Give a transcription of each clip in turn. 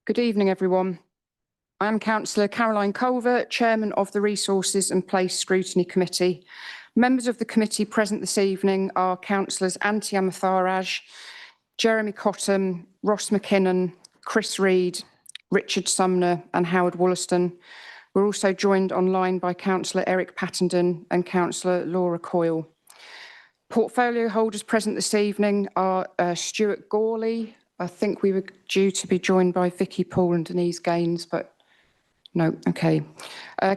Good evening, everyone. I am Councillor Caroline Culver, Chairman of the Resources and Place Scrutiny Committee. Members of the committee present this evening are Councillors Antti Amatharaj, Jeremy Cottam, Ross McKinnon, Chris Reid, Richard Sumner and Howard Wollaston. We're also joined online by Councillor Eric Pattenden and Councillor Laura Coyle. Portfolio holders present this evening are Stuart Gawley. I think we were due to be joined by Vicky Paul and Denise Gaines, but no, okay.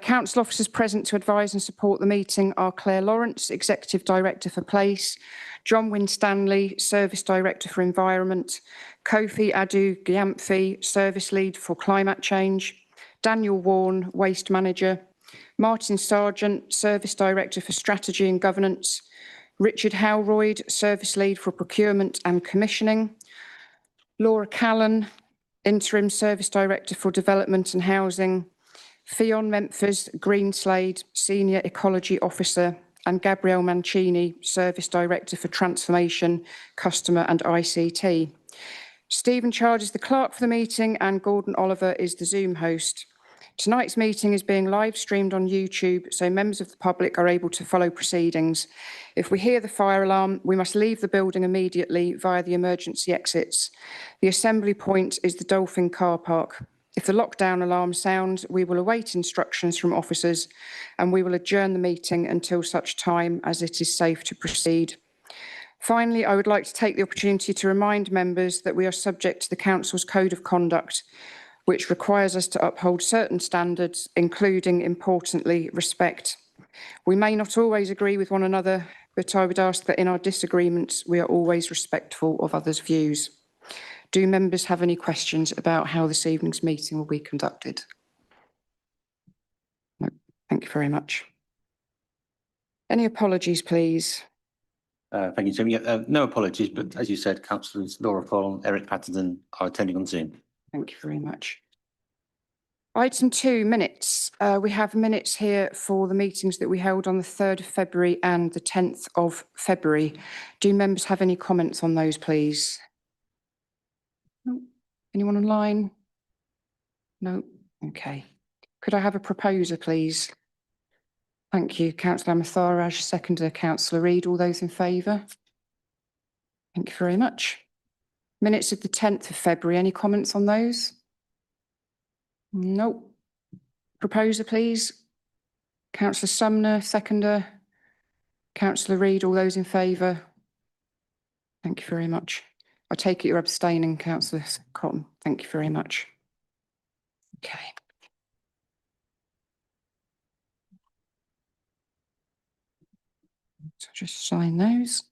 Council officers present to advise and support the meeting are Claire Lawrence, Executive Director for Place, John Winstanley, Service Director for Environment, Kofi Adu-Gyamfi, Service Lead for Climate Change, Daniel Warren, Waste Manager, Martin Sargent, Service Director for Strategy and Governance, Richard Howroyd, Service Lead for Procurement and Commissioning, Laura Callan, Interim Service Director for Development and Housing, Fionn Memphis Greenslade, Senior Ecology Officer, and Gabrielle Mancini, Service Director for Transformation, Customer and ICT. Stephen Chard is the clerk for the meeting and Gordon Oliver is the Zoom host. Tonight's meeting is being live streamed on YouTube, so members of the public are able to follow proceedings. If we hear the fire alarm, we must leave the building immediately via the emergency exits. The assembly point is the Dolphin car park. If the lockdown alarm sounds, we will await instructions from officers and we will adjourn the meeting until such time as it is safe to proceed. Finally, I would like to take the opportunity to remind members that we are subject to the Council's Code of Conduct, which requires us to uphold certain standards, including, importantly, respect. We may not always agree with one another, but I would ask that in our disagreements, we are always respectful of others' views. Do members have any questions about how this evening's meeting will be conducted? No, thank you very much. Any apologies, please? Thank you, Jim. No apologies, but as you said, Councillors Laura Coyle and Eric Pattenden are attending on Zoom. Thank you very much. Item 2, minutes. We have minutes here for the meetings that we held on the 3rd of February and the 10th of February. Do members have any comments on those, please? No. Anyone online? No. Okay. Could I have a proposer, please? Thank you. Councillor Amatharaj, seconder Councillor Reid. All those in favour? Thank you very much. Minutes of the 10th of February. Any comments on those? No. Proposer, please. Councillor Sumner, seconder. Councillor Reid, all those in favour? Thank you very much. I take it you're abstaining, Councillor Cotton. Thank you very much. Okay. So just sign those.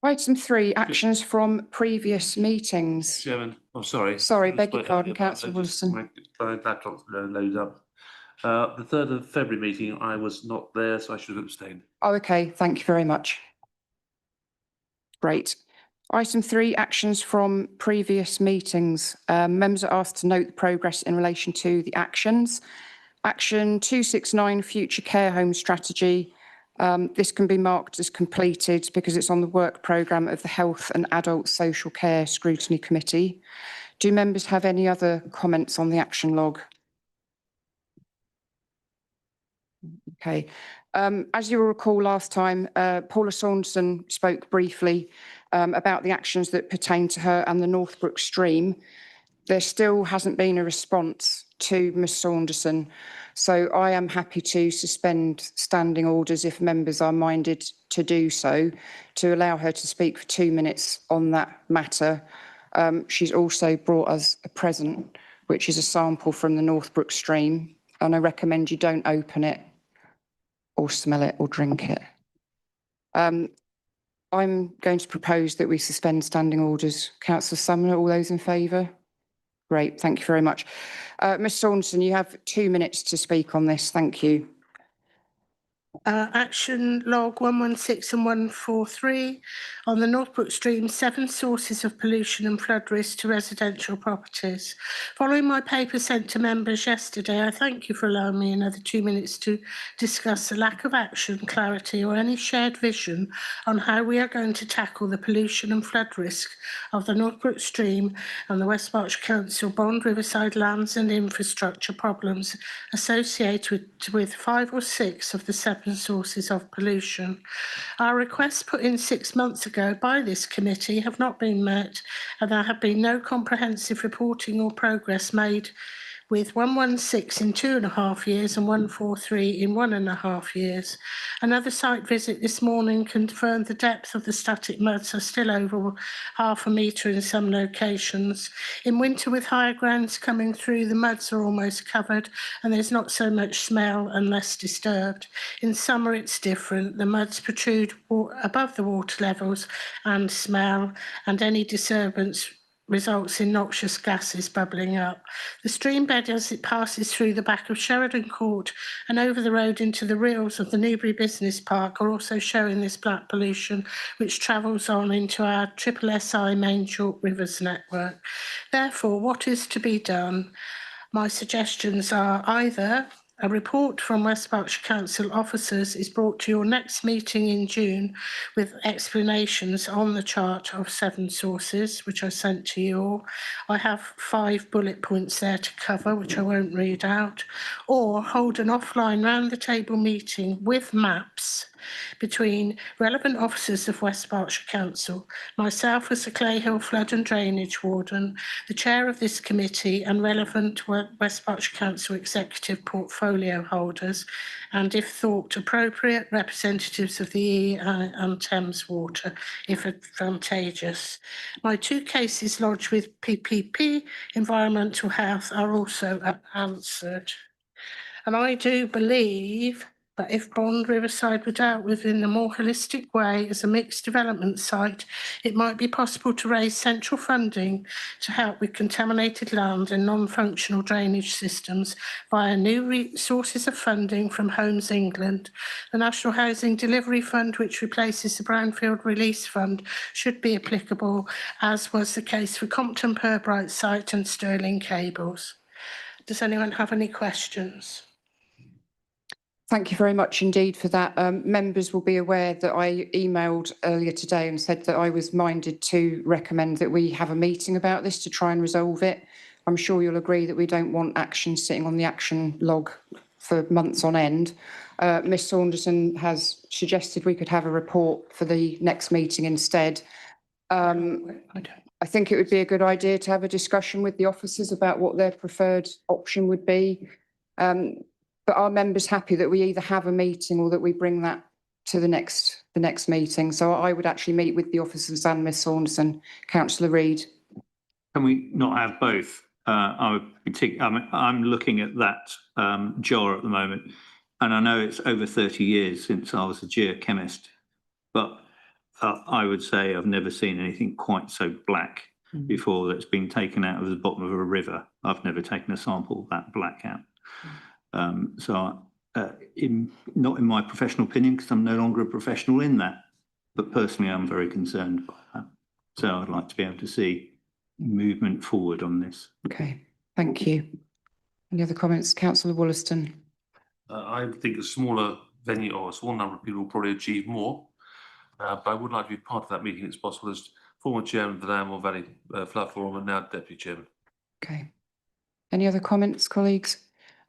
Item 3, actions from previous meetings. Chairman, I'm sorry. Sorry, beg your pardon, Councillor Wollaston. My laptop loaded up. The 3rd of February meeting, I was not there, so I should have abstained. Oh, okay, thank you very much. Great. Item 3, actions from previous meetings. Members are asked to note the progress in relation to the actions. Action 269, Future Care Home Strategy. This can be marked as completed because it's on the work programme of the Health and Adult Social Care Scrutiny Committee. Do members have any other comments on the action log? Okay. As you will recall last time, Paula Saunderson spoke briefly about the actions that pertain to her and the Northbrook stream. There still hasn't been a response to Ms Saunderson, so I am happy to suspend standing orders if members are minded to do so, to allow her to speak for 2 minutes on that matter. She's also brought us a present, which is a sample from the Northbrook stream, and I recommend you don't open it or smell it or drink it. I'm going to propose that we suspend standing orders. Councillor Sumner, all those in favour? Great, thank you very much. Ms Saunderson, you have 2 minutes to speak on this. Thank you. Action log 116 and 143 on the Northbrook Stream, 7 sources of pollution and flood risk to residential properties. Following my paper sent to members yesterday, I thank you for allowing me another 2 minutes to discuss the lack of action, clarity or any shared vision on how we are going to tackle the pollution and flood risk of the Northbrook Stream and the West Berkshire Council Bond Riverside lands and infrastructure problems associated with 5 or 6 of the 7 sources of pollution. Our requests put in 6 months ago by this committee have not been met, and there have been no comprehensive reporting or progress made, with 116 in 2.5 years and 143 in 1.5 years. Another site visit this morning confirmed the depth of the static muds are still over 0.5 metre in some locations. In winter, with higher grounds coming through, the muds are almost covered and there's not so much smell and less disturbed. In summer, it's different. The muds protrude above the water levels and smell, and any disturbance results in noxious gases bubbling up. The stream bed, as it passes through the back of Sheridan Court and over the road into the rills of the Newbury Business Park, are also showing this black pollution, which travels on into our SSI main Chalk Rivers network. Therefore, what is to be done? My suggestions are either a report from West Berkshire Council officers is brought to your next meeting in June with explanations on the chart of 7 sources, which I sent to you all. I have 5 bullet points there to cover, which I won't read out, or hold an offline round the table meeting with maps between relevant officers of West Berkshire Council, myself as the Clayhill Flood and Drainage Warden, the chair of this committee, and relevant West Berkshire Council executive portfolio holders, and if thought appropriate, representatives of the Eye and Thames Water, if advantageous. My 2 cases lodged with PPP Environmental Health are also answered. And I do believe that if Bond Riverside were dealt with in a more holistic way as a mixed development site, it might be possible to raise central funding to help with contaminated land and non-functional drainage systems via new sources of funding from Homes England. The National Housing Delivery Fund, which replaces the Brownfield Release Fund, should be applicable, as was the case for Compton Purbright site and Stirling Cables. Does anyone have any questions? Thank you very much indeed for that. Members will be aware that I emailed earlier today and said that I was minded to recommend that we have a meeting about this to try and resolve it. I'm sure you'll agree that we don't want action sitting on the action log for months on end. Ms Saunderson has suggested we could have a report for the next meeting instead. I think it would be a good idea to have a discussion with the officers about what their preferred option would be. But are members happy that we either have a meeting or that we bring that to the next meeting? So I would actually meet with the officers and Ms Saunderson. Councillor Reid. Can we not have both? I'm looking at that jar at the moment, and I know it's over 30 years since I was a geochemist, but I would say I've never seen anything quite so black before that's been taken out of the bottom of a river. I've never taken a sample that black out. Not in my professional opinion, because I'm no longer a professional in that, but personally I'm very concerned by that. So I'd like to be able to see movement forward on this. Okay, thank you. Any other comments? Councillor Wollaston. I think a smaller venue or a small number of people will probably achieve more, but I would like to be part of that meeting as possible as former chairman of the Lamb Valley Flood Forum and now deputy chairman. Okay. Any other comments, colleagues?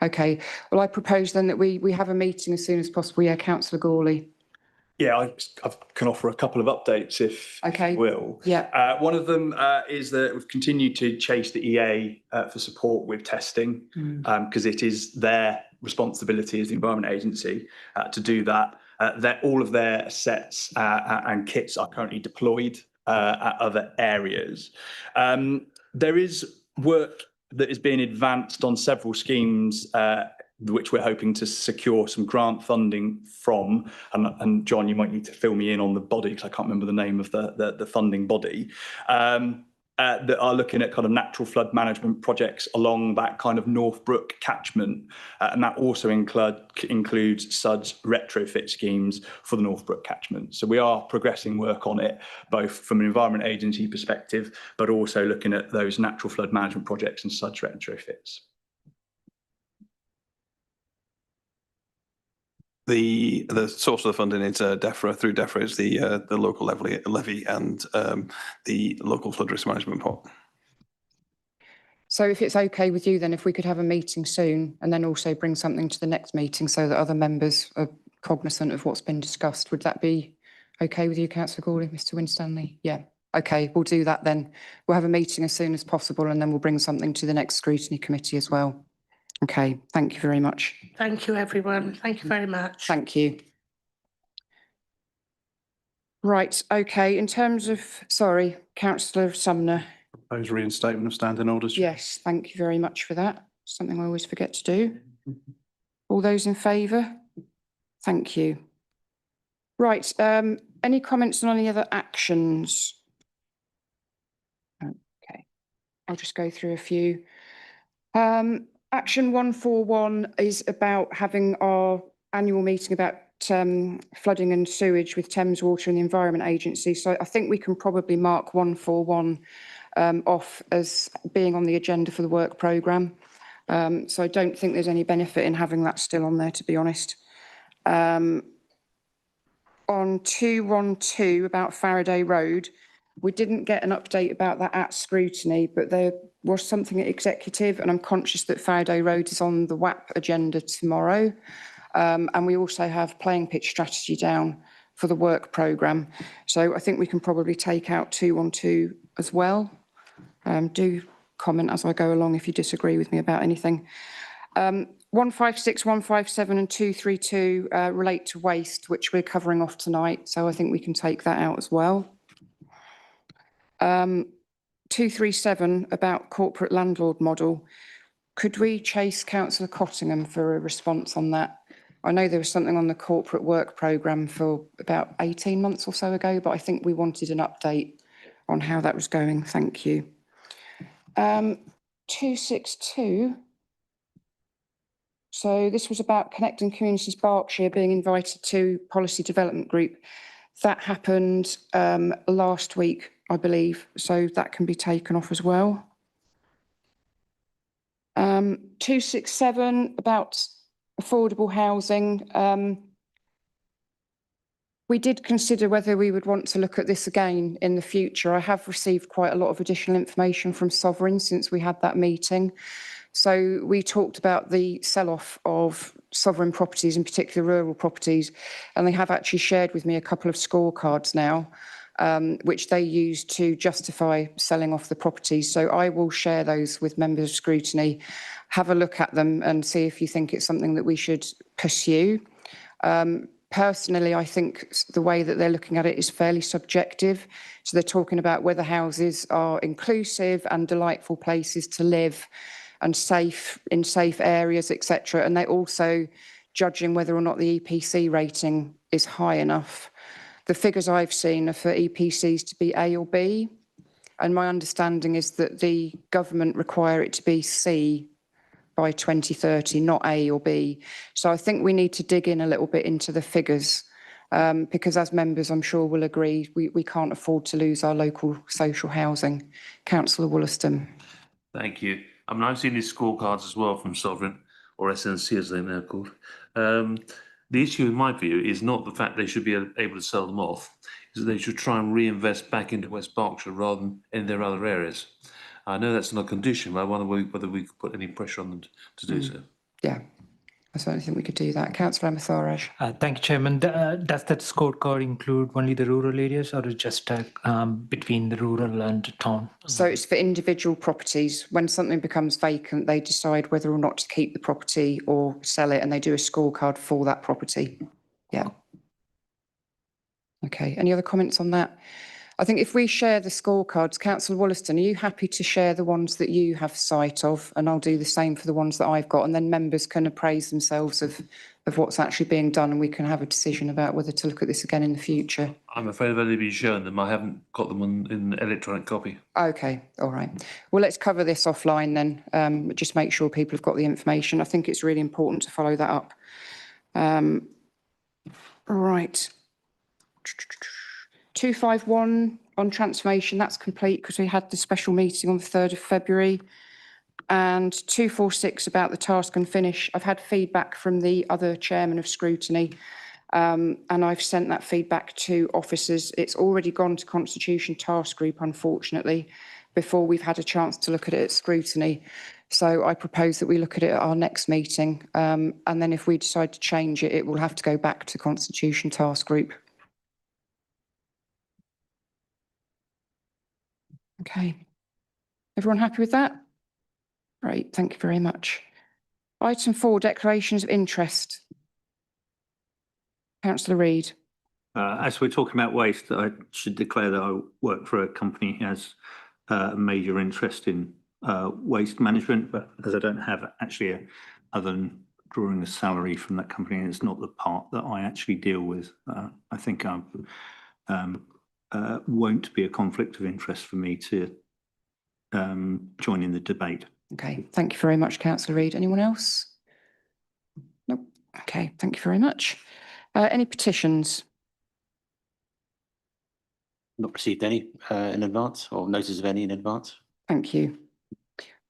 Okay, well, I propose then that we have a meeting as soon as possible. Yeah, Councillor Gawley. Yeah, I can offer a couple of updates if you will. Yeah. One of them is that we've continued to chase the EA for support with testing because it is their responsibility as the Environment Agency to do that. All of their sets and kits are currently deployed at other areas. There is work that is being advanced on several schemes which we're hoping to secure some grant funding from. And John, you might need to fill me in on the body because I can't remember the name of the funding body. that are looking at kind of natural flood management projects along that kind of Northbrook catchment. And that also includes SUD's retrofit schemes for the Northbrook catchment. So we are progressing work on it, both from an Environment Agency perspective, but also looking at those natural flood management projects and SUD's retrofits. The source of the funding is DEFRA. Through DEFRA is the local levy and the local flood risk management pot. So if it's okay with you, then if we could have a meeting soon and then also bring something to the next meeting so that other members are cognizant of what's been discussed, would that be okay with you, Councillor Gawley, Mr Winstanley? Yeah. Okay, we'll do that then. We'll have a meeting as soon as possible and then we'll bring something to the next scrutiny committee as well. Okay, thank you very much. Thank you, everyone. Thank you very much. Thank you. Right, okay, in terms of, sorry, Councillor Sumner. Proposed reinstatement of standing orders. Yes, thank you very much for that. Something I always forget to do. All those in favour? Thank you. Right, any comments on any other actions? Okay, I'll just go through a few. Action 141 is about having our annual meeting about flooding and sewage with Thames Water and the Environment Agency. So I think we can probably mark 141 off as being on the agenda for the work programme. So I don't think there's any benefit in having that still on there, to be honest. On 212 about Faraday Road, we didn't get an update about that at scrutiny, but there was something at executive, and I'm conscious that Faraday Road is on the WAP agenda tomorrow. And we also have playing pitch strategy down for the work programme. So I think we can probably take out 212 as well. Do comment as I go along if you disagree with me about anything. 156, 157 and 232 relate to waste, which we're covering off tonight. So I think we can take that out as well. 237 about corporate landlord model. Could we chase Councillor Cottingham for a response on that? I know there was something on the corporate work programme for about 18 months or so ago, but I think we wanted an update on how that was going. Thank you. 262. So this was about Connecting Communities Berkshire being invited to policy development group. That happened last week, I believe, so that can be taken off as well. 267 about affordable housing. We did consider whether we would want to look at this again in the future. I have received quite a lot of additional information from Sovereign since we had that meeting. So we talked about the sell-off of Sovereign properties, in particular rural properties, and they have actually shared with me a couple of scorecards now, which they use to justify selling off the properties. So I will share those with members of scrutiny, have a look at them and see if you think it's something that we should pursue. Personally, I think the way that they're looking at it is fairly subjective. So they're talking about whether houses are inclusive and delightful places to live and safe in safe areas, etc. And they're also judging whether or not the EPC rating is high enough. The figures I've seen are for EPCs to be A or B. And my understanding is that the government require it to be C by 2030, not A or B. So I think we need to dig in a little bit into the figures because as members, I'm sure will agree, we can't afford to lose our local social housing. Councillor Wollaston. Thank you. I mean, I've seen these scorecards as well from Sovereign, or SNC as they're now called. The issue in my view is not the fact they should be able to sell them off, is that they should try and reinvest back into West Berkshire rather than in their other areas. I know that's not a condition, but I wonder whether we could put any pressure on them to do so. Yeah, I certainly think we could do that. Councillor Amatharaj. Thank you, Chairman. Does that scorecard include only the rural areas or is just between the rural and town? So it's for individual properties. When something becomes vacant, they decide whether or not to keep the property or sell it, and they do a scorecard for that property. Yeah. Okay, any other comments on that? I think if we share the scorecards, Councillor Wollaston, are you happy to share the ones that you have sight of? And I'll do the same for the ones that I've got, and then members can appraise themselves of of what's actually being done, and we can have a decision about whether to look at this again in the future. I'm afraid I've only been shown them. I haven't got them in electronic copy. Okay, all right. Well, let's cover this offline then. Just make sure people have got the information. I think it's really important to follow that up. Right. 251 on transformation, that's complete because we had the special meeting on the 3rd of February. And 246 about the task and finish. I've had feedback from the other chairman of Scrutiny, and I've sent that feedback to officers. It's already gone to Constitution Task Group, unfortunately, before we've had a chance to look at it at Scrutiny. So I propose that we look at it at our next meeting. And then if we decide to change it, it will have to go back to Constitution Task Group. Okay. Everyone happy with that? Great, thank you very much. Item 4, declarations of interest. Councillor Reid. As we're talking about waste, I should declare that I work for a company who has a major interest in waste management, but as I don't have actually other than drawing a salary from that company, and it's not the part that I actually deal with, I think I won't be a conflict of interest for me to join in the debate. Okay, thank you very much, Councillor Reid. Anyone else? Nope. Okay, thank you very much. Any petitions? Not received any in advance or notice of any in advance. Thank you.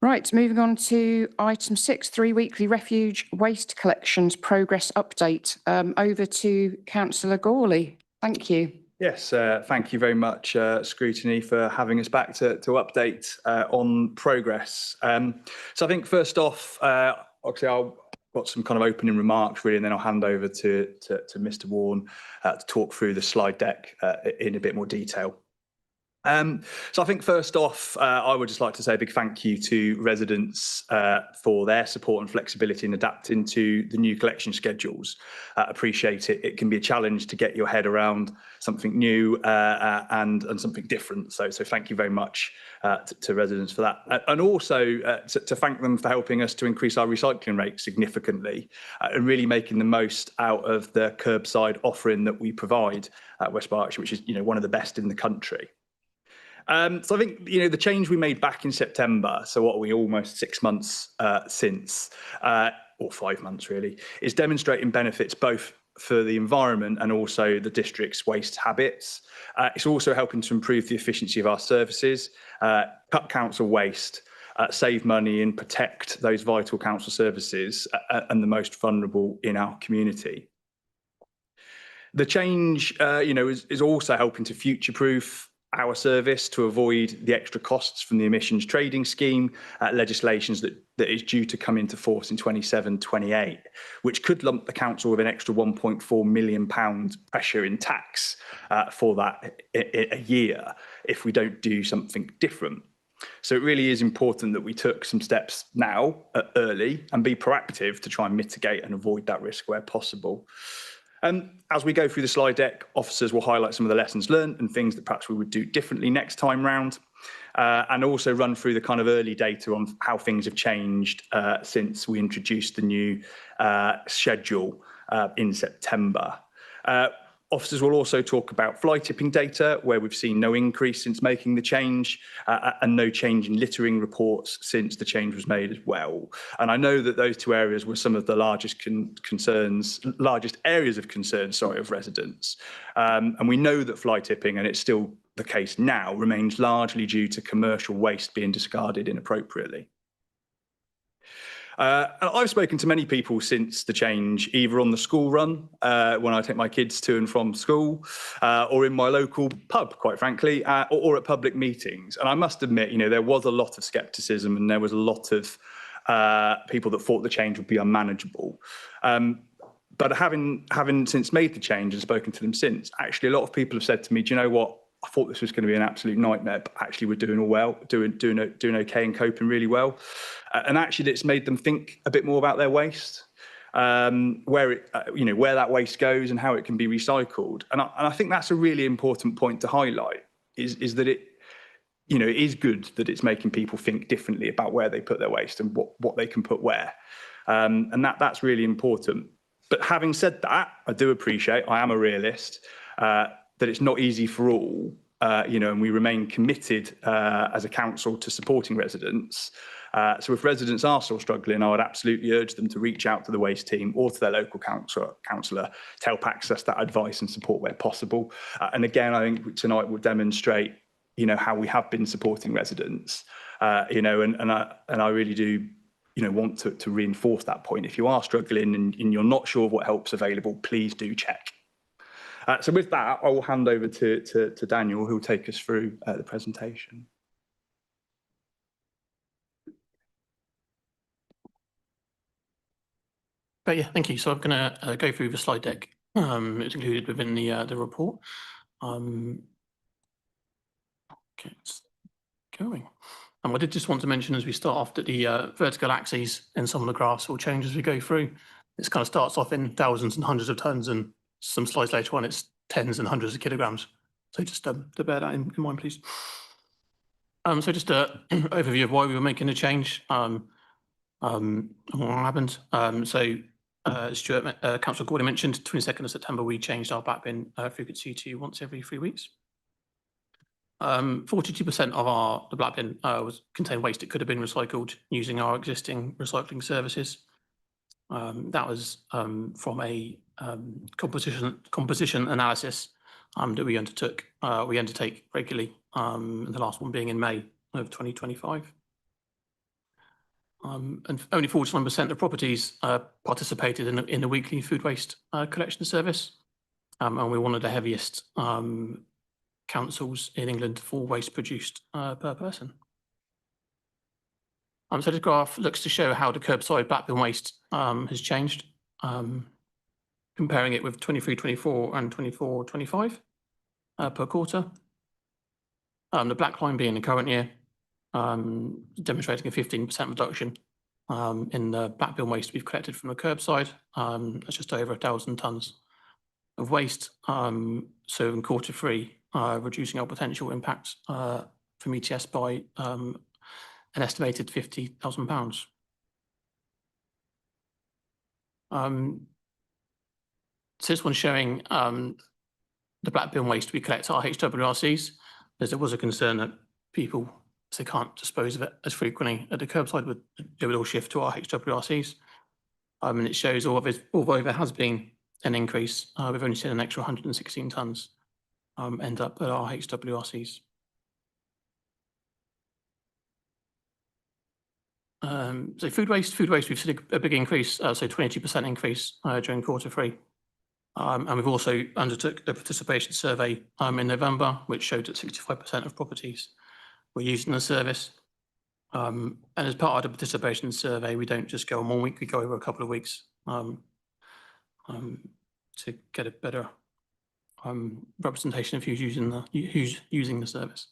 Right, moving on to item 6, 3 weekly refuge waste collections progress update. Over to Councillor Gawley. Thank you. Yes, thank you very much, Scrutiny, for having us back to update on progress. So I think first off, obviously I'll got some kind of opening remarks really, and then I'll hand over to Mr. Warren to talk through the slide deck in a bit more detail. So I think first off, I would just like to say a big thank you to residents for their support and flexibility in adapting to the new collection schedules. Appreciate it. It can be a challenge to get your head around something new and something different. So thank you very much to residents for that. And also to thank them for helping us to increase our recycling rate significantly and really making the most out of the curbside offering that we provide at West Berkshire, which is one of the best in the country. So I think, the change we made back in September, so what are we, almost 6 months since, or 5 months really, is demonstrating benefits both for the environment and also the district's waste habits. It's also helping to improve the efficiency of our services, cut council waste, save money and protect those vital council services and the most vulnerable in our community. The change, is also helping to future-proof our service to avoid the extra costs from the emissions trading scheme legislations that is due to come into force in 27-28, which could lump the council with an extra £1.4 million pressure in tax for that a year if we don't do something different. So it really is important that we took some steps now early and be proactive to try and mitigate and avoid that risk where possible. As we go through the slide deck, officers will highlight some of the lessons learned and things that perhaps we would do differently next time round, and also run through the kind of early data on how things have changed since we introduced the new schedule in September. Officers will also talk about fly tipping data, where we've seen no increase since making the change and no change in littering reports since the change was made as well. And I know that those two areas were some of the largest areas of concern, of residents. And we know that fly tipping, and it's still the case now, remains largely due to commercial waste being discarded inappropriately. And I've spoken to many people since the change, either on the school run, when I take my kids to and from school, or in my local pub, quite frankly, or at public meetings. And I must admit, there was a lot of scepticism and there was a lot of people that thought the change would be unmanageable. But having since made the change and spoken to them since, actually a lot of people have said to me, do you know what? I thought this was going to be an absolute nightmare, but actually we're doing all well, doing okay and coping really well. And actually it's made them think a bit more about their waste, where that waste goes and how it can be recycled. And I think that's a really important point to highlight is that it is good that it's making people think differently about where they put their waste and what they can put where. And that's really important. But having said that, I do appreciate, I am a realist, that it's not easy for all, and we remain committed as a council to supporting residents. So if residents are still struggling, I would absolutely urge them to reach out to the waste team or to their local councillor to help access that advice and support where possible. And again, I think tonight will demonstrate, how we have been supporting residents, and I really do, want to reinforce that point. If you are struggling and you're not sure of what help's available, please do check. So with that, I will hand over to Daniel, who will take us through the presentation. But yeah, thank you. So I'm going to go through the slide deck. It's included within the report. Okay, it's going. I did just want to mention as we start off that the vertical axes in some of the graphs will change as we go through. This kind of starts off in thousands and hundreds of tons, and some slides later on it's tens and hundreds of kilograms. So just to bear that in mind, please. So just an overview of why we were making a change and what happened. Stuart, Councillor Gordon mentioned 22nd of September, we changed our back bin frequency to once every 3 weeks. 42% of the black bin contained waste that could have been recycled using our existing recycling services. That was from a composition analysis that we undertook. We undertake regularly, the last one being in May of 2025. And only 41% of properties participated in the weekly food waste collection service. And we're one of the heaviest councils in England for waste produced per person. So this graph looks to show how the curbside black bin waste has changed, comparing it with 23-24 and 24-25 per quarter. The black line being the current year, demonstrating a 15% reduction in the black bin waste we've collected from the curbside. That's just over 1,000 tonnes of waste. So in Q3, reducing our potential impact from ETS by an estimated £50,000. So this one's showing the black bin waste we collect at our HWRCs, as there was a concern that people, so they can't dispose of it as frequently at the curbside, it would all shift to our HWRCs. And it shows, although there has been an increase, we've only seen an extra 116 tonnes end up at our HWRCs. So food waste, we've seen a big increase, so 22% increase during Q3. And we've also undertook a participation survey in November, which showed that 65% of properties were using the service. And as part of the participation survey, we don't just go on 1 week, we go over a couple of weeks to get a better representation of who's using the service.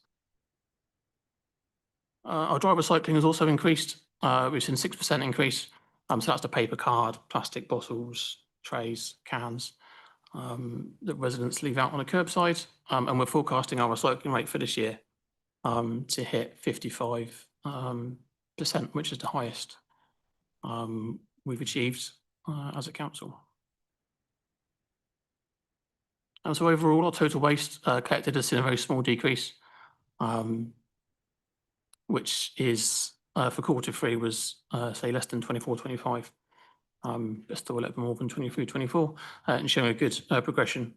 Our dry recycling has also increased. We've seen 6% increase. So that's the paper card, plastic bottles, trays, cans that residents leave out on the curbside. And we're forecasting our recycling rate for this year to hit 55%, which is the highest we've achieved as a council. And so overall, our total waste collected has seen a very small decrease, which is for Q3 was say less than 24-25, but still a little bit more than 23-24, and showing a good progression.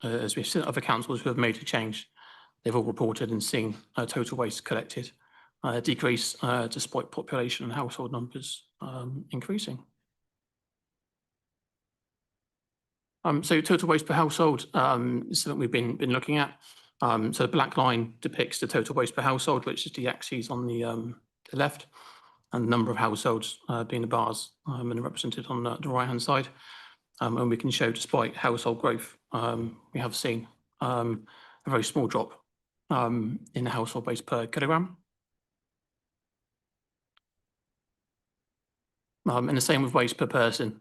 As we've seen other councils who have made a change, they've all reported and seen total waste collected decrease despite population and household numbers increasing. So total waste per household is something we've been looking at. So the black line depicts the total waste per household, which is the axes on the left, and the number of households being the bars and represented on the right-hand side. And we can show, despite household growth, we have seen a very small drop in the household waste per kilogram. And the same with waste per person.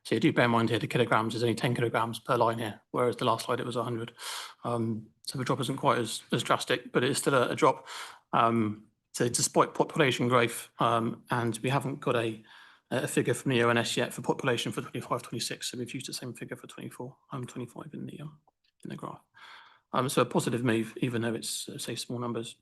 So you do bear in mind here the kilograms is only 10 kilograms per line here, whereas the last slide it was 100. So the drop isn't quite as drastic, but it is still a drop. So despite population growth, and we haven't got a a figure from the ONS yet for population for 25-26, so we've used the same figure for 24-25 in the graph. So a positive move, even though it's say small numbers.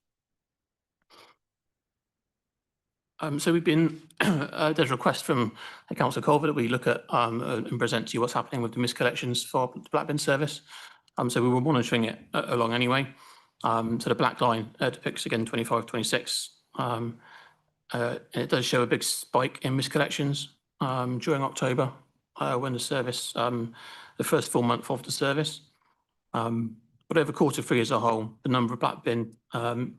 So we've been there's a request from Councillor Culver that we look at and present to you what's happening with the miscollections for the black bin service. So we were monitoring it along anyway. So the black line depicts again 25-26. It does show a big spike in miscollections during October when the service, the first full month of the service. But over Q3 as a whole, the number of black bin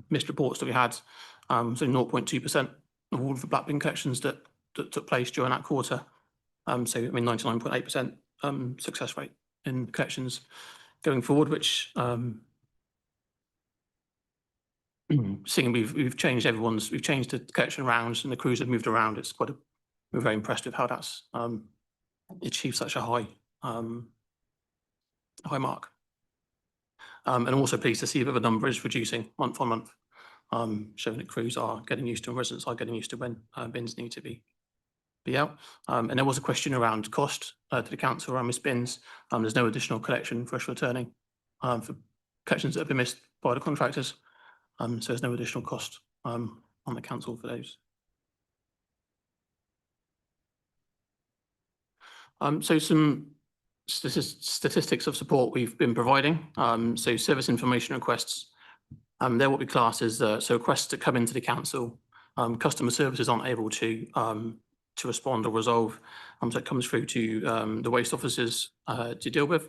missed reports that we had, so 0.2% of all of the black bin collections that took place during that quarter. So, I mean, 99.8% success rate in collections going forward, which seeing we've changed we've changed the collection rounds and the crews have moved around. It's quite we're very impressed with how that's achieved such a high mark. And I'm also pleased to see that the number is reducing month on month, showing that crews are getting used to and residents are getting used to when bins need to be out. And there was a question around cost to the council around missed bins. There's no additional collection for us returning for collections that have been missed by the contractors. So there's no additional cost on the council for those. So some statistics of support we've been providing. So service information requests, they're what we class as so requests that come into the council. Customer services aren't able to respond or resolve. So it comes through to the waste officers to deal with.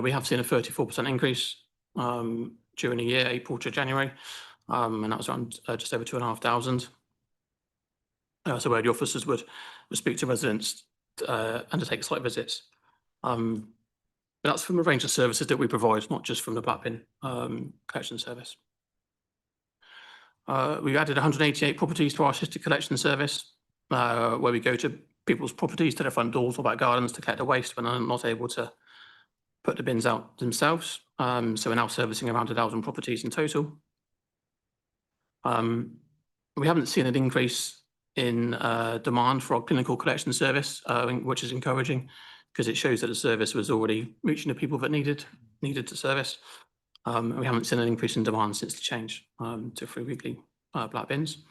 We have seen a 34% increase during the year, April to January, and that was around just over 2,500. So where the officers would speak to residents, undertake site visits. But that's from a range of services that we provide, not just from the black bin collection service. We added 188 properties to our assisted collection service, where we go to people's properties, to their front doors or back gardens to collect the waste when they're not able to put the bins out themselves. So we're now servicing around 1,000 properties in total. We haven't seen an increase in demand for our clinical collection service, which is encouraging because it shows that the service was already reaching the people that needed the service. We haven't seen an increase in demand since the change to 3 weekly black bins.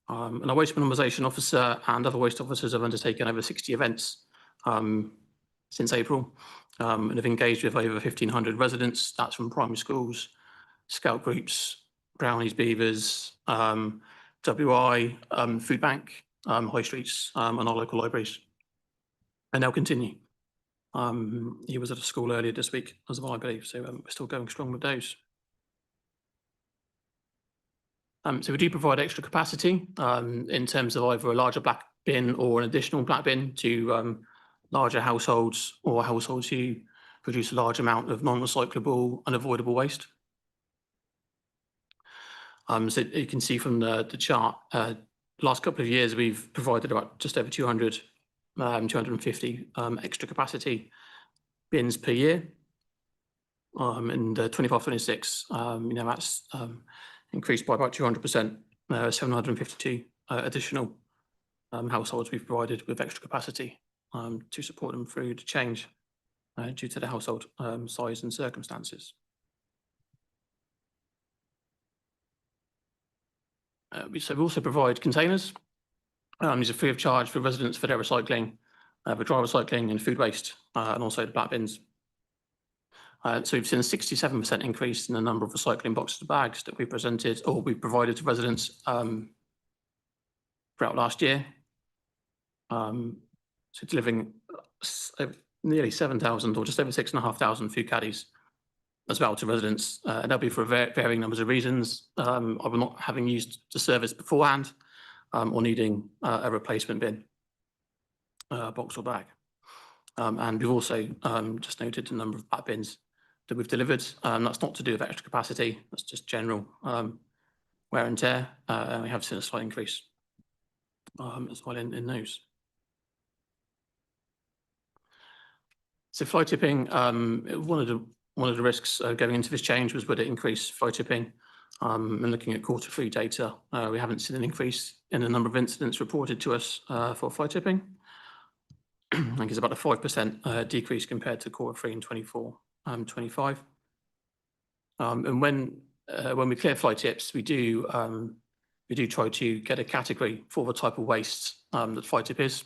And our waste minimisation officer and other waste officers have undertaken over 60 events since April and have engaged with over 1,500 residents. That's from primary schools, scout groups, brownies, beavers, WI, food bank, high streets, and our local libraries. And they'll continue. He was at a school earlier this week as well, I believe, so we're still going strong with those. So we do provide extra capacity in terms of either a larger black bin or an additional black bin to larger households or households who produce a large amount of non-recyclable, unavoidable waste. So you can see from the chart, last couple of years, we've provided about just over 250 extra capacity bins per year. And 25-26, that's increased by about 200%, 752 additional households we've provided with extra capacity to support them through the change due to the household size and circumstances. So we also provide containers. These are free of charge for residents for their recycling, for dry recycling and food waste, and also the black bins. So we've seen a 67% increase in the number of recycling boxes and bags that we presented or we provided to residents throughout last year. So delivering nearly 7,000 or just over 6,500 food caddies as well to residents, and that'll be for varying numbers of reasons, either not having used the service beforehand or needing a replacement bin, box or bag. And we've also just noted the number of black bins that we've delivered. That's not to do with extra capacity, that's just general wear and tear, and we have seen a slight increase as well in those. So fly tipping, one of the risks going into this change was would it increase fly tipping. And looking at quarter 3 data, we haven't seen an increase in the number of incidents reported to us for fly tipping. I think it's about a 5% decrease compared to quarter 3 in 24-25. And when we clear fly tips, we do try to get a category for the type of waste that fly tip is.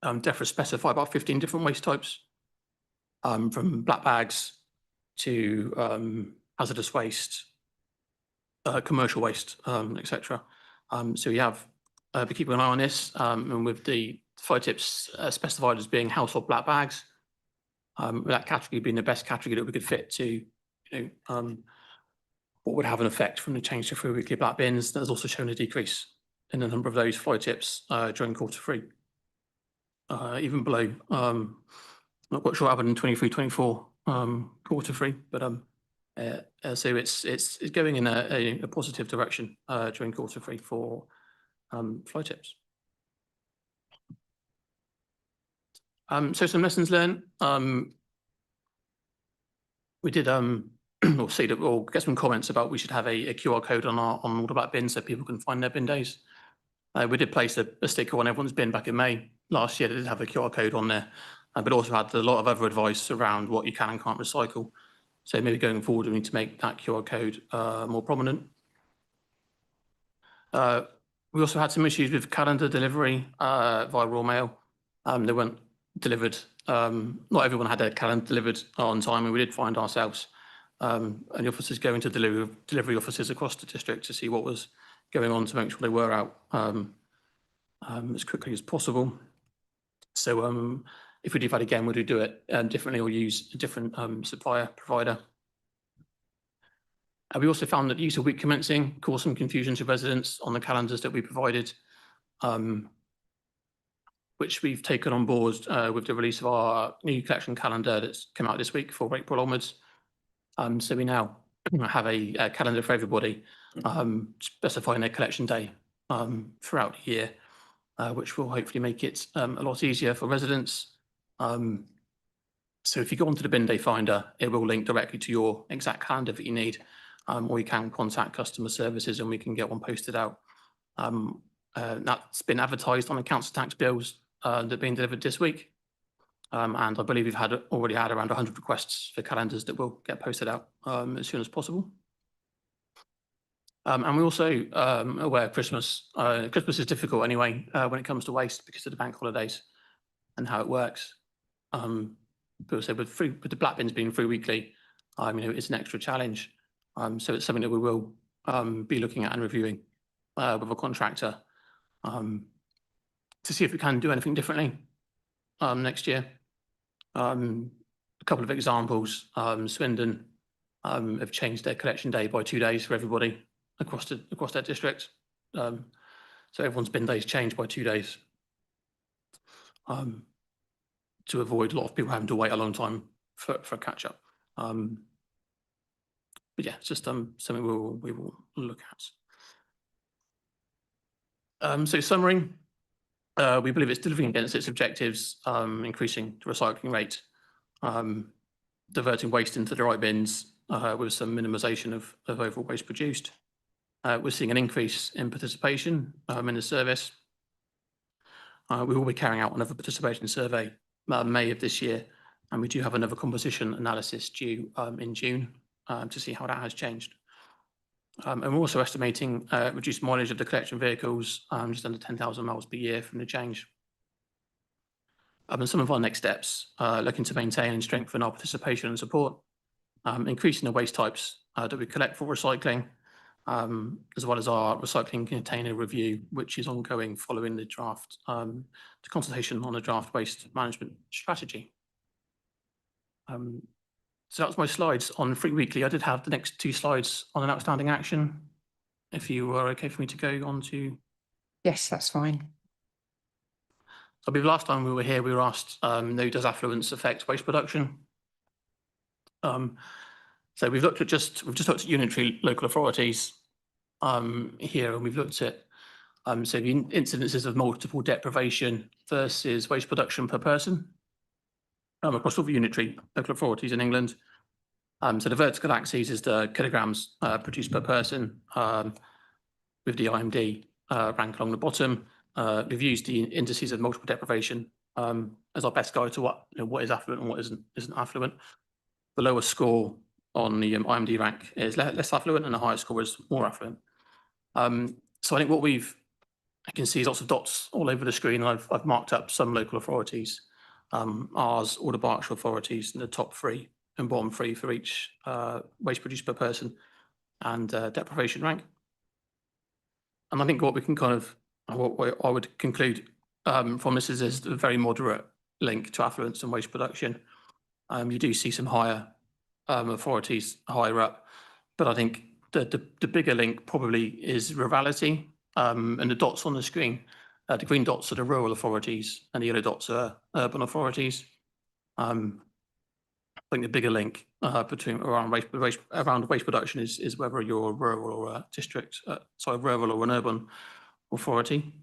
DEFRA specify about 15 different waste types, from black bags to hazardous waste, commercial waste, etc. So we have been keeping an eye on this, and with the fly tips specified as being household black bags, that category being the best category that we could fit to, what would have an effect from the change to 3 weekly black bins. There's also shown a decrease in the number of those fly tips during quarter 3. Even below, not quite sure what happened in 23-24 quarter 3, but so it's going in a positive direction during quarter 3 for fly tips. So some lessons learned. We did or see that we'll get some comments about we should have a QR code on all the black bins so people can find their bin days. We did place a sticker on everyone's bin back in May last year that did have a QR code on there, but also had a lot of other advice around what you can and can't recycle. So maybe going forward, we need to make that QR code more prominent. We also had some issues with calendar delivery via raw mail. They weren't delivered. Not everyone had their calendar delivered on time, and we did find ourselves and the officers going to delivery offices across the district to see what was going on to make sure they were out as quickly as possible. So if we do that again, would we do it differently or use a different provider? We also found that the use of week commencing caused some confusion to residents on the calendars that we provided, which we've taken on board with the release of our new collection calendar that's come out this week for April onwards. So we now have a calendar for everybody, specifying their collection day throughout the year, which will hopefully make it a lot easier for residents. So if you go onto the bin day finder, it will link directly to your exact calendar that you need, or you can contact customer services and we can get one posted out. That's been advertised on the council tax bills that are being delivered this week. And I believe we've already had around 100 requests for calendars that will get posted out as soon as possible. And we're also aware of Christmas. Christmas is difficult anyway when it comes to waste because of the bank holidays and how it works. But also with the black bins being 3 weekly, it's an extra challenge. So it's something that we will be looking at and reviewing with a contractor to see if we can do anything differently next year. A couple of examples: Swindon have changed their collection day by 2 days for everybody across their district. So everyone's bin days changed by 2 days to avoid a lot of people having to wait a long time for a catch up. But yeah, it's just something we will look at. So summary, we believe it's delivering against its objectives, increasing the recycling rate, diverting waste into the right bins with some minimisation of overall waste produced. We're seeing an increase in participation in the service. We will be carrying out another participation survey May of this year, and we do have another composition analysis due in June to see how that has changed. And we're also estimating reduced mileage of the collection vehicles, just under 10,000 miles per year from the change. And some of our next steps, looking to maintain and strengthen our participation and support, increasing the waste types that we collect for recycling, as well as our recycling container review, which is ongoing following the draft, the consultation on the draft waste management strategy. So that was my slides on 3 weekly. I did have the next 2 slides on an outstanding action. If you were okay for me to go on to. Yes, that's fine. I believe last time we were here, we were asked, does affluence affect waste production? So we've just looked at unitary local authorities here, and we've looked at so the incidences of multiple deprivation versus waste production per person across all the unitary local authorities in England. So the vertical axis is the kilograms produced per person with the IMD rank along the bottom. We've used the indices of multiple deprivation as our best guide to what is affluent and what isn't affluent. The lower score on the IMD rank is less affluent, and the higher score is more affluent. So I think what I can see lots of dots all over the screen. I've marked up some local authorities, ours, all the Berkshire authorities, and the top 3 and bottom 3 for each waste produced per person and deprivation rank. And I think what we can what I would conclude from this is a very moderate link to affluence and waste production. You do see some higher authorities higher up, but I think the bigger link probably is rurality. And the dots on the screen, the green dots are the rural authorities and the yellow dots are urban authorities. I think the bigger link around waste production is whether you're a rural or a district, rural or an urban authority.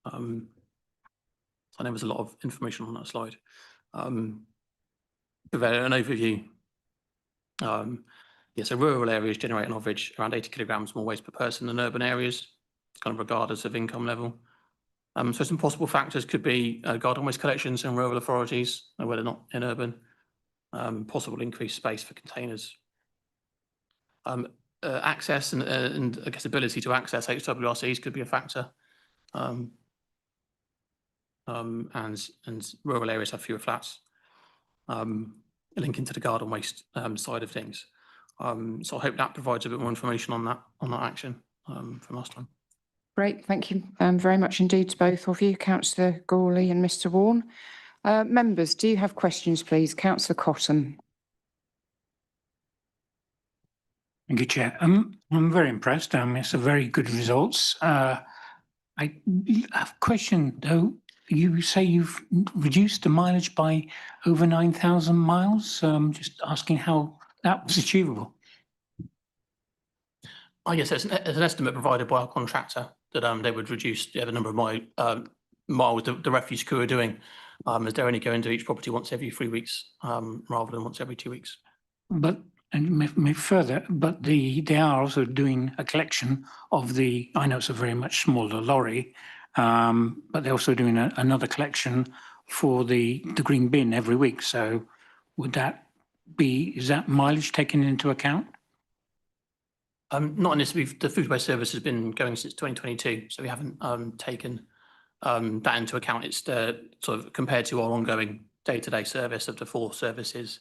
I know there's a lot of information on that slide. An overview. So rural areas generate on average around 80 kilograms more waste per person than urban areas, kind of regardless of income level. So some possible factors could be garden waste collections in rural authorities, where they're not in urban. Possible increased space for containers. Access and I guess ability to access HWRCs could be a factor. And rural areas have fewer flats. Linking to the garden waste side of things. So I hope that provides a bit more information on that action from last time. Great, thank you very much indeed to both of you, Councillor Gawley and Mr Warne. Members, do you have questions, please? Councillor Cotton. Thank you, Chair. I'm very impressed. It's a very good results. I have a question though. You say you've reduced the mileage by over 9,000 miles. Just asking how that was achievable. I guess there's an estimate provided by our contractor that they would reduce the number of miles the refuse crew are doing, as they're only going to each property once every 3 weeks rather than once every 2 weeks. But and further, but they are also doing a collection of the. I know it's a very much smaller lorry, but they're also doing another collection for the green bin every week. So would is that mileage taken into account? Not in this. The food waste service has been going since 2022, so we haven't taken that into account. It's sort of compared to our ongoing day-to-day service of the 4 services.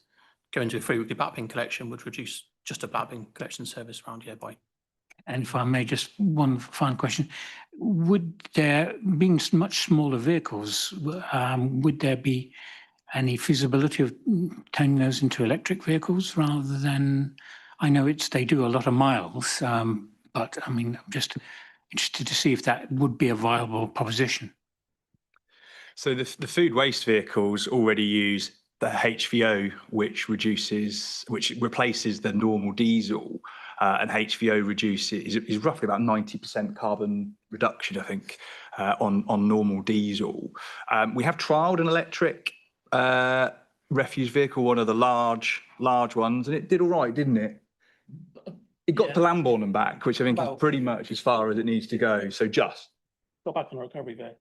Going to a 3-weekly back bin collection would reduce just a back bin collection service around here by. And if I may, just one final question: would there, being much smaller vehicles, would there be any feasibility of turning those into electric vehicles rather than? I know they do a lot of miles, but I mean, I'm just interested to see if that would be a viable proposition. So the food waste vehicles already use the HVO, which replaces the normal diesel, and HVO is roughly about 90% carbon reduction, I think, on normal diesel. We have trialled an electric refuse vehicle, one of the large ones, and it did all right, didn't it? It got to Lambourne and back, which I think is pretty much as far as it needs to go. So just got back on the recovery there.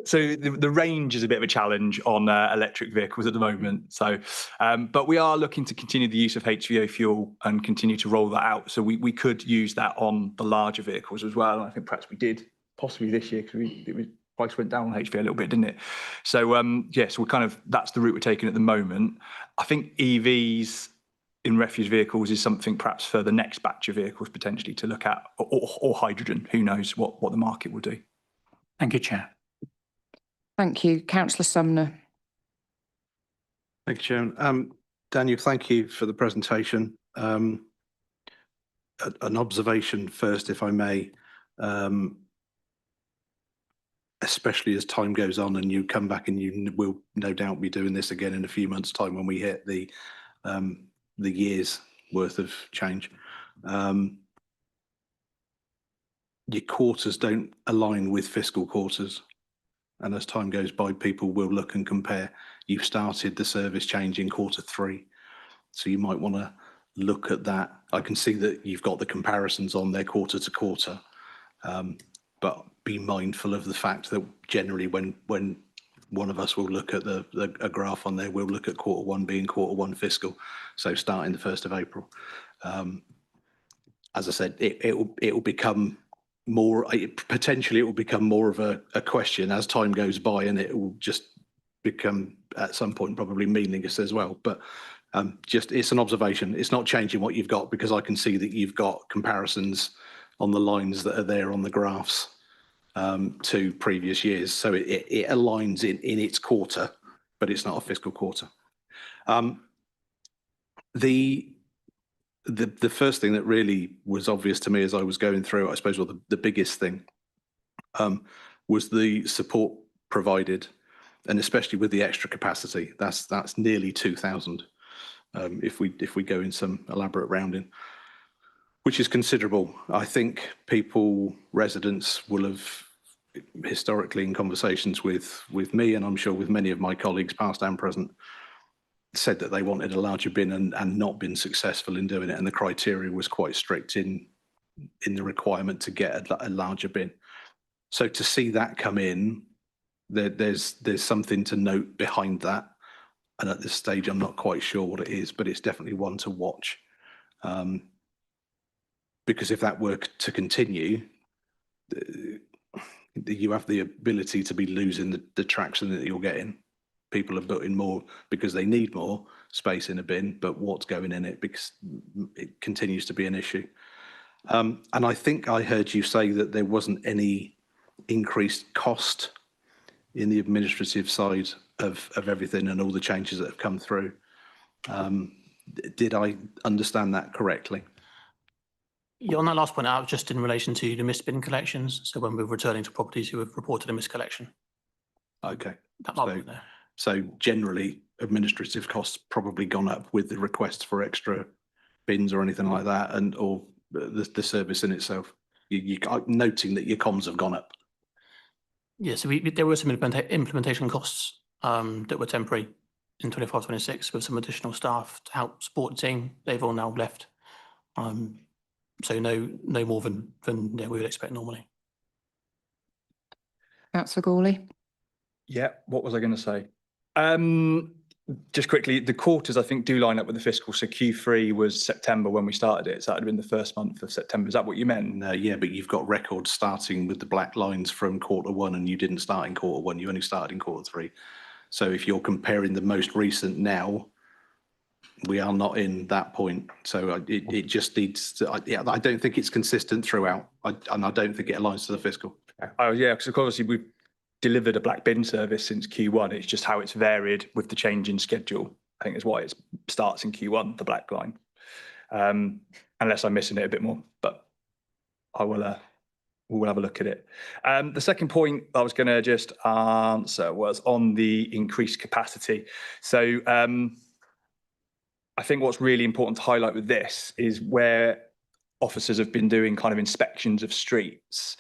So the range is a bit of a challenge on electric vehicles at the moment. So, but we are looking to continue the use of HVO fuel and continue to roll that out. So we could use that on the larger vehicles as well. And I think perhaps we did possibly this year because price went down on HVO a little bit, didn't it? So yes, that's the route we're taking at the moment. I think EVs in refuse vehicles is something perhaps for the next batch of vehicles potentially to look at, or hydrogen. Who knows what the market will do. Thank you, Chair. Thank you. Councillor Sumner. Thank you, Chairman. Daniel, thank you for the presentation. An observation first, if I may, especially as time goes on and you come back and you will no doubt be doing this again in a few months' time when we hit the year's worth of change. Your quarters don't align with fiscal quarters. And as time goes by, people will look and compare. You've started the service change in Q3. So you might want to look at that. I can see that you've got the comparisons on there quarter to quarter, but be mindful of the fact that generally when one of us will look at a graph on there, we'll look at quarter one being quarter one fiscal, so starting the 1st of April. As I said, it will become more, potentially it will become more of a question as time goes by, and it will just become at some point probably meaningless as well. But just it's an observation. It's not changing what you've got, because I can see that you've got comparisons on the lines that are there on the graphs to previous years. So it aligns in its quarter, but it's not a fiscal quarter. The first thing that really was obvious to me as I was going through, I suppose, or the biggest thing, was the support provided, and especially with the extra capacity. That's nearly 2,000 if we go in some elaborate rounding, which is considerable. I think residents will have historically, in conversations with me, and I'm sure with many of my colleagues, past and present, said that they wanted a larger bin and not been successful in doing it, and the criteria was quite strict in the requirement to get a larger bin. So to see that come in, there's something to note behind that, and at this stage I'm not quite sure what it is, but it's definitely one to watch, because if that were to continue, you have the ability to be losing the traction that you're getting. People are putting more because they need more space in a bin, but what's going in it, because it continues to be an issue. And I think I heard you say that there wasn't any increased cost in the administrative side of everything and all the changes that have come through. Did I understand that correctly? Yeah, on that last point out, just in relation to the missed bin collections. So when we're returning to properties who have reported a missed collection. Okay. That might be there. So generally, administrative costs probably gone up with the requests for extra bins or anything like that, and or the service in itself. You noting that your comms have gone up. Yeah, so there were some implementation costs that were temporary in 25-26 with some additional staff to help support the team. They've all now left. So no more than we would expect normally. Councillor Gawley. Yeah, what was I going to say? Just quickly, the quarters I think do line up with the fiscal. So Q3 was September when we started it. So that would have been the first month of September. Is that what you meant? Yeah, but you've got records starting with the black lines from quarter one, and you didn't start in quarter one. You only started in quarter three. So if you're comparing the most recent now, we are not in that point. So it just needs to, I don't think it's consistent throughout, and I don't think it aligns to the fiscal. Oh yeah, because obviously we've delivered a black bin service since Q1. It's just how it's varied with the change in schedule. I think is why it starts in Q1, the black line. Unless I'm missing it a bit more, but I will. We'll have a look at it. The second point I was going to just answer was on the increased capacity. So I think what's really important to highlight with this is where officers have been doing kind of inspections of streets.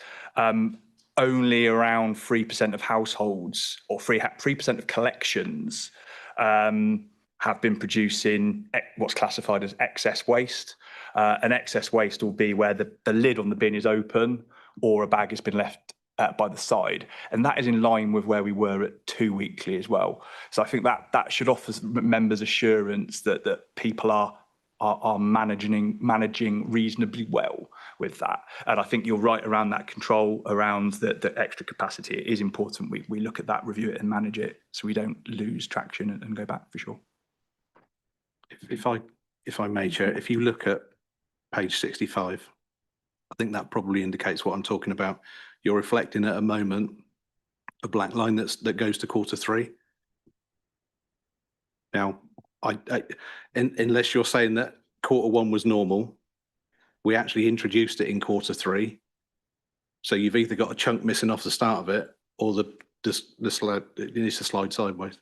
Only around 3% of households or 3% of collections have been producing what's classified as excess waste. And excess waste will be where the lid on the bin is open or a bag has been left by the side. And that is in line with where we were at 2 weekly as well. So I think that should offer members assurance that people are managing reasonably well with that. And I think you're right around that control, around the extra capacity. It is important we look at that, review it and manage it so we don't lose traction and go back for sure. If I may, Chair, if you look at page 65, I think that probably indicates what I'm talking about. You're reflecting at a moment a black line that goes to quarter three. Now, unless you're saying that quarter one was normal, we actually introduced it in quarter three. So you've either got a chunk missing off the start of it, or the slide, it needs to slide sideways.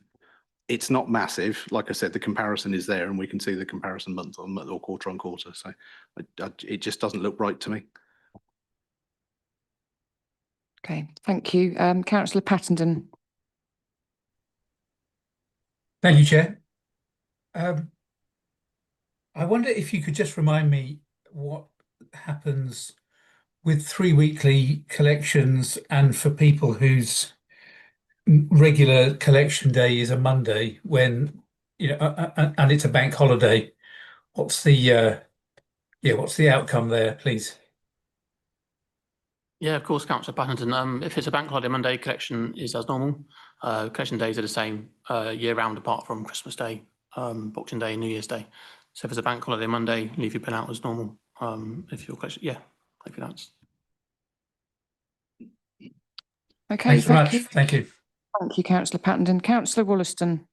It's not massive. Like I said, the comparison is there, and we can see the comparison month on month or quarter on quarter. So it just doesn't look right to me. Okay, thank you. Councillor Pattenden. Thank you, Chair. I wonder if you could just remind me what happens with 3 weekly collections and for people whose regular collection day is a Monday when, and it's a bank holiday. What's the outcome there, please? Yeah, of course, Councillor Patterson. If it's a bank holiday Monday, collection is as normal. Collection days are the same year round apart from Christmas Day, Boxing Day, New Year's Day. So if it's a bank holiday Monday, leave your bin out as normal. If your collection, yeah, hopefully that's. Okay, Thanks very much. thank you. Thank you. Thank you, Councillor Pattenden. Councillor Wollaston.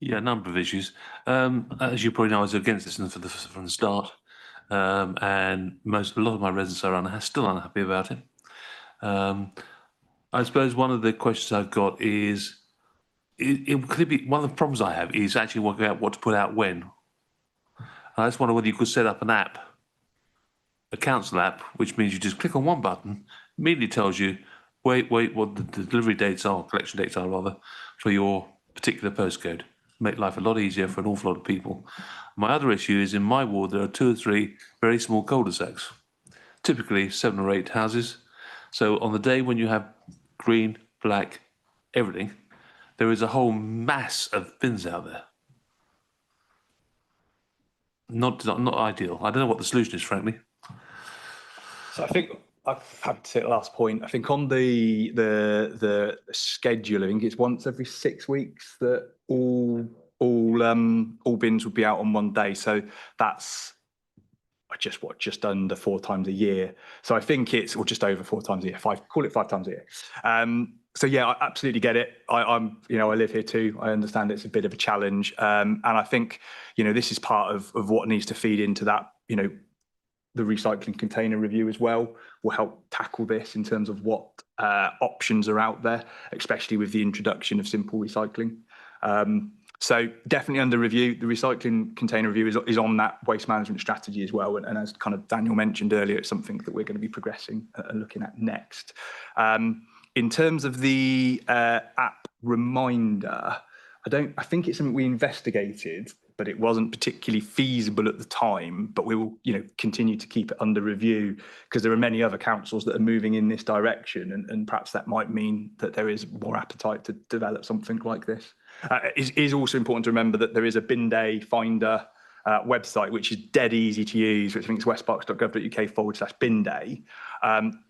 Yeah, a number of issues. As you probably know, I was against this from the start, and a lot of my residents are still unhappy about it. I suppose one of the questions I've got is, could it be one of the problems I have is actually working out what to put out when. I just wonder whether you could set up an app, a council app, which means you just click on one button, immediately tells you what the delivery dates are, collection dates are rather, for your particular postcode. Make life a lot easier for an awful lot of people. My other issue is in my ward there are 2 or 3 very small cul-de-sacs, typically 7 or 8 houses. So on the day when you have green, black, everything, there is a whole mass of bins out there. Not ideal. I don't know what the solution is, frankly. So I think I'm happy to take the last point. I think on the schedule, I think it's once every 6 weeks that all bins would be out on one day. So that's just under 4 times a year. So I think it's, or just over 4 times a year. Call it 5 times a year. So yeah, I absolutely get it. I live here too. I understand it's a bit of a challenge, and I think this is part of what needs to feed into that. The recycling container review as well will help tackle this in terms of what options are out there, especially with the introduction of simple recycling. So definitely under review. The recycling container review is on that waste management strategy as well. And as kind of Daniel mentioned earlier, it's something that we're going to be progressing and looking at next. In terms of the app reminder, I think it's something we investigated, but it wasn't particularly feasible at the time. But we will, continue to keep it under review because there are many other councils that are moving in this direction, and perhaps that might mean that there is more appetite to develop something like this. It is also important to remember that there is a bin day finder website, which is dead easy to use, which I think is westberks.gov.uk/bin day.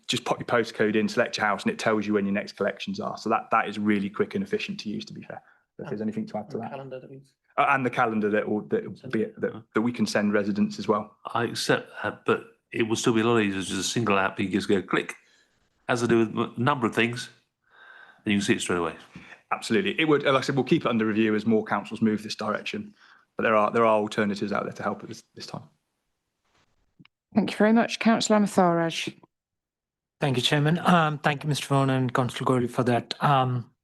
Just pop your postcode in, select your house, and it tells you when your next collections are. So that is really quick and efficient to use, to be fair. If there's anything to add to that. Calendar that And the calendar that we can send residents as well. I accept that, but it will still be a lot easier as just a single app. You just go click, as I do with a number of things, and you can see it straight away. Absolutely. It would, like I said, we'll keep it under review as more councils move this direction. But there are alternatives out there to help at this time. Thank you very much. Councillor Matharaj. Thank you, Chairman. Thank you, Mr. Vaughan and Councillor Gowrie, for that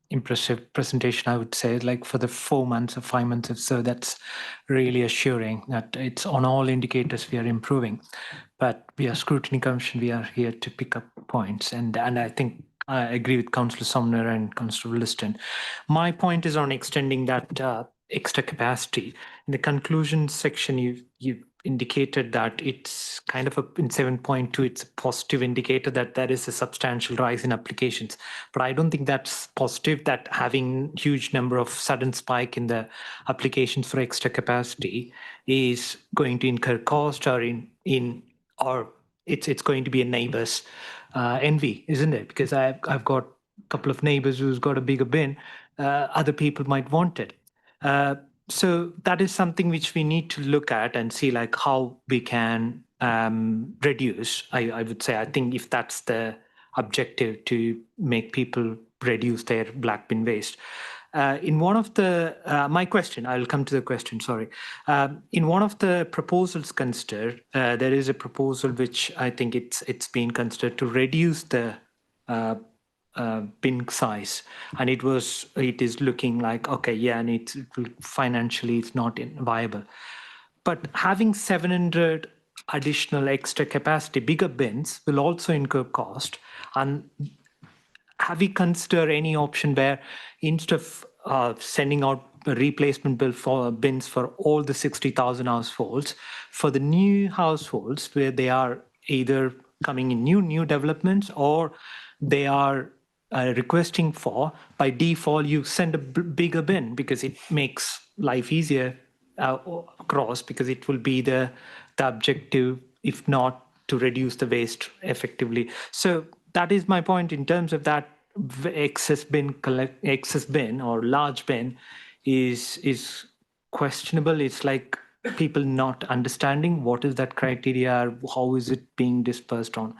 impressive presentation. I would say, like, for the 4 months or 5 months or so, that's really assuring that it's on all indicators we are improving. But we are Scrutiny Commission, we are here to pick up points. And I think I agree with Councillor Sumner and Councillor Williston. My point is on extending that extra capacity. In the conclusion section, you've indicated that it's kind of in 7.2, it's a positive indicator that there is a substantial rise in applications. But I don't think that's positive, that having huge number of sudden spike in the applications for extra capacity is going to incur cost or it's going to be a neighbor's envy, isn't it? Because I've got a couple of neighbors who's got a bigger bin, other people might want it. So that is something which we need to look at and see, like, how we can reduce. I would say, I think if that's the objective, to make people reduce their black bin waste. In one of the, my question, I'll come to the question, sorry. In one of the proposals considered, there is a proposal which I think it's been considered to reduce the bin size, and it is looking like, okay, yeah, and financially it's not viable. But having 700 additional extra capacity, bigger bins will also incur cost. And have we considered any option where instead of sending out replacement bill for bins for all the 60,000 households. For the new households where they are either coming in new developments or they are requesting for, by default you send a bigger bin because it makes life easier across, because it will be the objective, if not to reduce the waste effectively. So that is my point in terms of that excess bin or large bin is questionable. It's like people not understanding what is that criteria, how is it being dispersed on.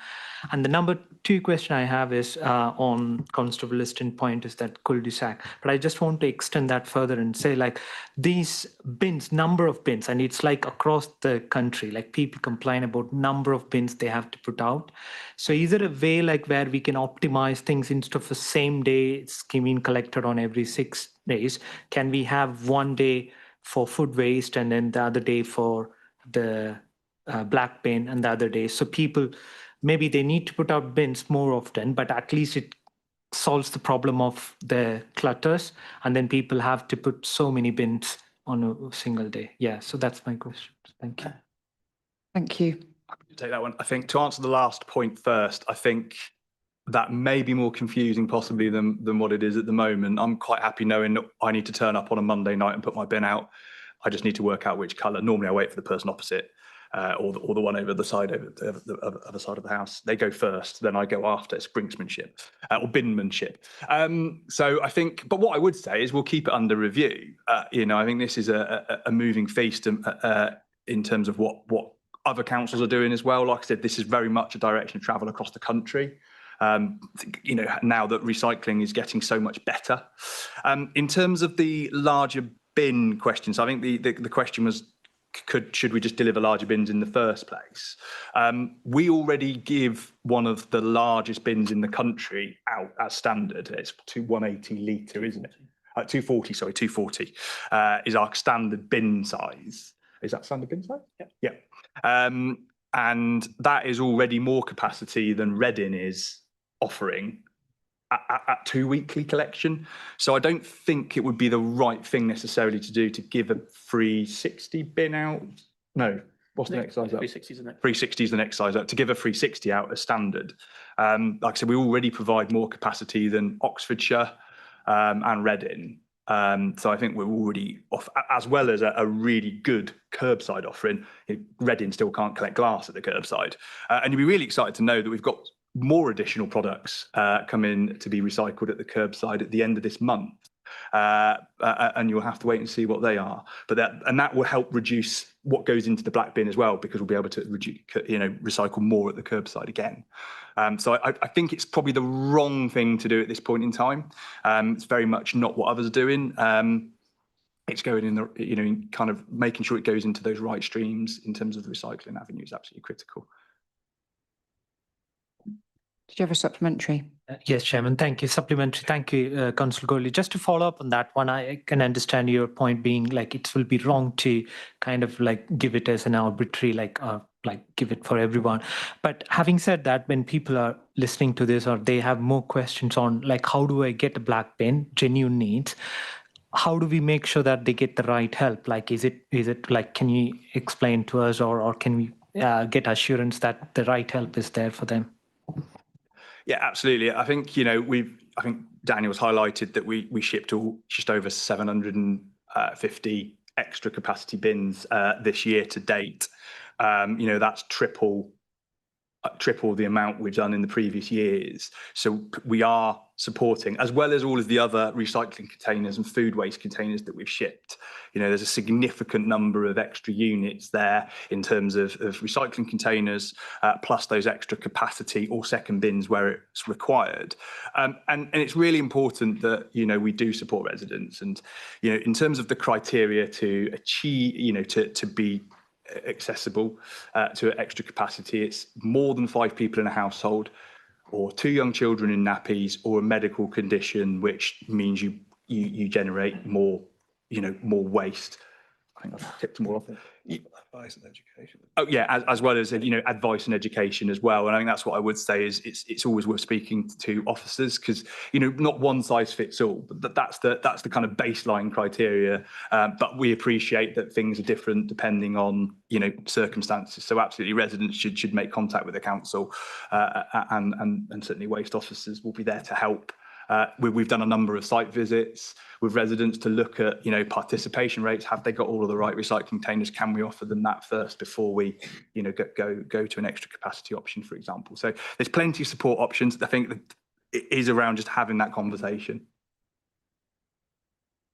And the number two question I have is on Constable Liston point is that cul-de-sac. But I just want to extend that further and say like these bins, number of bins, and it's like across the country, like people complain about number of bins they have to put out. So is there a way like where we can optimize things instead of the same day it's being collected on every 6 days? Can we have one day for food waste and then the other day for the black bin and the other day? So people, maybe they need to put out bins more often, but at least it solves the problem of the clutters, and then people have to put so many bins on a single day. Yeah, so that's my question. Thank you. Thank you. Take that one. I think to answer the last point first, I think that may be more confusing possibly than what it is at the moment. I'm quite happy knowing that I need to turn up on a Monday night and put my bin out. I just need to work out which colour. Normally I wait for the person opposite or the one over the side, over the other side of the house. They go first, then I go after. It's brinksmanship or binmanship. So I think, but what I would say is we'll keep it under review. I think this is a moving feast in terms of what other councils are doing as well. Like I said, this is very much a direction of travel across the country. Now that recycling is getting so much better. In terms of the larger bin questions, I think the question was, should we just deliver larger bins in the first place? We already give one of the largest bins in the country out as standard. It's 180 litre, isn't it? 240, sorry, 240 is our standard bin size. Is that standard bin size? Yeah. And that is already more capacity than Reading is offering at 2 weekly collection. So I don't think it would be the right thing necessarily to do to give a free 60 bin out. No, what's the next size up? 360 is the next. 360 is the next size up. To give a 360 out as standard. Like I said, we already provide more capacity than Oxfordshire and Reading. So I think we're already off, as well as a really good curbside offering. Reading still can't collect glass at the curbside. And you'll be really excited to know that we've got more additional products come in to be recycled at the curbside at the end of this month. And you'll have to wait and see what they are. But that will help reduce what goes into the black bin as well, because we'll be able to recycle more at the curbside again. So I think it's probably the wrong thing to do at this point in time. It's very much not what others are doing. It's going in the, kind of making sure it goes into those right streams in terms of the recycling avenue is absolutely critical. Did you have a supplementary? Yes, Chairman. Thank you. Supplementary. Thank you, Councillor Gourley. Just to follow up on that one, I can understand your point being like it will be wrong to kind of like give it as an arbitrary, like give it for everyone. But having said that, when people are listening to this or they have more questions on like how do I get a black bin, genuine needs, how do we make sure that they get the right help? Like, is it like, can you explain to us or can we get assurance that the right help is there for them? Yeah, absolutely. I think, I think Daniel's highlighted that we shipped just over 750 extra capacity bins this year to date. That's triple the amount we've done in the previous years. So we are supporting, as well as all of the other recycling containers and food waste containers that we've shipped. There's a significant number of extra units there in terms of recycling containers, plus those extra capacity or second bins where it's required. And it's really important that, we do support residents. And, in terms of the criteria to achieve, to be accessible to extra capacity, it's more than 5 people in a household, or 2 young children in nappies, or a medical condition which means you generate more more waste. I think I've ticked them all off. Advice and education. Oh yeah, as well as advice and education as well. And I think that's what I would say is it's always worth speaking to officers, because not one size fits all. But that's the kind of baseline criteria. But we appreciate that things are different depending on circumstances. So absolutely, residents should make contact with the council, and certainly waste officers will be there to help. We've done a number of site visits with residents to look at, participation rates. Have they got all of the right recycling containers? Can we offer them that first before we, go to an extra capacity option, for example? So there's plenty of support options. I think that it is around just having that conversation.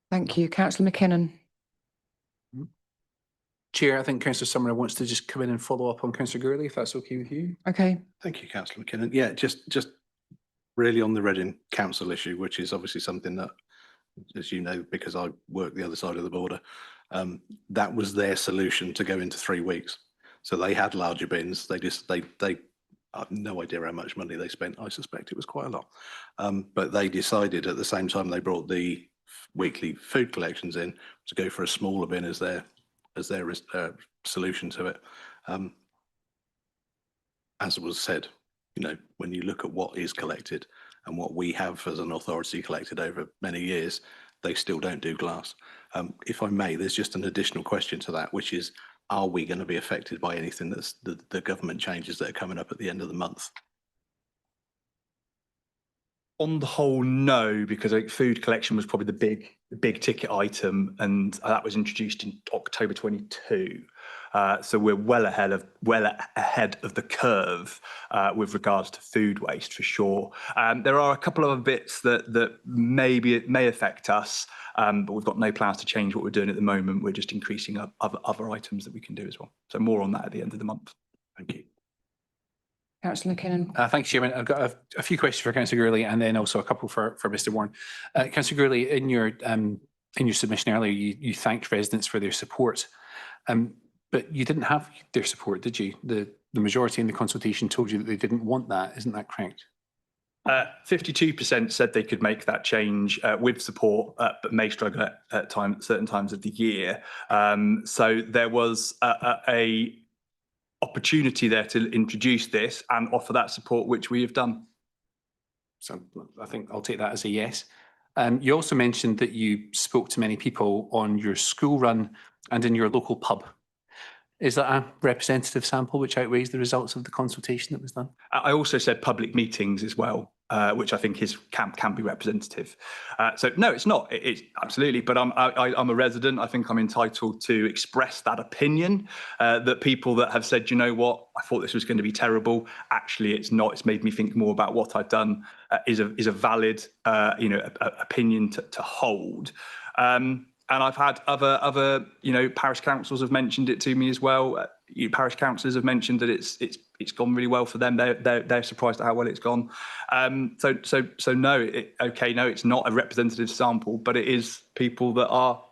Thank you. Councillor McKinnon. Chair, I think Councillor Sumner wants to just come in and follow up on Councillor Gurley, if that's okay with you. Okay. Thank you, Councillor McKinnon. Yeah, just really on the Reading Council issue, which is obviously something that, as you know, because I work the other side of the border, that was their solution to go into 3 weeks. So they had larger bins. They I have no idea how much money they spent. I suspect it was quite a lot. But they decided at the same time they brought the weekly food collections in to go for a smaller bin as their solution to it. As was said, when you look at what is collected and what we have as an authority collected over many years, they still don't do glass. If I may, there's just an additional question to that, which is, are we going to be affected by anything that's the government changes that are coming up at the end of the month? On the whole, no, because I think food collection was probably the big ticket item, and that was introduced in October 22. So we're well ahead of the curve with regards to food waste, for sure. There are a couple of other bits that maybe may affect us, but we've got no plans to change what we're doing at the moment. We're just increasing other items that we can do as well. So more on that at the end of the month. Thank you. Councillor McKinnon. Thanks, Chairman. I've got a few questions for Councillor Gurley and then also a couple for Mr. Warren. Councillor Gurley, in your submission earlier, you thanked residents for their support, but you didn't have their support, did you? The majority in the consultation told you that they didn't want that. Isn't that correct? 52% said they could make that change with support, but may struggle at certain times of the year. So there was a opportunity there to introduce this and offer that support, which we have done. So I think I'll take that as a yes. You also mentioned that you spoke to many people on your school run and in your local pub. Is that a representative sample which outweighs the results of the consultation that was done? I also said public meetings as well, which I think can be representative. So no, it's not. It's absolutely. But I'm a resident. I think I'm entitled to express that opinion. That people that have said, you know what, I thought this was going to be terrible. Actually, it's not. It's made me think more about what I've done. Is a valid opinion to hold. And I've had other parish councils have mentioned it to me as well. Parish councillors have mentioned that it's gone really well for them. They're surprised at how well it's gone. So no, no, it's not a representative sample, but it is people that are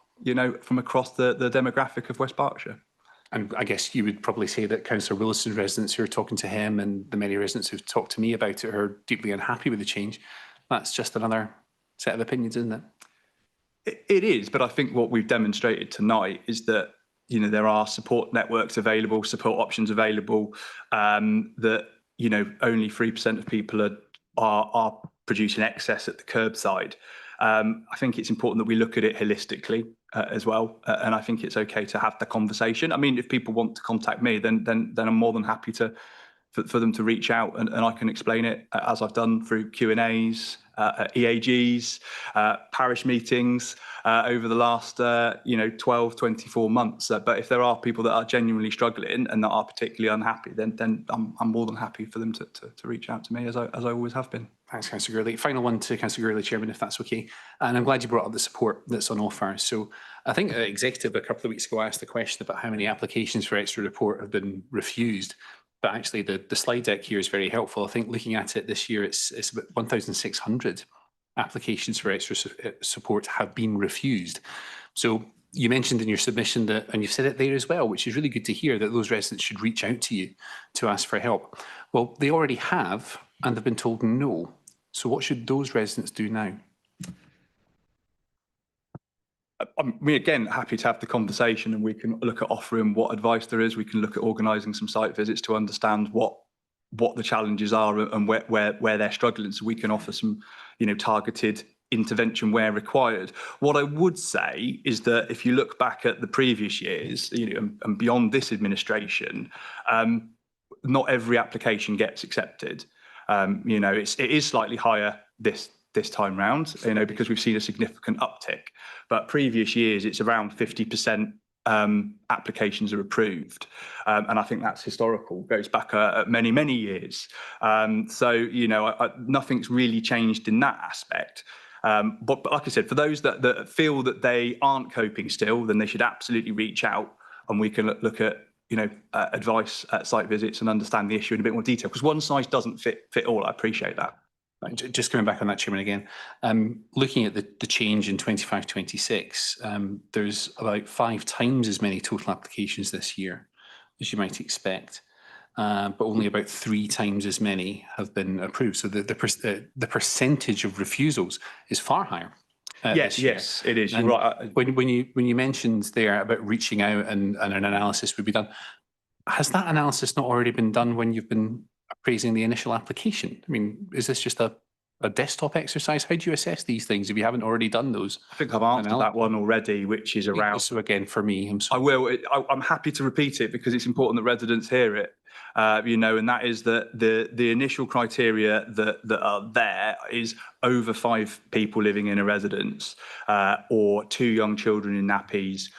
from across the demographic of West Berkshire. And I guess you would probably say that Councillor Williston's residents who are talking to him and the many residents who've talked to me about it are deeply unhappy with the change. That's just another set of opinions, isn't it? It is, but I think what we've demonstrated tonight is that there are support networks available, support options available. That only 3% of people are producing excess at the curbside. I think it's important that we look at it holistically as well, and I think it's okay to have the conversation. I mean, if people want to contact me, then I'm more than happy for them to reach out, and I can explain it as I've done through Q&As, EAGs, parish meetings over the last 12, 24 months. But if there are people that are genuinely struggling and that are particularly unhappy, then I'm more than happy for them to reach out to me, as I always have been. Thanks, Councillor Gurley. Final one to Councillor Gurley, Chairman, if that's okay. And I'm glad you brought up the support that's on offer. So I think Executive a couple of weeks ago asked the question about how many applications for extra report have been refused. But actually, the slide deck here is very helpful. I think looking at it this year, it's about 1,600 applications for extra support have been refused. So you mentioned in your submission that, and you've said it there as well, which is really good to hear, that those residents should reach out to you to ask for help. Well, they already have, and they've been told no. So what should those residents do now? again, happy to have the conversation, and we can look at offering what advice there is. We can look at organising some site visits to understand what the challenges are and where they're struggling, so we can offer some, targeted intervention where required. What I would say is that if you look back at the previous years, and beyond this administration, not every application gets accepted. It is slightly higher this time round, because we've seen a significant uptick. But previous years, it's around 50% applications are approved, and I think that's historical. Goes back many, many years. Nothing's really changed in that aspect. But like I said, for those that feel that they aren't coping still, then they should absolutely reach out, and we can look at advice at site visits and understand the issue in a bit more detail, because one size doesn't fit all. I appreciate that. Just coming back on that, Chairman, again, looking at the change in 25-26, there's about 5 times as many total applications this year as you might expect, but only about 3 times as many have been approved. So the percentage of refusals is far higher. Yes, it is. You're right. When you mentioned there about reaching out and an analysis would be done, has that analysis not already been done when you've been appraising the initial application? I mean, is this just a desktop exercise? How do you assess these things if you haven't already done those? I think I've answered that one already, which is around. So again, for me, I will. I'm happy to repeat it because it's important that residents hear it. And that is that the initial criteria that are there is over 5 people living in a residence, or 2 young children in nappies,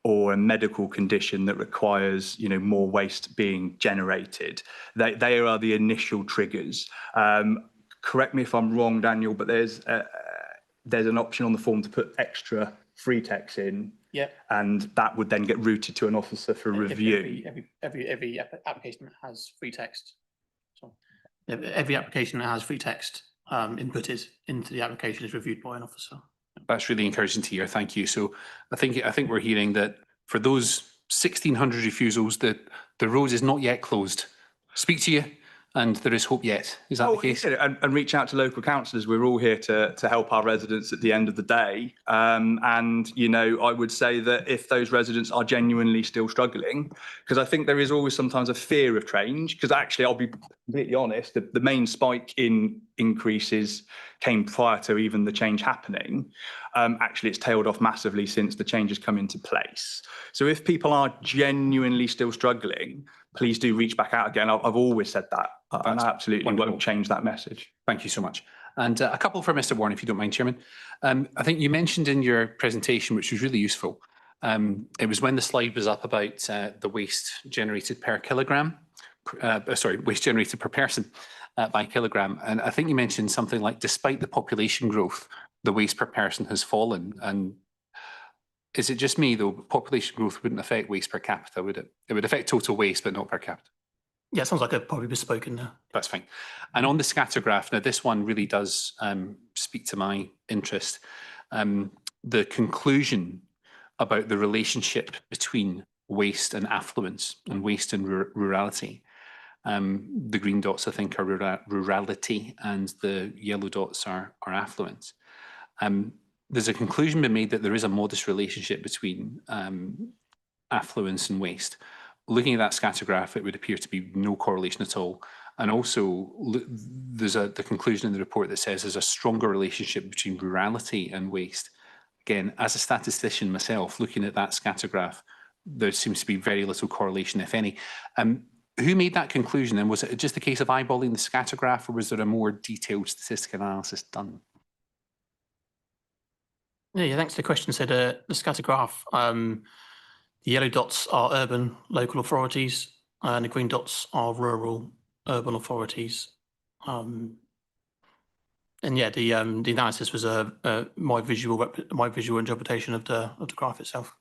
or a medical condition that requires, more waste being generated. They are the initial triggers. Correct me if I'm wrong, Daniel, but there's an option on the form to put extra free text in. Yeah. And that would then get routed to an officer for review. Every application that has free text. So every application that has free text inputted into the application is reviewed by an officer. That's really encouraging to hear. Thank you. So I think we're hearing that for those 1,600 refusals, that the road is not yet closed. Speak to you, and there is hope yet. Is that the case? And reach out to local councillors. We're all here to help our residents at the end of the day. I would say that if those residents are genuinely still struggling, because I think there is always sometimes a fear of change, because actually, I'll be completely honest, the main spike in increases came prior to even the change happening. Actually, it's tailed off massively since the changes come into place. So if people are genuinely still struggling, please do reach back out again. I've always said that, and I absolutely won't change that message. Thank you so much. And a couple for Mr. Warren, if you don't mind, Chairman. I think you mentioned in your presentation, which was really useful, it was when the slide was up about the waste generated per kilogram, waste generated per person by kilogram. And I think you mentioned something like, despite the population growth, the waste per person has fallen. And is it just me, though? Population growth wouldn't affect waste per capita, would it? It would affect total waste, but not per capita. Yeah, it sounds like I've probably bespoken there. That's fine. And on the scatter graph, now this one really does speak to my interest. The conclusion about the relationship between waste and affluence and waste and rurality. The green dots, I think, are rurality, and the yellow dots are affluence. There's a conclusion been made that there is a modest relationship between affluence and waste. Looking at that scatter graph, it would appear to be no correlation at all. And also, there's the conclusion in the report that says there's a stronger relationship between rurality and waste. Again, as a statistician myself, looking at that scatter graph, there seems to be very little correlation, if any. Who made that conclusion? And was it just a case of eyeballing the scatter graph, or was there a more detailed statistical analysis done? Yeah, thanks for the question. So the scatter graph, the yellow dots are urban local authorities, and the green dots are rural urban authorities. And yeah, the analysis was my visual interpretation of the graph itself.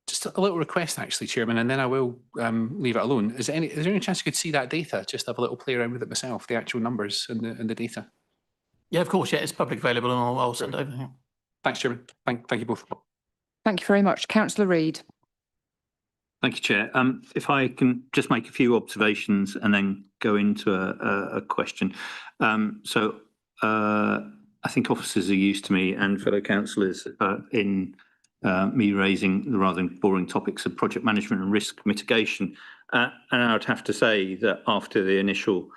Just a little request, actually, Chairman, and then I will leave it alone. Is there any chance you could see that data? Just have a little play around with it myself, the actual numbers and the data. Yeah, of course. Yeah, it's public available, and I'll send it over. Yeah. Thanks, Chairman. Thank you both. Thank you very much. Councillor Reid. Thank you, Chair. If I can just make a few observations and then go into a question. I think officers are used to me and fellow councillors in me raising the rather boring topics of project management and risk mitigation. And I would have to say that after the initial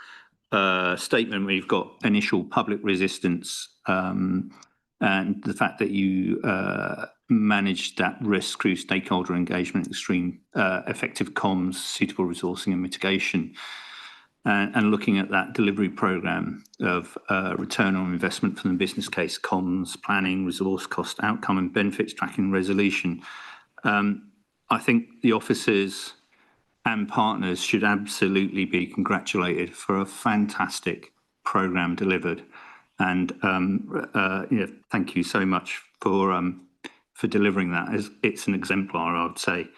statement, we've got initial public resistance and the fact that you managed that risk through stakeholder engagement, extreme effective comms, suitable resourcing and mitigation. And looking at that delivery programme of return on investment from the business case, comms, planning, resource cost, outcome and benefits tracking resolution. I think the officers and partners should absolutely be congratulated for a fantastic programme delivered. And thank you so much for delivering that. It's an exemplar, I would say,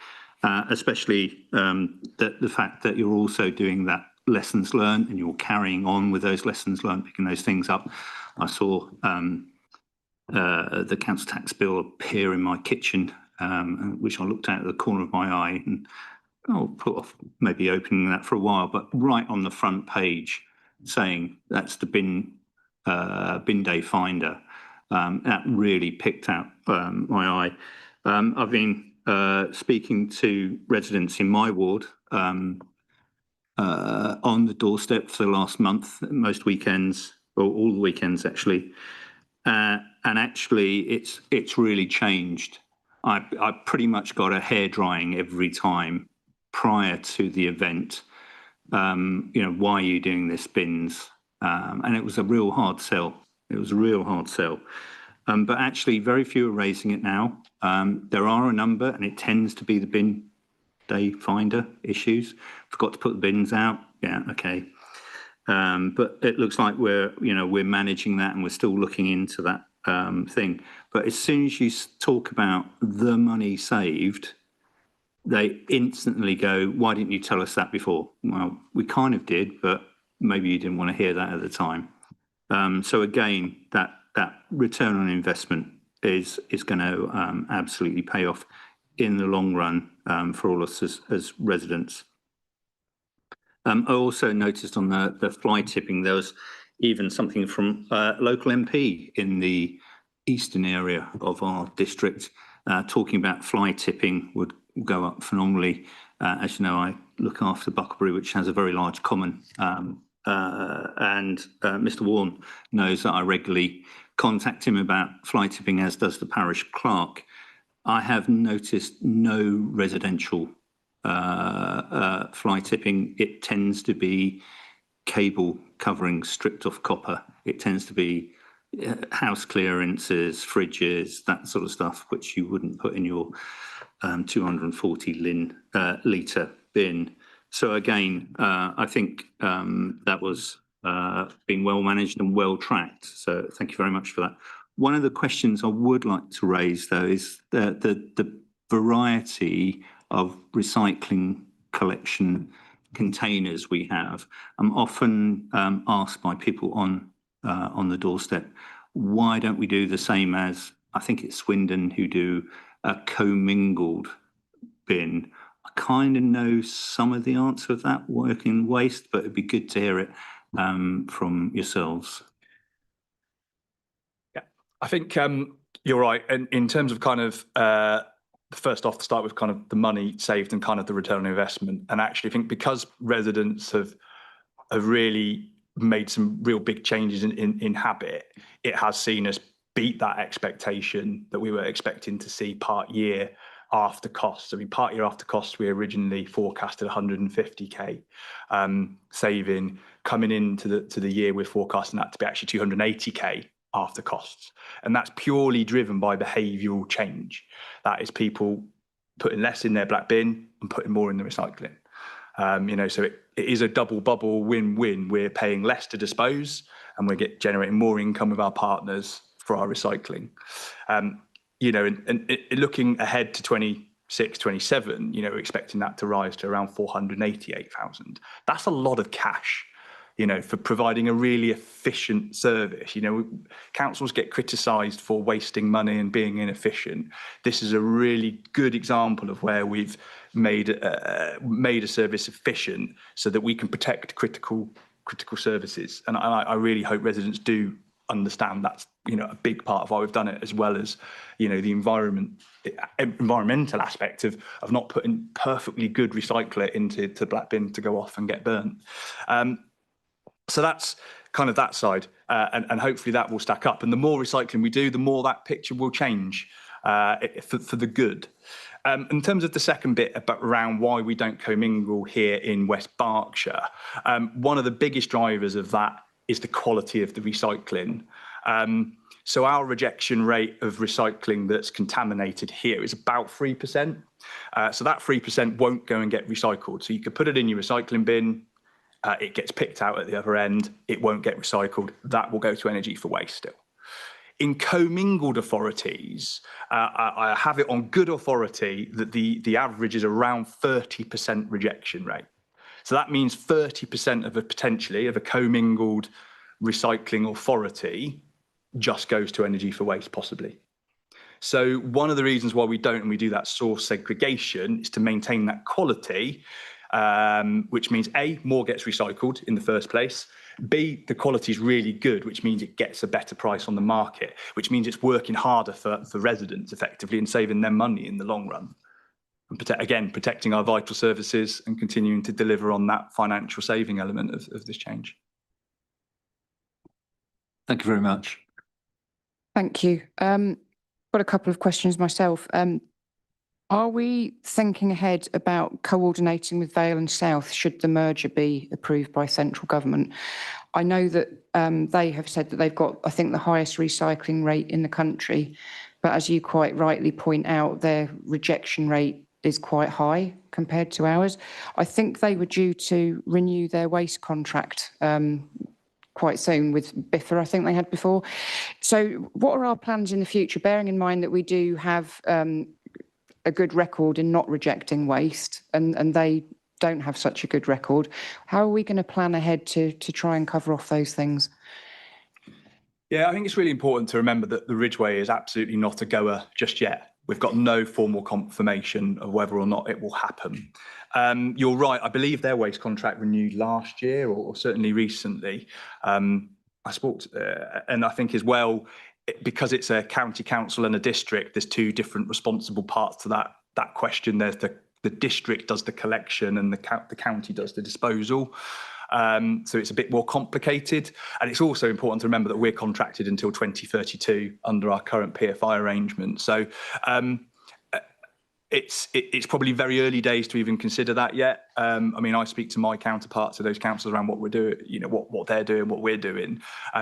especially the fact that you're also doing that lessons learned and you're carrying on with those lessons learned, picking those things up. I saw the council tax bill appear in my kitchen, which I looked at the corner of my eye, and I'll put off maybe opening that for a while, but right on the front page saying that's the bin day finder. That really picked out my eye. I've been speaking to residents in my ward on the doorstep for the last month, most weekends, or all the weekends actually, and actually it's really changed. I pretty much got a hair drying every time prior to the event. Why are you doing this, bins? And it was a real hard sell. It was a real hard sell. But actually, very few are raising it now. There are a number, and it tends to be the bin day finder issues. Forgot to put the bins out. Yeah, okay. But it looks like we're managing that, and we're still looking into that thing. But as soon as you talk about the money saved, they instantly go, "Why didn't you tell us that before?" Well, we kind of did, but maybe you didn't want to hear that at the time. So again, that return on investment is going to absolutely pay off in the long run for all us as residents. I also noticed on the fly tipping, there was even something from a local MP in the eastern area of our district talking about fly tipping would go up phenomenally. As you know, I look after Bucklebury, which has a very large common, and Mr. Warren knows that I regularly contact him about fly tipping, as does the parish clerk. I have noticed no residential fly tipping. It tends to be cable covering stripped off copper. It tends to be house clearances, fridges, that sort of stuff, which you wouldn't put in your 240 litre bin. So again, I think that was being well managed and well tracked. So thank you very much for that. One of the questions I would like to raise, though, is the variety of recycling collection containers we have. I'm often asked by people on the doorstep, why don't we do the same as, I think it's Swindon, who do a commingled bin? I kind of know some of the answer of that, working waste, but it'd be good to hear it from yourselves. Yeah, I think you're right. And in terms of kind of first off, to start with kind of the money saved and kind of the return on investment. And actually, I think because residents have really made some real big changes in habit, it has seen us beat that expectation that we were expecting to see part year after costs. I mean, part year after costs, we originally forecasted 150k saving. Coming into the year, we're forecasting that to be actually 280k after costs. And that's purely driven by behavioural change. That is people putting less in their black bin and putting more in the recycling. So it is a double bubble win-win. We're paying less to dispose and we're generating more income with our partners for our recycling. And looking ahead to 26, 27, we're expecting that to rise to around 488,000. That's a lot of cash, for providing a really efficient service. Councils get criticised for wasting money and being inefficient. This is a really good example of where we've made a service efficient so that we can protect critical services. And I really hope residents do understand that's, you know, a big part of why we've done it, as well as, you know, the environmental aspect of not putting perfectly good recycler into the black bin to go off and get burnt. So that's kind of that side, and hopefully that will stack up. And the more recycling we do, the more that picture will change for the good. In terms of the second bit about around why we don't commingle here in West Berkshire, one of the biggest drivers of that is the quality of the recycling. So our rejection rate of recycling that's contaminated here is about 3%. So that 3% won't go and get recycled. So you could put it in your recycling bin, it gets picked out at the other end, it won't get recycled, that will go to energy for waste still. In commingled authorities, I have it on good authority that the average is around 30% rejection rate. So that means 30% of a commingled recycling authority just goes to energy for waste, possibly. So one of the reasons why we don't and we do that source segregation is to maintain that quality, which means A, more gets recycled in the first place. B, the quality is really good, which means it gets a better price on the market, which means it's working harder for residents effectively and saving them money in the long run. And protecting our vital services and continuing to deliver on that financial saving element of this change. Thank you very much. Thank you. Got a couple of questions myself. Are we thinking ahead about coordinating with Vale and South should the merger be approved by central government? I know that they have said that they've got, I think, the highest recycling rate in the country, but as you quite rightly point out, their rejection rate is quite high compared to ours. I think they were due to renew their waste contract quite soon with Biffa, I think they had before. So what are our plans in the future, bearing in mind that we do have a good record in not rejecting waste, and they don't have such a good record? How are we going to plan ahead to try and cover off those things? Yeah, I think it's really important to remember that the Ridgeway is absolutely not a goer just yet. We've got no formal confirmation of whether or not it will happen. You're right, I believe their waste contract renewed last year or certainly recently. I spoke to, and I think as well, because it's a county council and a district, there's two different responsible parts to that question. There's the district does the collection and the county does the disposal. So it's a bit more complicated. And it's also important to remember that we're contracted until 2032 under our current PFI arrangement. So it's probably very early days to even consider that yet. I mean, I speak to my counterparts of those councils around what we're doing, you know, what they're doing, what we're doing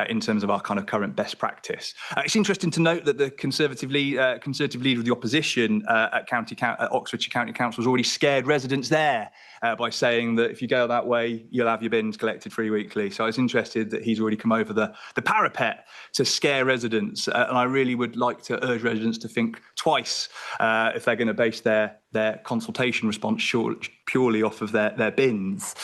in terms of our kind of current best practice. It's interesting to note that the Conservative leader of the opposition at Oxfordshire County Council has already scared residents there by saying that if you go that way, you'll have your bins collected free weekly. So I was interested that he's already come over the parapet to scare residents. And I really would like to urge residents to think twice if they're going to base their consultation response purely off of their bins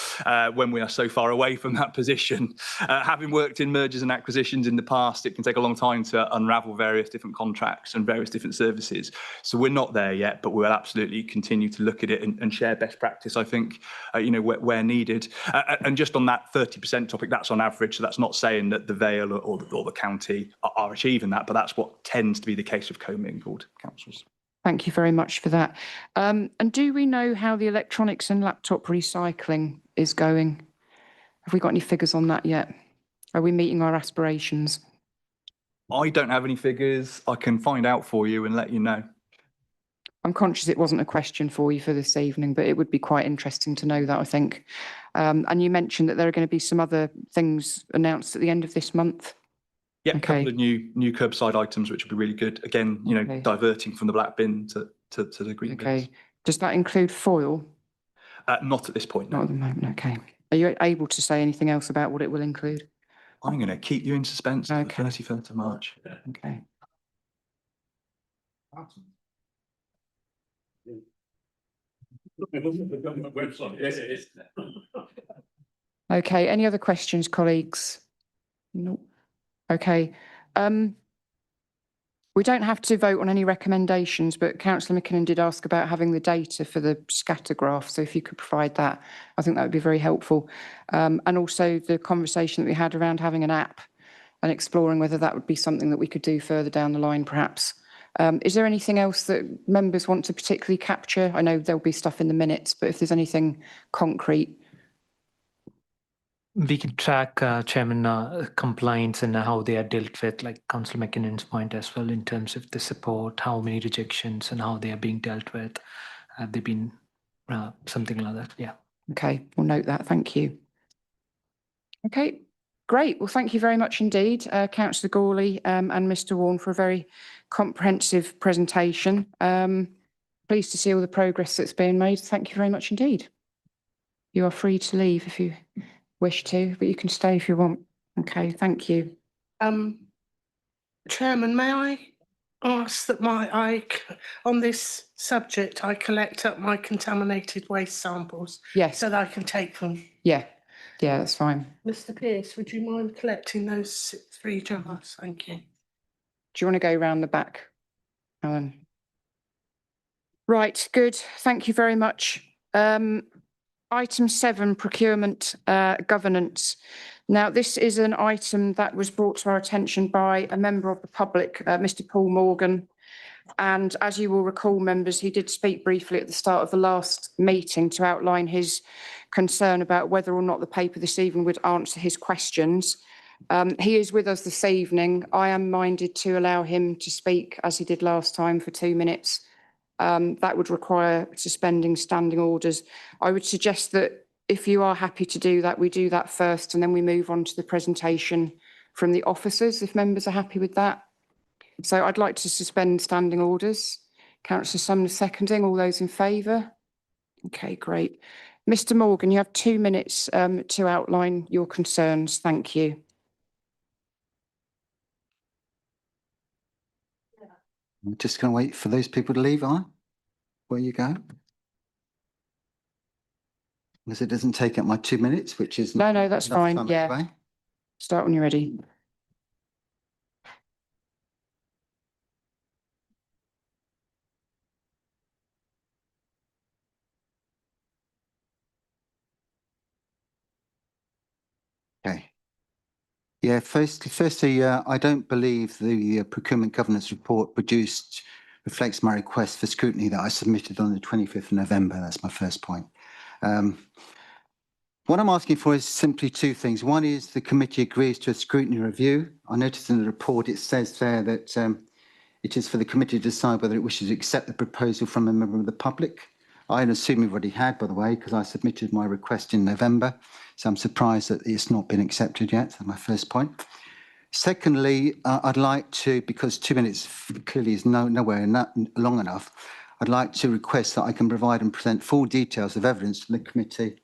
when we are so far away from that position. Having worked in mergers and acquisitions in the past, it can take a long time to unravel various different contracts and various different services. So we're not there yet, but we'll absolutely continue to look at it and share best practice, I think, you know, where needed. And just on that 30% topic, that's on average. So that's not saying that the Vale or the county are achieving that, but that's what tends to be the case of commingled councils. Thank you very much for that. And do we know how the electronics and laptop recycling is going? Have we got any figures on that yet? Are we meeting our aspirations? I don't have any figures. I can find out for you and let you know. I'm conscious it wasn't a question for you for this evening, but it would be quite interesting to know that, I think. And you mentioned that there are going to be some other things announced at the end of this month. Yeah, a couple of new curbside items, which would be really good. Again, you know, diverting from the black bin to the green bins. Does that include foil? Not at this point, no. Not at the moment, okay. Are you able to say anything else about what it will include? I'm going to keep you in suspense until the 31st of March. Okay. Okay, any other questions, colleagues? No. Okay. We don't have to vote on any recommendations, but Councillor McKinnon did ask about having the data for the scatter graph. So if you could provide that, I think that would be very helpful. And also the conversation that we had around having an app and exploring whether that would be something that we could do further down the line, perhaps. Is there anything else that members want to particularly capture? I know there'll be stuff in the minutes, but if there's anything concrete. We can track, Chairman, compliance and how they are dealt with, like Councillor McKinnon's point as well, in terms of the support, how many rejections and how they are being dealt with. Have they been something like that? Yeah. Okay, we'll note that. Thank you. Okay, great. Well, thank you very much indeed, Councillor Gawley and Mr. Warren, for a very comprehensive presentation. Pleased to see all the progress that's being made. Thank you very much indeed. You are free to leave if you wish to, but you can stay if you want. Okay, thank you. Chairman, may I ask that on this subject, I collect up my contaminated waste samples Yes. so that I can take them? Yeah, that's fine. Mr. Pearce, would you mind collecting those 3 jars? Thank you. Do you want to go round the back, Alan? Right, good. Thank you very much. Item 7, procurement governance. Now, this is an item that was brought to our attention by a member of the public, Mr. Paul Morgan. And as you will recall, members, he did speak briefly at the start of the last meeting to outline his concern about whether or not the paper this evening would answer his questions. He is with us this evening. I am minded to allow him to speak, as he did last time, for 2 minutes. That would require suspending standing orders. I would suggest that if you are happy to do that, we do that first and then we move on to the presentation from the officers, if members are happy with that. So I'd like to suspend standing orders. Councillor Sumner seconding. All those in favour? Okay, great. Mr. Morgan, you have 2 minutes to outline your concerns. Thank you. I'm just going to wait for those people to leave, where you go. Because it doesn't take up my 2 minutes, which is... No, that's fine. Yeah. Start when you're ready. Okay. Yeah, firstly, I don't believe the procurement governance report produced reflects my request for scrutiny that I submitted on the 25th of November. That's my first point. What I'm asking for is simply 2 things. One is the committee agrees to a scrutiny review. I noticed in the report it says there that it is for the committee to decide whether it wishes to accept the proposal from a member of the public. I assume you've already had, by the way, because I submitted my request in November. So I'm surprised that it's not been accepted yet. That's my first point. Secondly, I'd like to, because 2 minutes clearly is nowhere long enough, I'd like to request that I can provide and present full details of evidence to the committee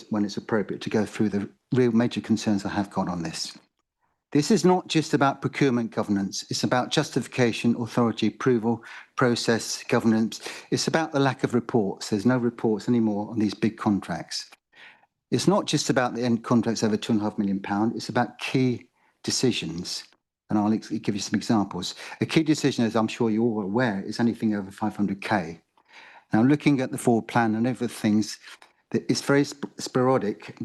when it's appropriate to go through the real major concerns I have got on this. This is not just about procurement governance. It's about justification, authority, approval, process, governance. It's about the lack of reports. There's no reports anymore on these big contracts. It's not just about the end contracts over £2.5 million. It's about key decisions. And I'll give you some examples. A key decision, as I'm sure you're all aware, is anything over 500k. Now, looking at the forward plan and other things, it's very sporadic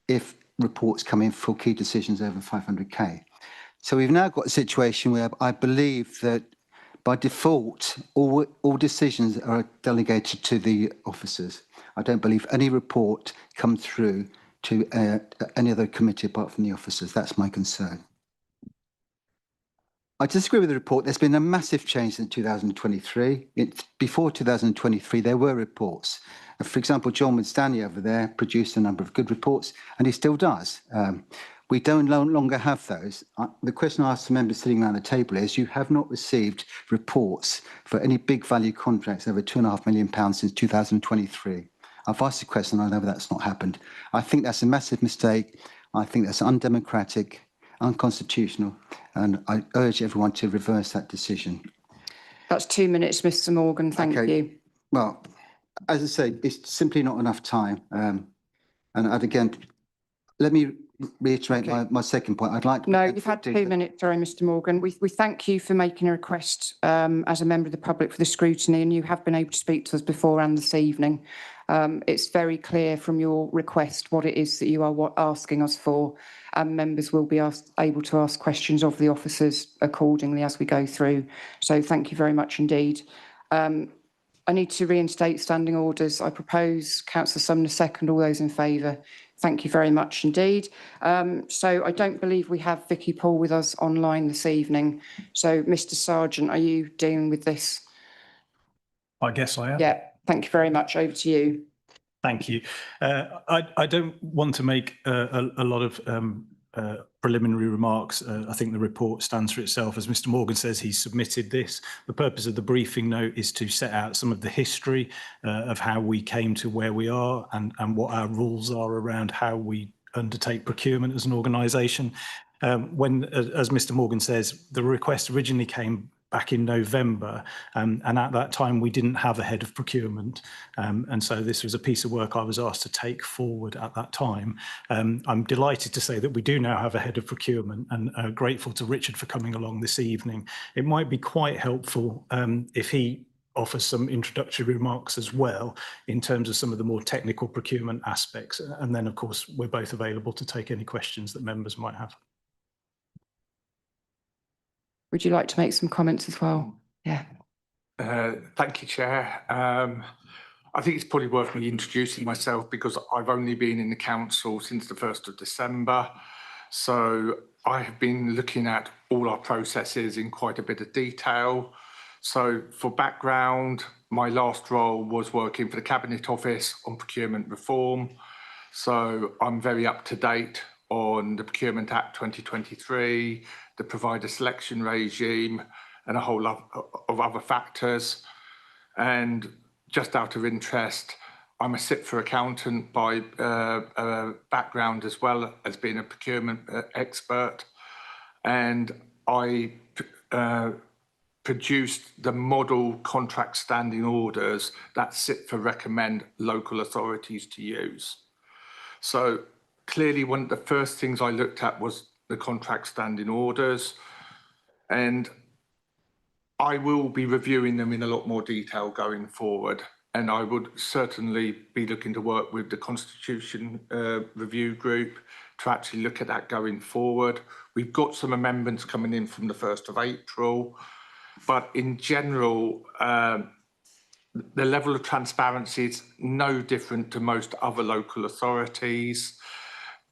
if reports come in for key decisions over 500k. So we've now got a situation where I believe that by default, all decisions are delegated to the officers. I don't believe any report comes through to any other committee apart from the officers. That's my concern. I disagree with the report. There's been a massive change in 2023. Before 2023, there were reports. For example, John Winstanley over there produced a number of good reports, and he still does. We don't no longer have those. The question I ask the members sitting around the table is, you have not received reports for any big value contracts over £2.5 million since 2023. I've asked the question, I know that's not happened. I think that's a massive mistake. I think that's undemocratic, unconstitutional, and I urge everyone to reverse that decision. That's 2 minutes, Mr. Morgan. Thank you. Well, as I say, it's simply not enough time. And again, let me reiterate my second point. I'd like to... No, you've had 2 minutes. Sorry, Mr. Morgan. We thank you for making a request as a member of the public for the scrutiny, and you have been able to speak to us before and this evening. It's very clear from your request what it is that you are asking us for, and members will be able to ask questions of the officers accordingly as we go through. So thank you very much indeed. I need to reinstate standing orders. I propose Councillor Sumner second. All those in favour? Thank you very much indeed. So I don't believe we have Vicky Paul with us online this evening. So Mr Sargent, are you dealing with this? I guess I am. Yeah, thank you very much. Over to you. Thank you. I don't want to make a lot of preliminary remarks. I think the report stands for itself. As Mr Morgan says, he submitted this. The purpose of the briefing note is to set out some of the history of how we came to where we are and what our rules are around how we undertake procurement as an organisation. When, as Mr Morgan says, the request originally came back in November, and at that time we didn't have a head of procurement, and so this was a piece of work I was asked to take forward at that time. I'm delighted to say that we do now have a head of procurement, and grateful to Richard for coming along this evening. It might be quite helpful if he offers some introductory remarks as well in terms of some of the more technical procurement aspects, and then of course we're both available to take any questions that members might have. Would you like to make some comments as well? Yeah. Thank you, Chair. I think it's probably worth me introducing myself because I've only been in the council since the 1st of December. So I have been looking at all our processes in quite a bit of detail. So for background, my last role was working for the Cabinet Office on procurement reform. So I'm very up to date on the Procurement Act 2023, the provider selection regime, and a whole lot of other factors. And just out of interest, I'm a SIPFA accountant by background as well as being a procurement expert. And I produced the model contract standing orders that SIPFA recommend local authorities to use. So clearly one of the first things I looked at was the contract standing orders, and I will be reviewing them in a lot more detail going forward, and I would certainly be looking to work with the Constitution Review Group to actually look at that going forward. We've got some amendments coming in from the 1st of April, but in general, the level of transparency is no different to most other local authorities.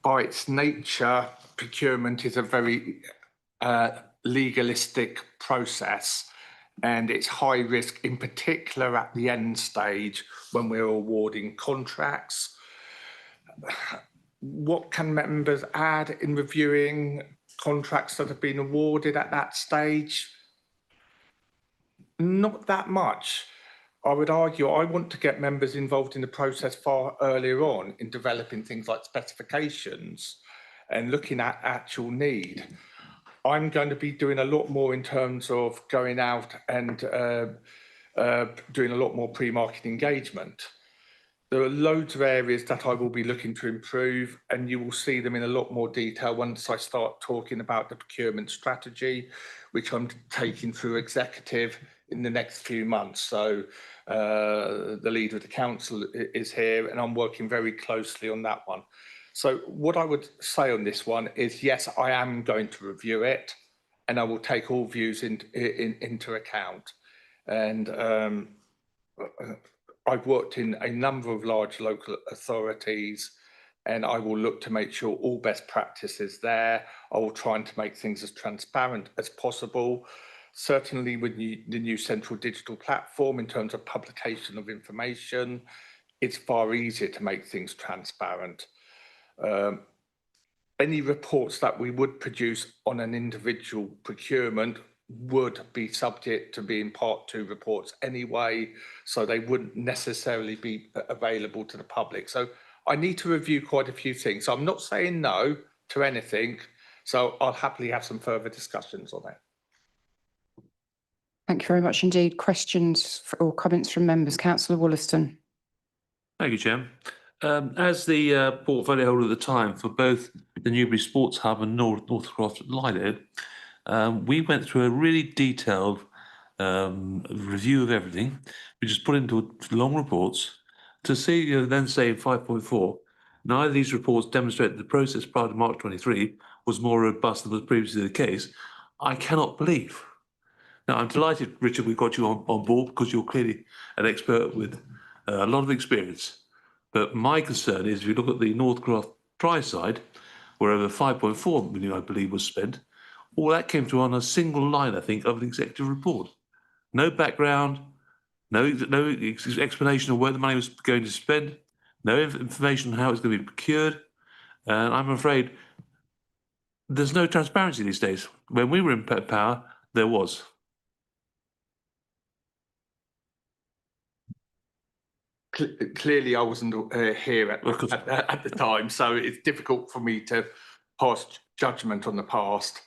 By its nature, procurement is a very legalistic process, and it's high risk, in particular at the end stage when we're awarding contracts. What can members add in reviewing contracts that have been awarded at that stage? Not that much. I would argue I want to get members involved in the process far earlier on in developing things like specifications and looking at actual need. I'm going to be doing a lot more in terms of going out and doing a lot more pre-market engagement. There are loads of areas that I will be looking to improve, and you will see them in a lot more detail once I start talking about the procurement strategy, which I'm taking through executive in the next few months. So the leader of the council is here, and I'm working very closely on that one. So what I would say on this one is, yes, I am going to review it, and I will take all views into account. And I've worked in a number of large local authorities, and I will look to make sure all best practice is there. I will try and to make things as transparent as possible. Certainly with the new central digital platform in terms of publication of information, it's far easier to make things transparent. Any reports that we would produce on an individual procurement would be subject to being Part 2 reports anyway, so they wouldn't necessarily be available to the public. So I need to review quite a few things. So I'm not saying no to anything, so I'll happily have some further discussions on it. Thank you very much indeed. Questions or comments from members? Councillor Wollaston. Thank you, Chair. As the portfolio holder at the time for both the Newbury Sports Hub and Northcroft Lido, we went through a really detailed review of everything. We just put into long reports, To see you then say in 5.4, neither of these reports demonstrate that the process prior to March 23 was more robust than was previously the case, I cannot believe. Now, I'm delighted, Richard, we've got you on board because you're clearly an expert with a lot of experience. But my concern is if you look at the Northcroft Dry side, where over 5.4 million, I believe, was spent, all that came through on a single line, I think, of the executive report. No background, no explanation of where the money was going to spend, no information on how it's going to be procured. And I'm afraid there's no transparency these days. When we were in power, there was. Clearly, I wasn't here at the time, so it's difficult for me to pass judgment on the past.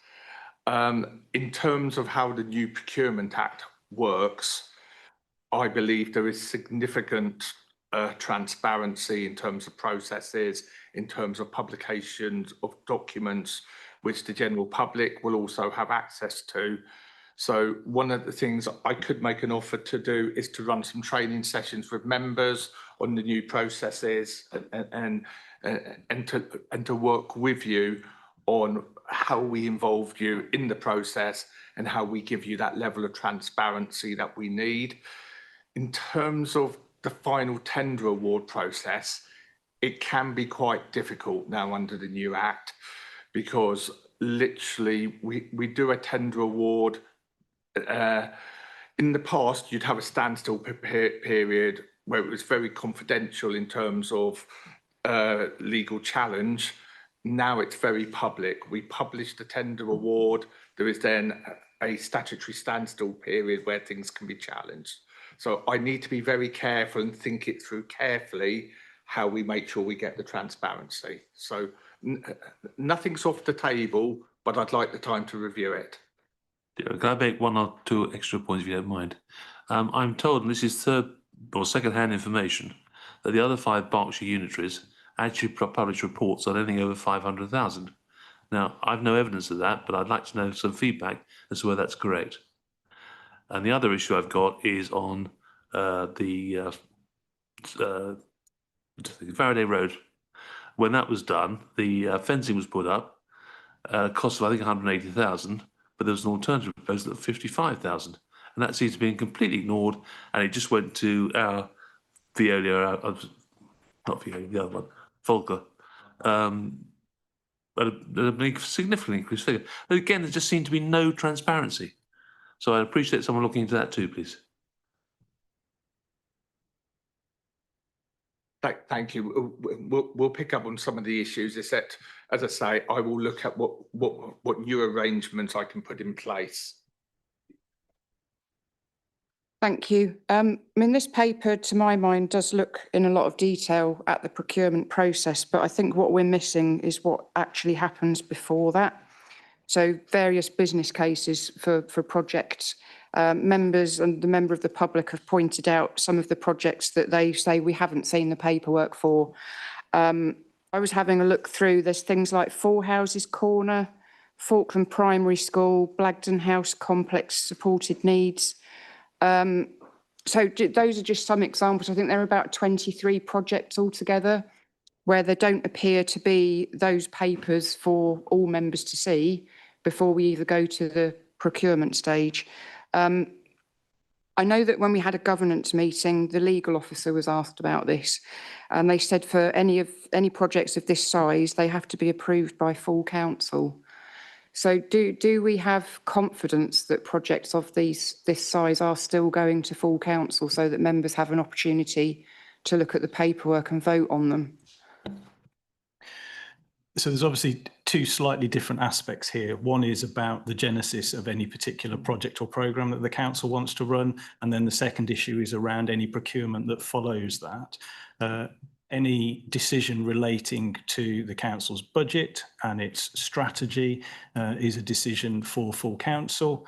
In terms of how the new Procurement Act works, I believe there is significant transparency in terms of processes, in terms of publications of documents, which the general public will also have access to. So one of the things I could make an offer to do is to run some training sessions with members on the new processes and to work with you on how we involved you in the process and how we give you that level of transparency that we need. In terms of the final tender award process, it can be quite difficult now under the new Act because literally we do a tender award. In the past, you'd have a standstill period where it was very confidential in terms of legal challenge. Now it's very public. We publish the tender award. There is then a statutory standstill period where things can be challenged. So I need to be very careful and think it through carefully how we make sure we get the transparency. So nothing's off the table, but I'd like the time to review it. Can I make one or two extra points if you don't mind? I'm told, and this is third or second-hand information, that the other 5 Berkshire unitaries actually publish reports on anything over 500,000. Now, I've no evidence of that, but I'd like to know some feedback as to whether that's correct. And the other issue I've got is on the Faraday Road. When that was done, the fencing was put up, cost of I think 180,000. But there was an alternative proposal of 55,000, and that seems to be completely ignored. And it just went to our Veolia, not Veolia, the other one, Volker, at a significantly increased figure. But again, there just seemed to be no transparency. So I'd appreciate someone looking into that too, please. Thank you. We'll pick up on some of the issues. Except, as I say, I will look at what new arrangements I can put in place. Thank you. I mean, this paper, to my mind, does look in a lot of detail at the procurement process, but I think what we're missing is what actually happens before that. So various business cases for projects. Members and the member of the public have pointed out some of the projects that they say we haven't seen the paperwork for. I was having a look through, there's things like Four Houses Corner, Falkland Primary School, Blagdon House Complex Supported Needs. So those are just some examples. I think there are about 23 projects altogether where there don't appear to be those papers for all members to see before we either go to the procurement stage. I know that when we had a governance meeting, the legal officer was asked about this, and they said for any projects of this size, they have to be approved by full council. So do we have confidence that projects of this size are still going to full council so that members have an opportunity to look at the paperwork and vote on them? So there's obviously 2 slightly different aspects here. One is about the genesis of any particular project or programme that the council wants to run. And then the second issue is around any procurement that follows that. Any decision relating to the council's budget and its strategy is a decision for full council.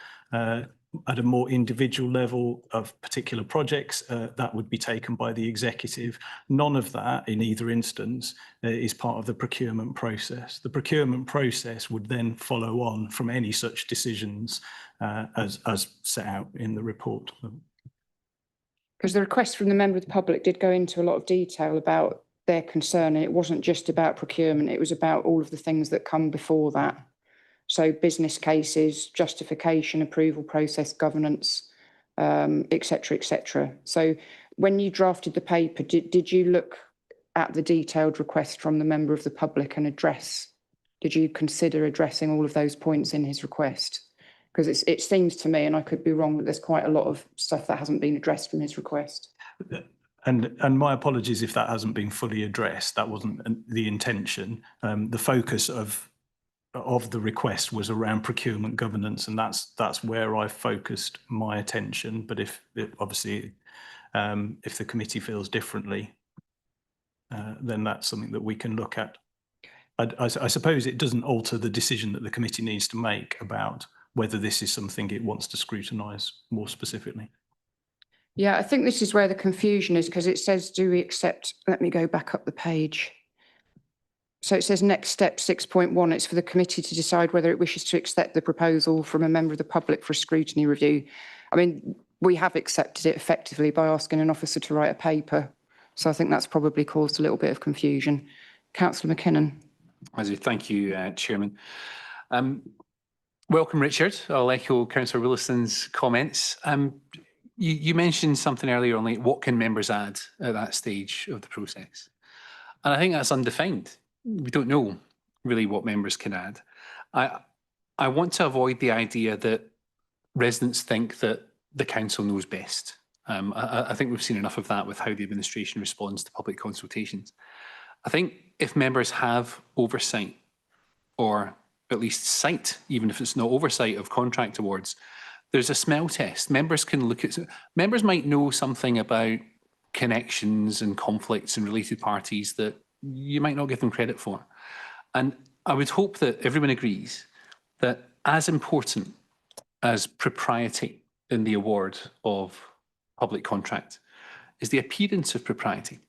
At a more individual level of particular projects, that would be taken by the executive. None of that in either instance is part of the procurement process. The procurement process would then follow on from any such decisions as set out in the report. Because the request from the member of the public did go into a lot of detail about their concern, and it wasn't just about procurement, it was about all of the things that come before that. So business cases, justification, approval process, governance, et cetera, et cetera. So when you drafted the paper, did you look at the detailed request from the member of the public and did you consider addressing all of those points in his request? Because it seems to me, and I could be wrong, that there's quite a lot of stuff that hasn't been addressed from his request. And my apologies if that hasn't been fully addressed. That wasn't the intention. The focus of the request was around procurement governance, and that's where I focused my attention. But if the committee feels differently, then that's something that we can look at. I suppose it doesn't alter the decision that the committee needs to make about whether this is something it wants to scrutinise more specifically. Yeah, I think this is where the confusion is, because it says, do we accept, let me go back up the page. So it says next step 6.1, it's for the committee to decide whether it wishes to accept the proposal from a member of the public for a scrutiny review. I mean, we have accepted it effectively by asking an officer to write a paper. So I think that's probably caused a little bit of confusion. Councillor McKinnon. Thank you, Chairman. Welcome, Richard. I'll echo Councillor Williston's comments. You mentioned something earlier on, like what can members add at that stage of the process? And I think that's undefined. We don't know really what members can add. I want to avoid the idea that residents think that the council knows best. I think we've seen enough of that with how the administration responds to public consultations. I think if members have oversight, or at least sight, even if it's no oversight of contract awards, there's a smell test. Members can look at, members might know something about connections and conflicts and related parties that you might not give them credit for. And I would hope that everyone agrees that as important as propriety in the award of public contract is the appearance of propriety.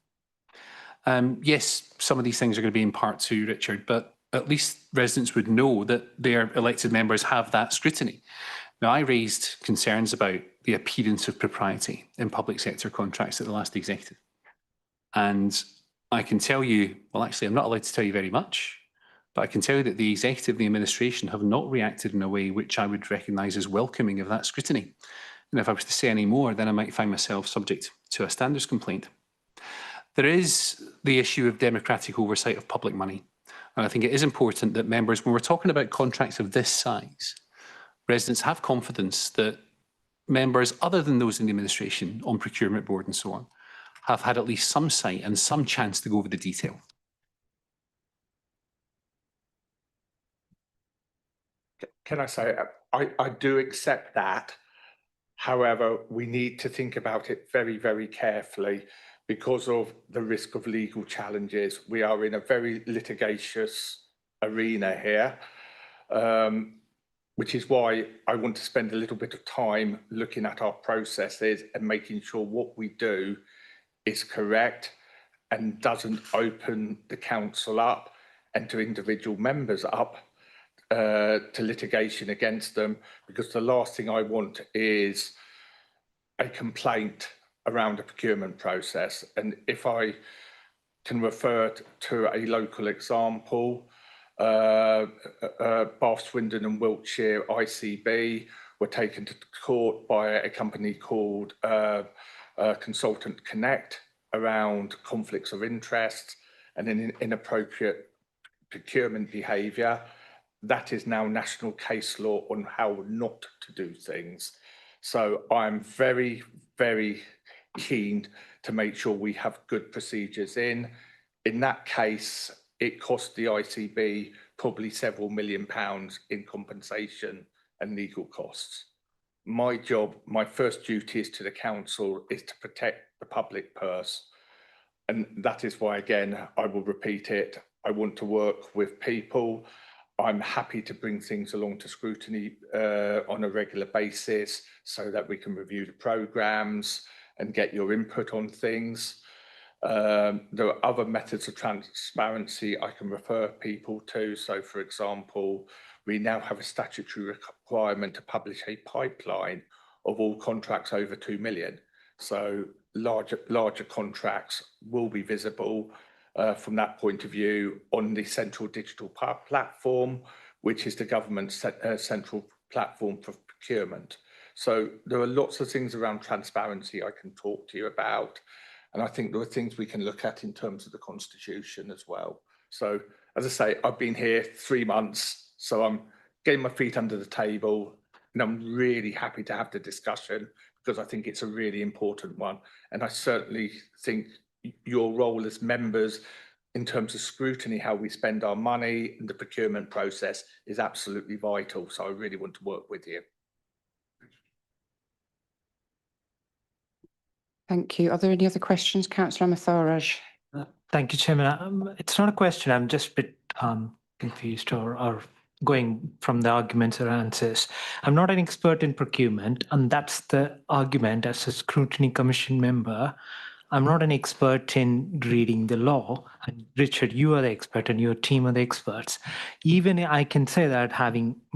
Yes, some of these things are going to be in part 2, Richard, but at least residents would know that their elected members have that scrutiny. Now, I raised concerns about the appearance of propriety in public sector contracts at the last executive. And I can tell you, well, actually, I'm not allowed to tell you very much, but I can tell you that the executive and the administration have not reacted in a way which I would recognise as welcoming of that scrutiny. And if I was to say any more, then I might find myself subject to a standards complaint. There is the issue of democratic oversight of public money. And I think it is important that members, when we're talking about contracts of this size, residents have confidence that members other than those in the administration, on procurement board and so on, have had at least some sight and some chance to go over the detail. Can I say, I do accept that. However, we need to think about it very, very carefully because of the risk of legal challenges. We are in a very litigious arena here, which is why I want to spend a little bit of time looking at our processes and making sure what we do is correct and doesn't open the council up and to individual members up to litigation against them, because the last thing I want is a complaint around a procurement process. And if I can refer to a local example, Bath, Swindon and Wiltshire ICB were taken to court by a company called Consultant Connect around conflicts of interest and inappropriate procurement behaviour. That is now national case law on how not to do things. So I'm very, very keen to make sure we have good procedures in. In that case, it cost the ICB probably several £1 million in compensation and legal costs. My job, my first duty is to the council is to protect the public purse. And that is why, again, I will repeat it. I want to work with people. I'm happy to bring things along to scrutiny on a regular basis so that we can review the programmes and get your input on things. There are other methods of transparency I can refer people to. So, for example, we now have a statutory requirement to publish a pipeline of all contracts over 2 million. So larger contracts will be visible from that point of view on the central digital platform, which is the government's central platform for procurement. So there are lots of things around transparency I can talk to you about. And I think there are things we can look at in terms of the Constitution as well. So, as I say, I've been here 3 months, so I'm getting my feet under the table, and I'm really happy to have the discussion because I think it's a really important one. And I certainly think your role as members in terms of scrutiny, how we spend our money and the procurement process is absolutely vital. So I really want to work with you. Thank you. Are there any other questions? Councillor Matharaj. Thank you, Chairman. It's not a question. I'm just a bit confused or going from the arguments or answers. I'm not an expert in procurement, and that's the argument as a Scrutiny Commission member. I'm not an expert in reading the law. And Richard, you are the expert and your team are the experts. Even I can say that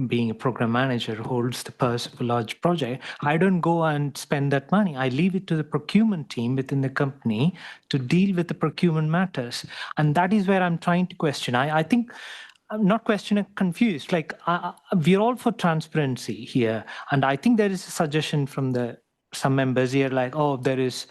being a program manager who holds the purse of a large project, I don't go and spend that money. I leave it to the procurement team within the company to deal with the procurement matters. And that is where I'm trying to question. I think I'm not questioning, confused. Like we're all for transparency here. And I think there is a suggestion from some members here like, oh, there is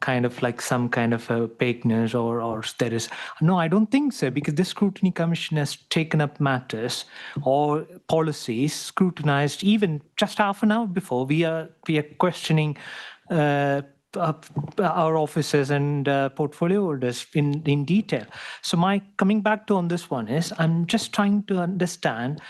kind of like some kind of opaqueness or there is no, I don't think so, because this Scrutiny Commission has taken up matters or policies scrutinized even just half an hour before. We are questioning our officers and portfolio holders in detail. So my coming back to on this one is I'm just trying to understand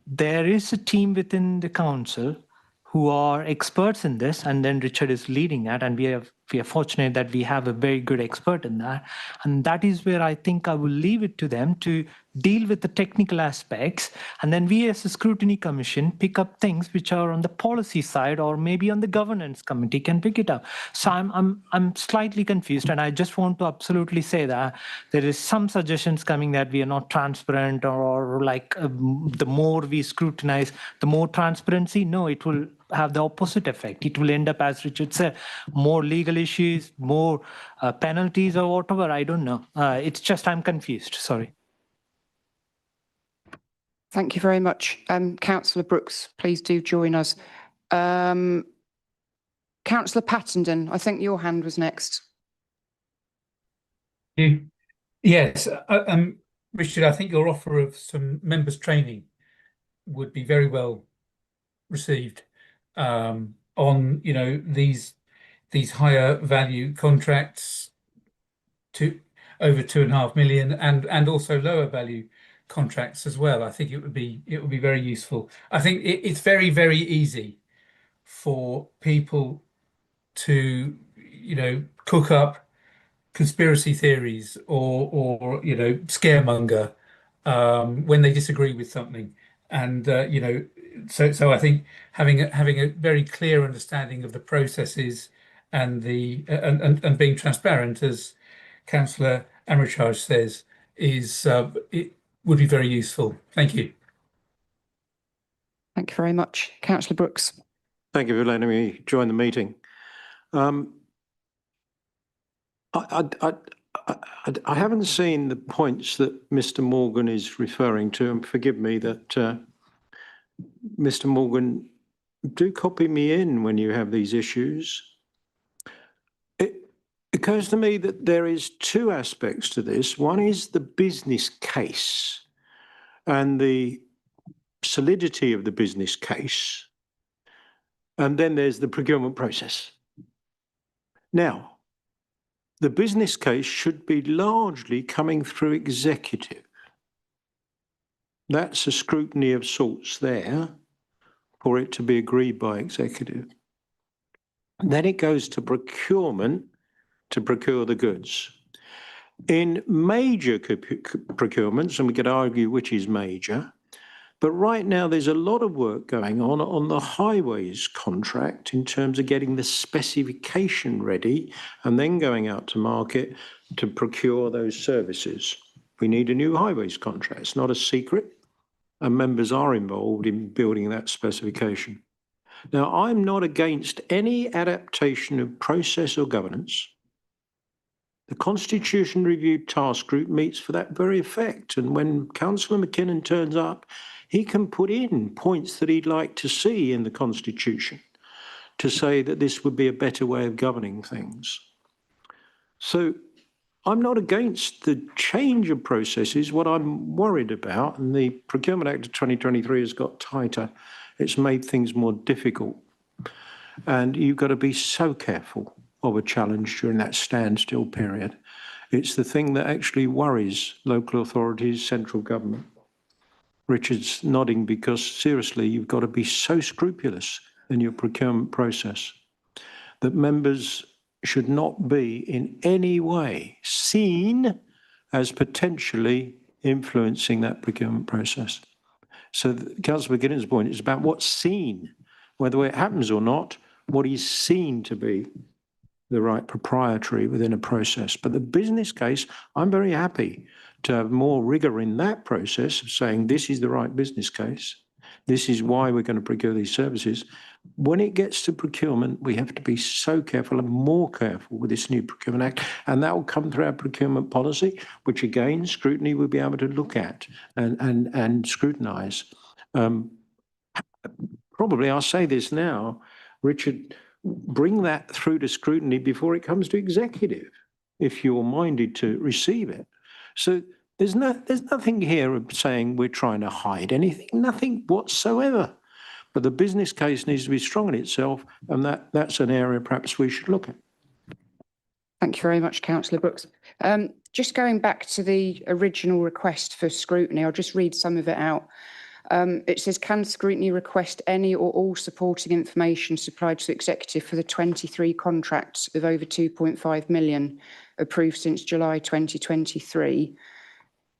there is a team within the council who are experts in this, and then Richard is leading that, and we are fortunate that we have a very good expert in that. And that is where I think I will leave it to them to deal with the technical aspects, and then we as a Scrutiny Commission pick up things which are on the policy side or maybe on the governance committee can pick it up. So I'm slightly confused, and I just want to absolutely say that there is some suggestions coming that we are not transparent or like the more we scrutinize, the more transparency. No, it will have the opposite effect. It will end up, as Richard said, more legal issues, more penalties or whatever. I don't know. It's just I'm confused. Sorry. Thank you very much. Councillor Brooks, please do join us. Councillor Pattenden, I think your hand was next. Yes, Richard, I think your offer of some members' training would be very well received on, you know, these higher value contracts to over 2.5 million and also lower value contracts as well. I think it would be very useful. I think it's very, very easy for people to, you know, cook up conspiracy theories or you know, scaremonger when they disagree with something. And you know, so I think having a very clear understanding of the processes and the and being transparent, as Councillor Amritraj says, is it would be very useful. Thank you. Thank you very much. Councillor Brooks. Thank you for letting me join the meeting. I haven't seen the points that Mr. Morgan is referring to, and forgive me that Mr. Morgan, do copy me in when you have these issues. It occurs to me that there is two aspects to this. One is the business case and the solidity of the business case, and then there's the procurement process. Now, the business case should be largely coming through executive. That's a scrutiny of sorts there for it to be agreed by executive. And then it goes to procurement to procure the goods. In major procurements, and we could argue which is major, but right now there's a lot of work going on the highways contract in terms of getting the specification ready and then going out to market to procure those services. We need a new highways contract. It's not a secret, and members are involved in building that specification. Now, I'm not against any adaptation of process or governance. The Constitution Review Task Group meets for that very effect. And when Councillor McKinnon turns up, he can put in points that he'd like to see in the Constitution to say that this would be a better way of governing things. So I'm not against the change of processes. What I'm worried about, and the Procurement Act of 2023 has got tighter, it's made things more difficult. And you've got to be so careful of a challenge during that standstill period. It's the thing that actually worries local authorities, central government. Richard's nodding because seriously, you've got to be so scrupulous in your procurement process that members should not be in any way seen as potentially influencing that procurement process. So Councillor McGinnon's point is about what's seen, whether it happens or not, what is seen to be the right proprietary within a process. But the business case, I'm very happy to have more rigour in that process of saying this is the right business case. This is why we're going to procure these services. When it gets to procurement, we have to be so careful and more careful with this new Procurement Act. And that will come through our procurement policy, which again, Scrutiny will be able to look at and scrutinise. Probably, I'll say this now, Richard, bring that through to Scrutiny before it comes to executive, if you're minded to receive it. So there's nothing here of saying we're trying to hide anything, nothing whatsoever. But the business case needs to be strong in itself, and that's an area perhaps we should look at. Thank you very much, Councillor Brooks. Just going back to the original request for scrutiny, I'll just read some of it out. It says, can Scrutiny request any or all supporting information supplied to the Executive for the 23 contracts of over 2.5 million approved since July 2023?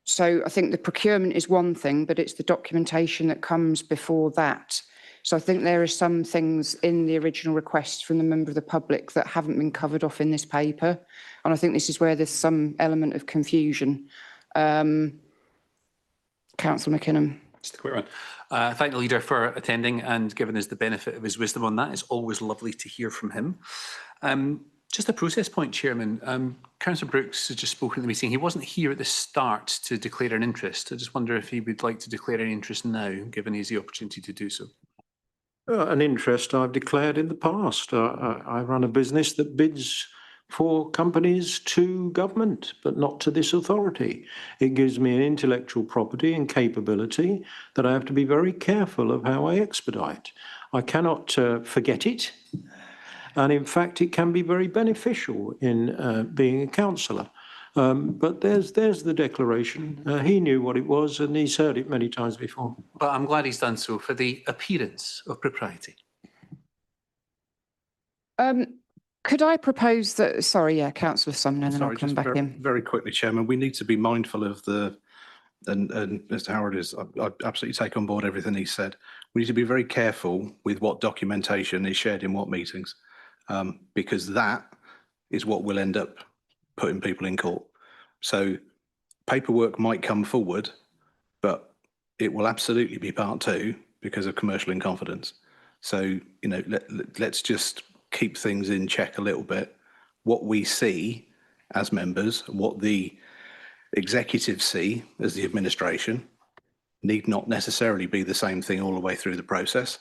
So I think the procurement is one thing, but it's the documentation that comes before that. So I think there are some things in the original request from the member of the public that haven't been covered off in this paper. And I think this is where there's some element of confusion. Councillor McKinnon. Just a quick one. Thank the leader for attending and giving us the benefit of his wisdom on that. It's always lovely to hear from him. Just a process point, Chairman. Councillor Brooks has just spoken at the meeting. He wasn't here at the start to declare an interest. I just wonder if he would like to declare an interest now, given he has the opportunity to do so. An interest I've declared in the past. I run a business that bids for companies to government, but not to this authority. It gives me an intellectual property and capability that I have to be very careful of how I expedite. I cannot forget it. And in fact, it can be very beneficial in being a councillor. But there's the declaration. He knew what it was and he's heard it many times before. But I'm glad he's done so for the appearance of propriety. Could I propose that, sorry, yeah, Councillor Sumner, and then I'll come back in. Very quickly, Chairman, we need to be mindful of the, and Mr. Howard I absolutely take on board everything he said. We need to be very careful with what documentation is shared in what meetings, because that is what will end up putting people in court. So paperwork might come forward, but it will absolutely be part two because of commercial in confidence. So, you know, let's just keep things in check a little bit. What we see as members, what the executives see as the administration, need not necessarily be the same thing all the way through the process,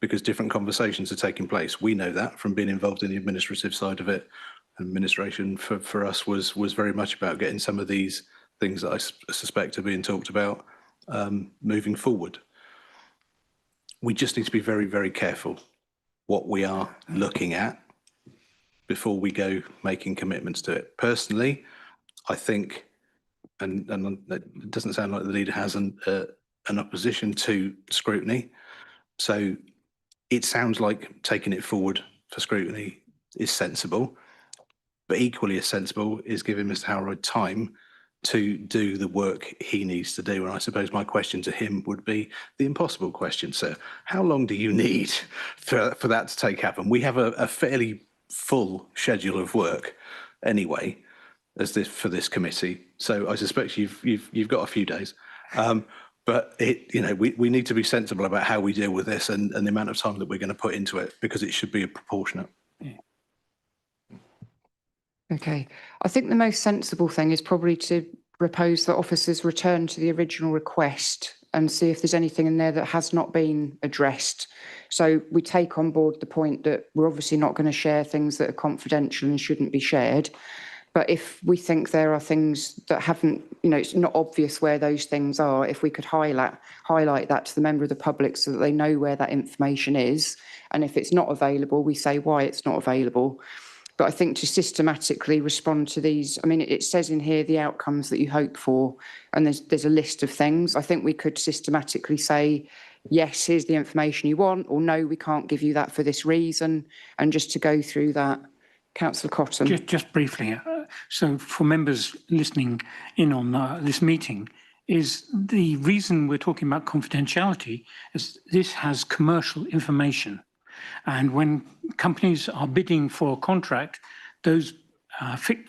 because different conversations are taking place. We know that from being involved in the administrative side of it. Administration for us was very much about getting some of these things that I suspect are being talked about moving forward. We just need to be very, very careful what we are looking at before we go making commitments to it. Personally, I think, and it doesn't sound like the leader has an opposition to scrutiny. So it sounds like taking it forward for scrutiny is sensible, but equally as sensible is giving Mr. Howard time to do the work he needs to do. And I suppose my question to him would be the impossible question, sir. How long do you need for that to take happen? We have a fairly full schedule of work anyway, for this committee. So I suspect you've got a few days. But we need to be sensible about how we deal with this and the amount of time that we're going to put into it, because it should be proportionate. Okay. I think the most sensible thing is probably to propose that officers return to the original request and see if there's anything in there that has not been addressed. So we take on board the point that we're obviously not going to share things that are confidential and shouldn't be shared. But if we think there are things that haven't, it's not obvious where those things are, if we could highlight that to the member of the public so that they know where that information is. And if it's not available, we say why it's not available. But I think to systematically respond to these, it says in here the outcomes that you hope for, and there's a list of things. I think we could systematically say, yes, here's the information you want, or no, we can't give you that for this reason, and just to go through that. Councillor Cotton. Just briefly, so for members listening in on this meeting, is the reason we're talking about confidentiality is this has commercial information. And when companies are bidding for a contract, those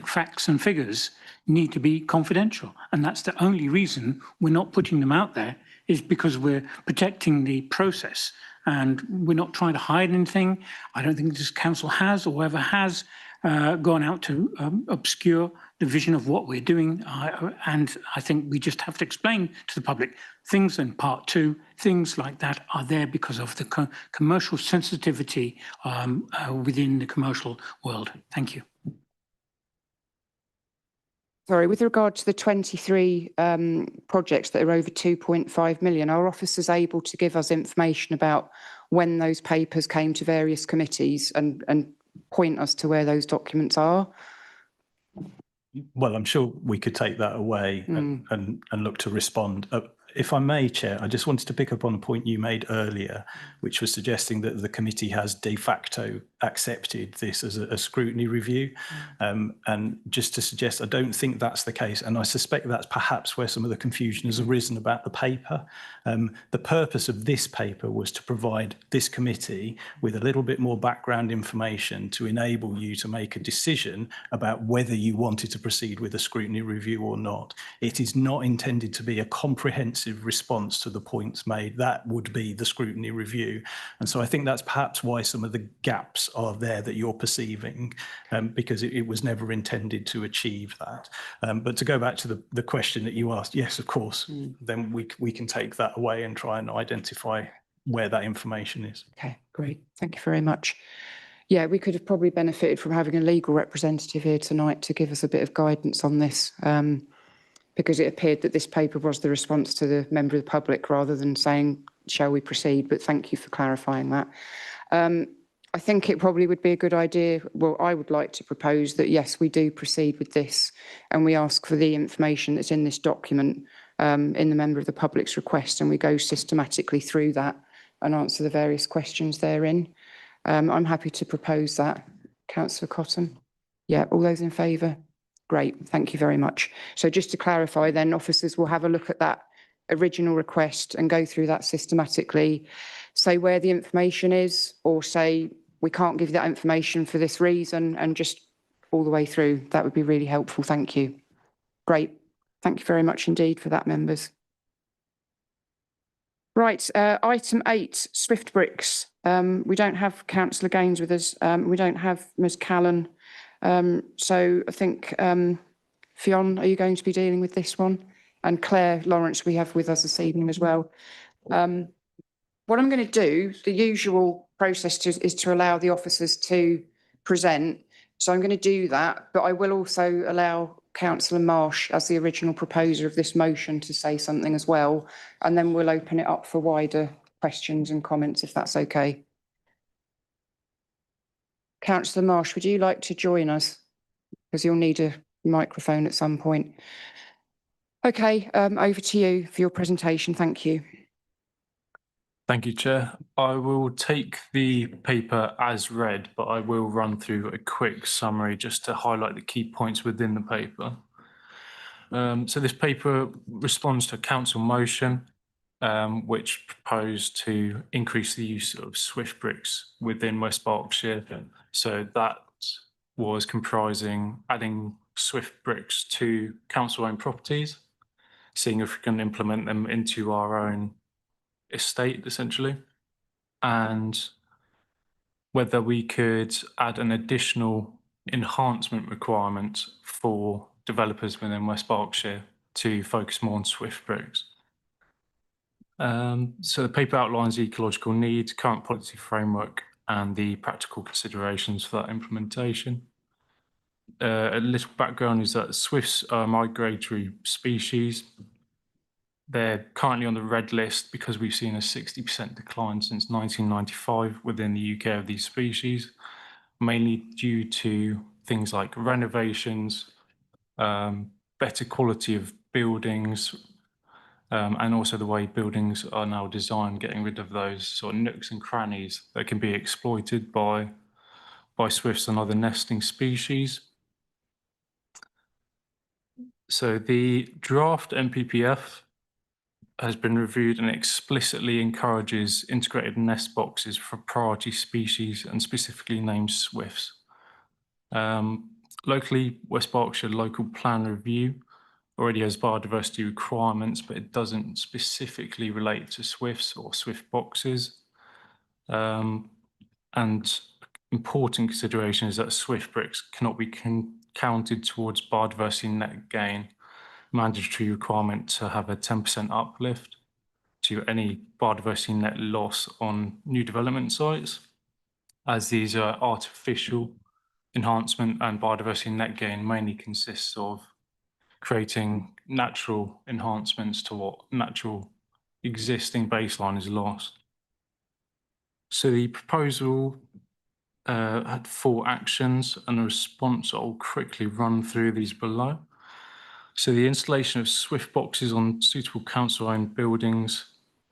facts and figures need to be confidential. And that's the only reason we're not putting them out there, is because we're protecting the process. And we're not trying to hide anything. I don't think this council has or ever has gone out to obscure the vision of what we're doing. And I think we just have to explain to the public things in part 2, things like that are there because of the commercial sensitivity within the commercial world. Thank you. Sorry, with regard to the 23 projects that are over 2.5 million, are officers able to give us information about when those papers came to various committees and point us to where those documents are? Well, I'm sure we could take that away and look to respond. If I may, Chair, I just wanted to pick up on a point you made earlier, which was suggesting that the committee has de facto accepted this as a scrutiny review. And just to suggest, I don't think that's the case. And I suspect that's perhaps where some of the confusion has arisen about the paper. The purpose of this paper was to provide this committee with a little bit more background information to enable you to make a decision about whether you wanted to proceed with a scrutiny review or not. It is not intended to be a comprehensive response to the points made. That would be the scrutiny review. And so I think that's perhaps why some of the gaps are there that you're perceiving, because it was never intended to achieve that. But to go back to the question that you asked, yes, of course, then we can take that away and try and identify where that information is. Okay, great. Thank you very much. Yeah, we could have probably benefited from having a legal representative here tonight to give us a bit of guidance on this, because it appeared that this paper was the response to the member of the public rather than saying, shall we proceed? But thank you for clarifying that. I think it probably would be a good idea. Well, I would like to propose that, yes, we do proceed with this and we ask for the information that's in this document in the member of the public's request, and we go systematically through that and answer the various questions therein. I'm happy to propose that. Councillor Cotton? Yeah, all those in favour? Great, thank you very much. So just to clarify then, officers will have a look at that original request and go through that systematically, say where the information is, or say we can't give you that information for this reason, and just all the way through. That would be really helpful. Thank you. Great. Thank you very much indeed for that, members. Right, item 8, Swift Bricks. We don't have Councillor Gaines with us. We don't have Ms Callan. So I think, Fionn, are you going to be dealing with this one? And Claire Lawrence we have with us this evening as well. What I'm going to do, the usual process is to allow the officers to present. So I'm going to do that, but I will also allow Councillor Marsh, as the original proposer of this motion, to say something as well. And then we'll open it up for wider questions and comments, if that's okay. Councillor Marsh, would you like to join us? Because you'll need a microphone at some point. Okay, over to you for your presentation. Thank you. Thank you, Chair. I will take the paper as read, but I will run through a quick summary just to highlight the key points within the paper. So this paper responds to a council motion which proposed to increase the use of Swift bricks within West Berkshire. So that was comprising adding Swift bricks to council-owned properties, seeing if we can implement them into our own estate, essentially, and whether we could add an additional enhancement requirement for developers within West Berkshire to focus more on Swift bricks. So the paper outlines the ecological needs, current policy framework, and the practical considerations for that implementation. A little background is that swifts are a migratory species. They're currently on the red list because we've seen a 60% decline since 1995 within the UK of these species, mainly due to things like renovations, better quality of buildings, and also the way buildings are now designed, getting rid of those sort of nooks and crannies that can be exploited by swifts and other nesting species. So the draft MPPF has been reviewed and explicitly encourages integrated nest boxes for priority species and specifically named swifts. Locally, West Berkshire Local Plan Review already has biodiversity requirements, but it doesn't specifically relate to swifts or swift boxes. And important consideration is that swift bricks cannot be counted towards biodiversity net gain, mandatory requirement to have a 10% uplift to any biodiversity net loss on new development sites, as these are artificial enhancement, and biodiversity net gain mainly consists of creating natural enhancements to what natural existing baseline is lost. So the proposal had 4 actions, and a response I'll quickly run through these below. So the installation of swift boxes on suitable council-owned buildings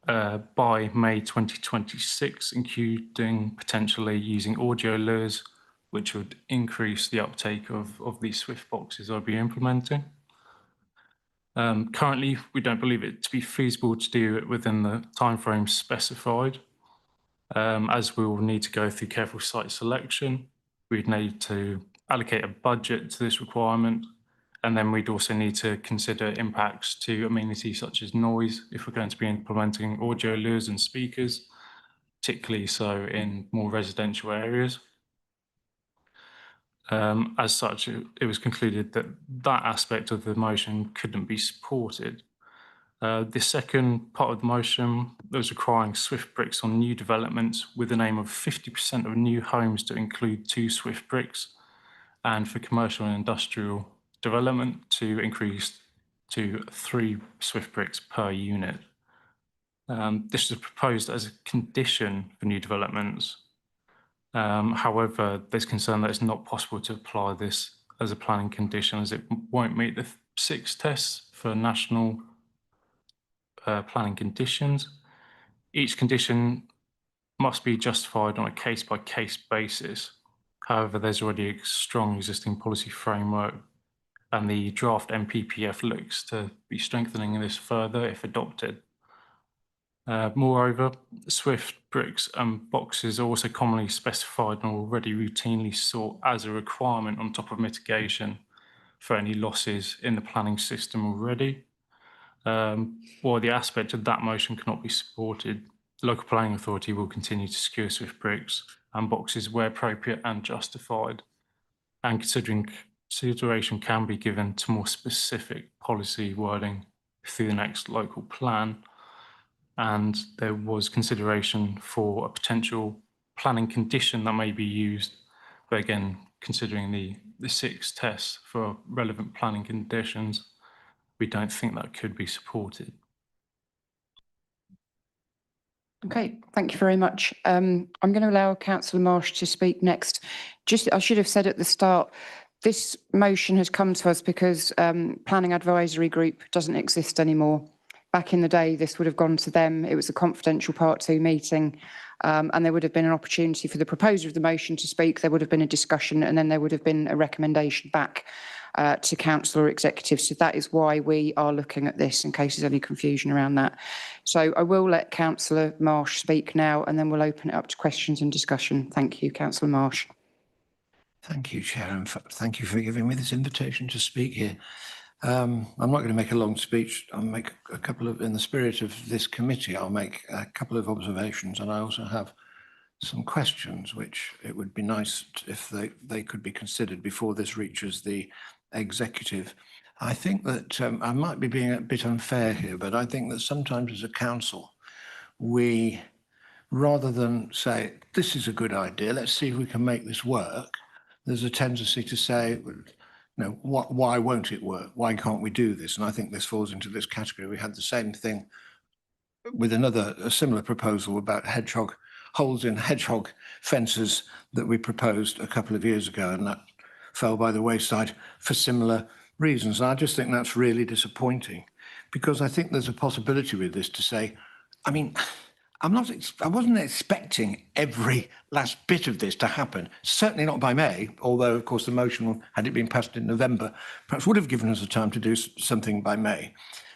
by May 2026, including potentially using audio lures, which would increase the uptake of these swift boxes I'll be implementing. Currently, we don't believe it to be feasible to do it within the timeframe specified, as we will need to go through careful site selection. We'd need to allocate a budget to this requirement, and then we'd also need to consider impacts to amenities such as noise if we're going to be implementing audio lures and speakers, particularly so in more residential areas. As such, it was concluded that that aspect of the motion couldn't be supported. The second part of the motion was requiring swift bricks on new developments with an aim of 50% of new homes to include 2 swift bricks, and for commercial and industrial development to increase to 3 swift bricks per unit. This was proposed as a condition for new developments. However, there's concern that it's not possible to apply this as a planning condition, as it won't meet the 6 tests for national planning conditions. Each condition must be justified on a case-by-case basis. However, there's already a strong existing policy framework, and the draft MPPF looks to be strengthening this further if adopted. Moreover, swift bricks and boxes are also commonly specified and already routinely sought as a requirement on top of mitigation for any losses in the planning system already. While the aspect of that motion cannot be supported, the local planning authority will continue to secure swift bricks and boxes where appropriate and justified, and consideration can be given to more specific policy wording through the next local plan. And there was consideration for a potential planning condition that may be used, but again, considering the 6 tests for relevant planning conditions, we don't think that could be supported. Okay, thank you very much. I'm going to allow Councillor Marsh to speak next. Just, I should have said at the start, this motion has come to us because Planning Advisory Group doesn't exist anymore. Back in the day, this would have gone to them. It was a confidential Part 2 meeting, and there would have been an opportunity for the proposer of the motion to speak. There would have been a discussion, and then there would have been a recommendation back to council or executive. So that is why we are looking at this, in case there's any confusion around that. So I will let Councillor Marsh speak now, and then we'll open it up to questions and discussion. Thank you, Councillor Marsh. Thank you, Chair, and thank you for giving me this invitation to speak here. I'm not going to make a long speech. I'll make a couple of, in the spirit of this committee, I'll make a couple of observations, and I also have some questions which it would be nice if they could be considered before this reaches the executive. I think that I might be being a bit unfair here, but I think that sometimes as a council, we, rather than say, this is a good idea, let's see if we can make this work, there's a tendency to say, why won't it work? Why can't we do this? And I think this falls into this category. We had the same thing with a similar proposal about holes in hedgehog fences that we proposed a couple of years ago, and that fell by the wayside for similar reasons. And I just think that's really disappointing, because I think there's a possibility with this to say, I mean, I wasn't expecting every last bit of this to happen, certainly not by May, although, of course, the motion, had it been passed in November, perhaps would have given us the time to do something by May.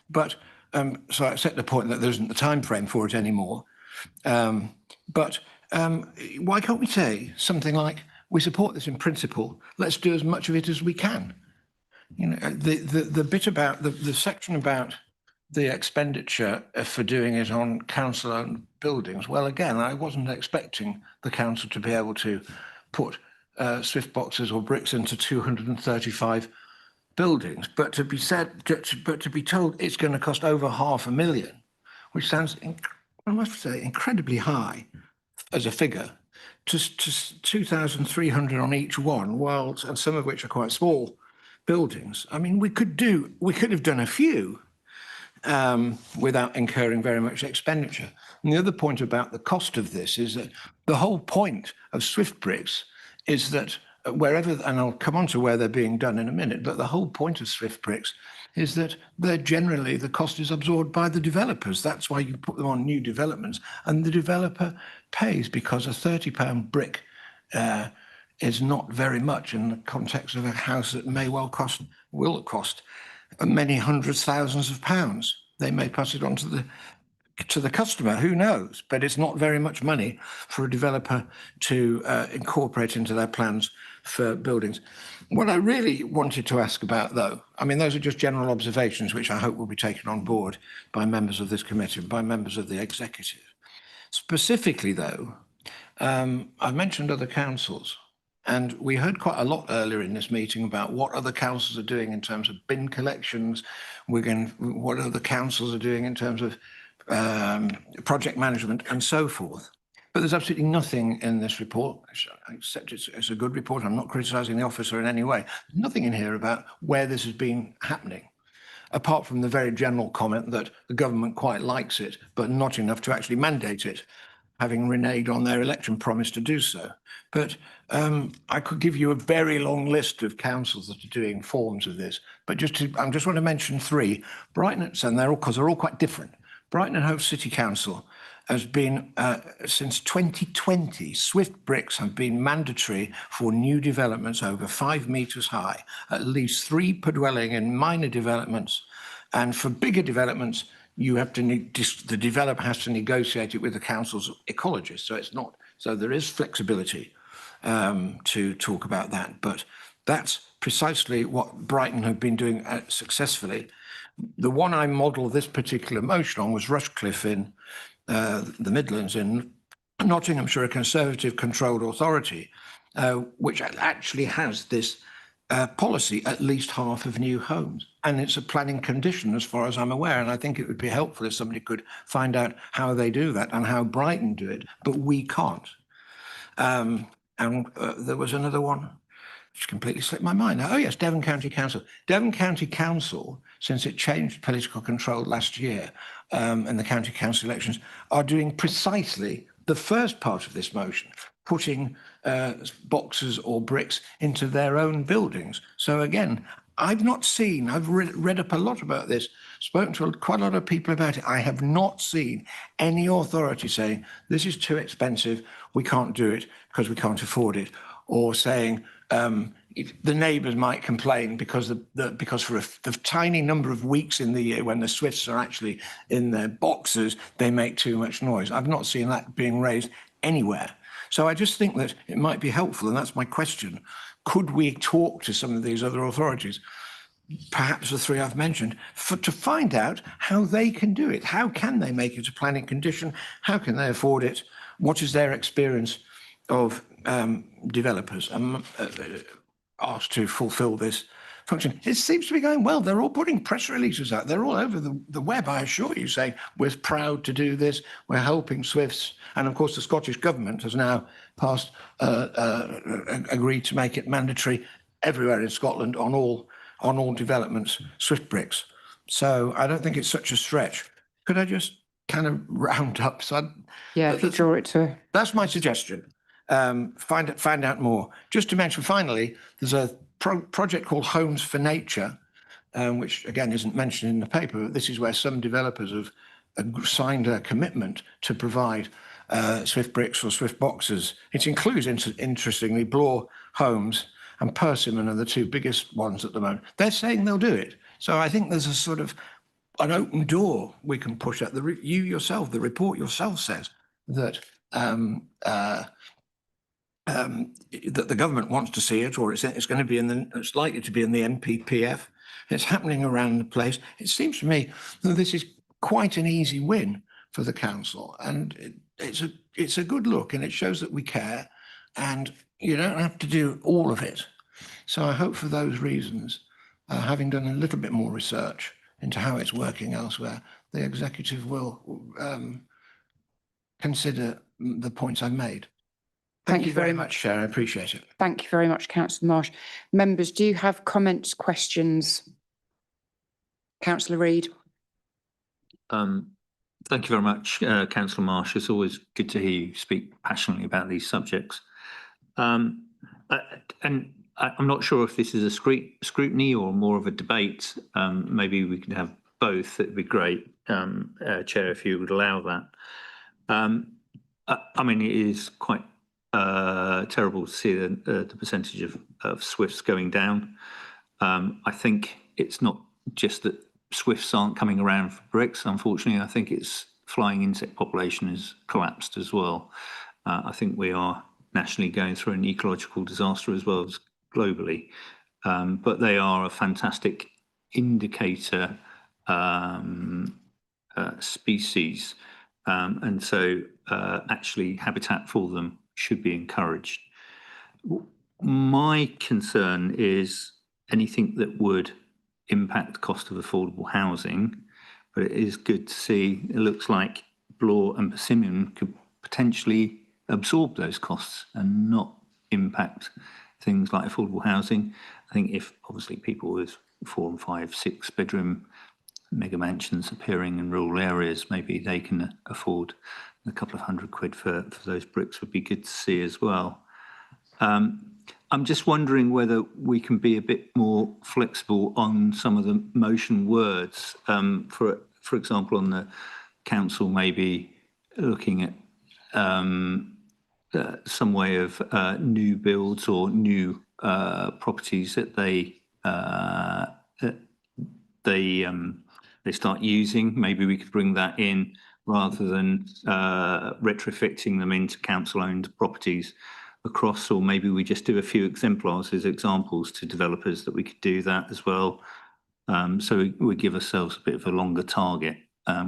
But so I accept the point that there isn't the time frame for it anymore. But why can't we say something like, we support this in principle, let's do as much of it as we can? You know, the bit about, the section about the expenditure for doing it on council-owned buildings, well, again, I wasn't expecting the council to be able to put swift boxes or bricks into 235 buildings, but to be told it's going to cost over $500,000, which sounds, I must say, incredibly high as a figure, to 2,300 on each one, and some of which are quite small buildings. I mean, we could have done a few without incurring very much expenditure. And the other point about the cost of this is that the whole point of swift bricks is that wherever, and I'll come on to where they're being done in a minute, but the whole point of swift bricks is that they're generally, the cost is absorbed by the developers. That's why you put them on new developments, and the developer pays, because a £30 brick is not very much in the context of a house that will cost many hundreds, thousands of pounds. They may pass it on to the customer, who knows? But it's not very much money for a developer to incorporate into their plans for buildings. What I really wanted to ask about, though, I mean, those are just general observations which I hope will be taken on board by members of this committee and by members of the executive. Specifically, though, I've mentioned other councils. And we heard quite a lot earlier in this meeting about what other councils are doing in terms of bin collections. What other councils are doing in terms of project management and so forth. But there's absolutely nothing in this report, except it's a good report. I'm not criticising the officer in any way. Nothing in here about where this has been happening, apart from the very general comment that the government quite likes it, but not enough to actually mandate it, having reneged on their election promise to do so. But I could give you a very long list of councils that are doing forms of this, but I just want to mention three. Brighton, and they're all quite different. Brighton and Hove City Council has been, since 2020, swift bricks have been mandatory for new developments over 5 metres high, at least 3 per dwelling in minor developments. And for bigger developments, the developer has to negotiate it with the council's ecologist. So there is flexibility to talk about that. But that's precisely what Brighton have been doing successfully. The one I modelled this particular motion on was Rushcliffe in the Midlands, in Nottinghamshire, a Conservative controlled authority, which actually has this policy, at least half of new homes. And it's a planning condition as far as I'm aware. And I think it would be helpful if somebody could find out how they do that and how Brighton do it, but we can't. And there was another one which completely slipped my mind. Oh yes, Devon County Council. Devon County Council, since it changed political control last year in the county council elections, are doing precisely the first part of this motion, putting boxes or bricks into their own buildings. So again, I've read up a lot about this, spoken to quite a lot of people about it. I have not seen any authority saying, this is too expensive, we can't do it because we can't afford it, or saying, the neighbours might complain because for the tiny number of weeks in the year when the swifts are actually in their boxes, they make too much noise. I've not seen that being raised anywhere. So I just think that it might be helpful, and that's my question. Could we talk to some of these other authorities? perhaps the three I've mentioned, to find out how they can do it. How can they make it a planning condition? How can they afford it? What is their experience of developers asked to fulfil this function? It seems to be going well. They're all putting press releases out. They're all over the web, I assure you, saying, we're proud to do this. We're helping Swifts. And of course, the Scottish government has now passed, agreed to make it mandatory everywhere in Scotland on all developments, Swift bricks. So I don't think it's such a stretch. Could I just kind of round up? Yeah, if you draw it to. That's my suggestion. Find out more. Just to mention, finally, there's a project called Homes for Nature, which again isn't mentioned in the paper. But this is where some developers have signed a commitment to provide Swift bricks or Swift boxes. It includes, interestingly, Bloor Homes and Persimmon are the two biggest ones at the moment. They're saying they'll do it. So I think there's a sort of an open door we can push at. You yourself, the report yourself says that that the government wants to see it, or it's going to be it's likely to be in the NPPF. It's happening around the place. It seems to me that this is quite an easy win for the council, and it's a good look, and it shows that we care, and you don't have to do all of it. So I hope for those reasons, having done a little bit more research into how it's working elsewhere, the executive will consider the points I've made. Thank you very much, Chair. I appreciate it. Thank you very much, Councillor Marsh. Members, do you have comments, questions? Councillor Reid. Thank you very much, Councillor Marsh. It's always good to hear you speak passionately about these subjects. And I'm not sure if this is a scrutiny or more of a debate. Maybe we could have both. It'd be great, Chair, if you would allow that. I mean, it is quite terrible to see the percentage of Swifts going down. I think it's not just that Swifts aren't coming around for bricks. Unfortunately, I think it's flying insect population has collapsed as well. I think we are nationally going through an ecological disaster as well as globally. But they are a fantastic indicator species. And so actually habitat for them should be encouraged. My concern is anything that would impact the cost of affordable housing, but it is good to see, it looks like Bloor and Persimmon could potentially absorb those costs and not impact things like affordable housing. I think if obviously people with 4 and 5, 6 bedroom mega mansions appearing in rural areas, maybe they can afford a couple of £100 for those bricks would be good to see as well. I'm just wondering whether we can be a bit more flexible on some of the motion words. For example, on the council, maybe looking at some way of new builds or new properties that they start using. Maybe we could bring that in rather than retrofitting them into council-owned properties across, or maybe we just do a few exemplars as examples to developers that we could do that as well. So we give ourselves a bit of a longer target,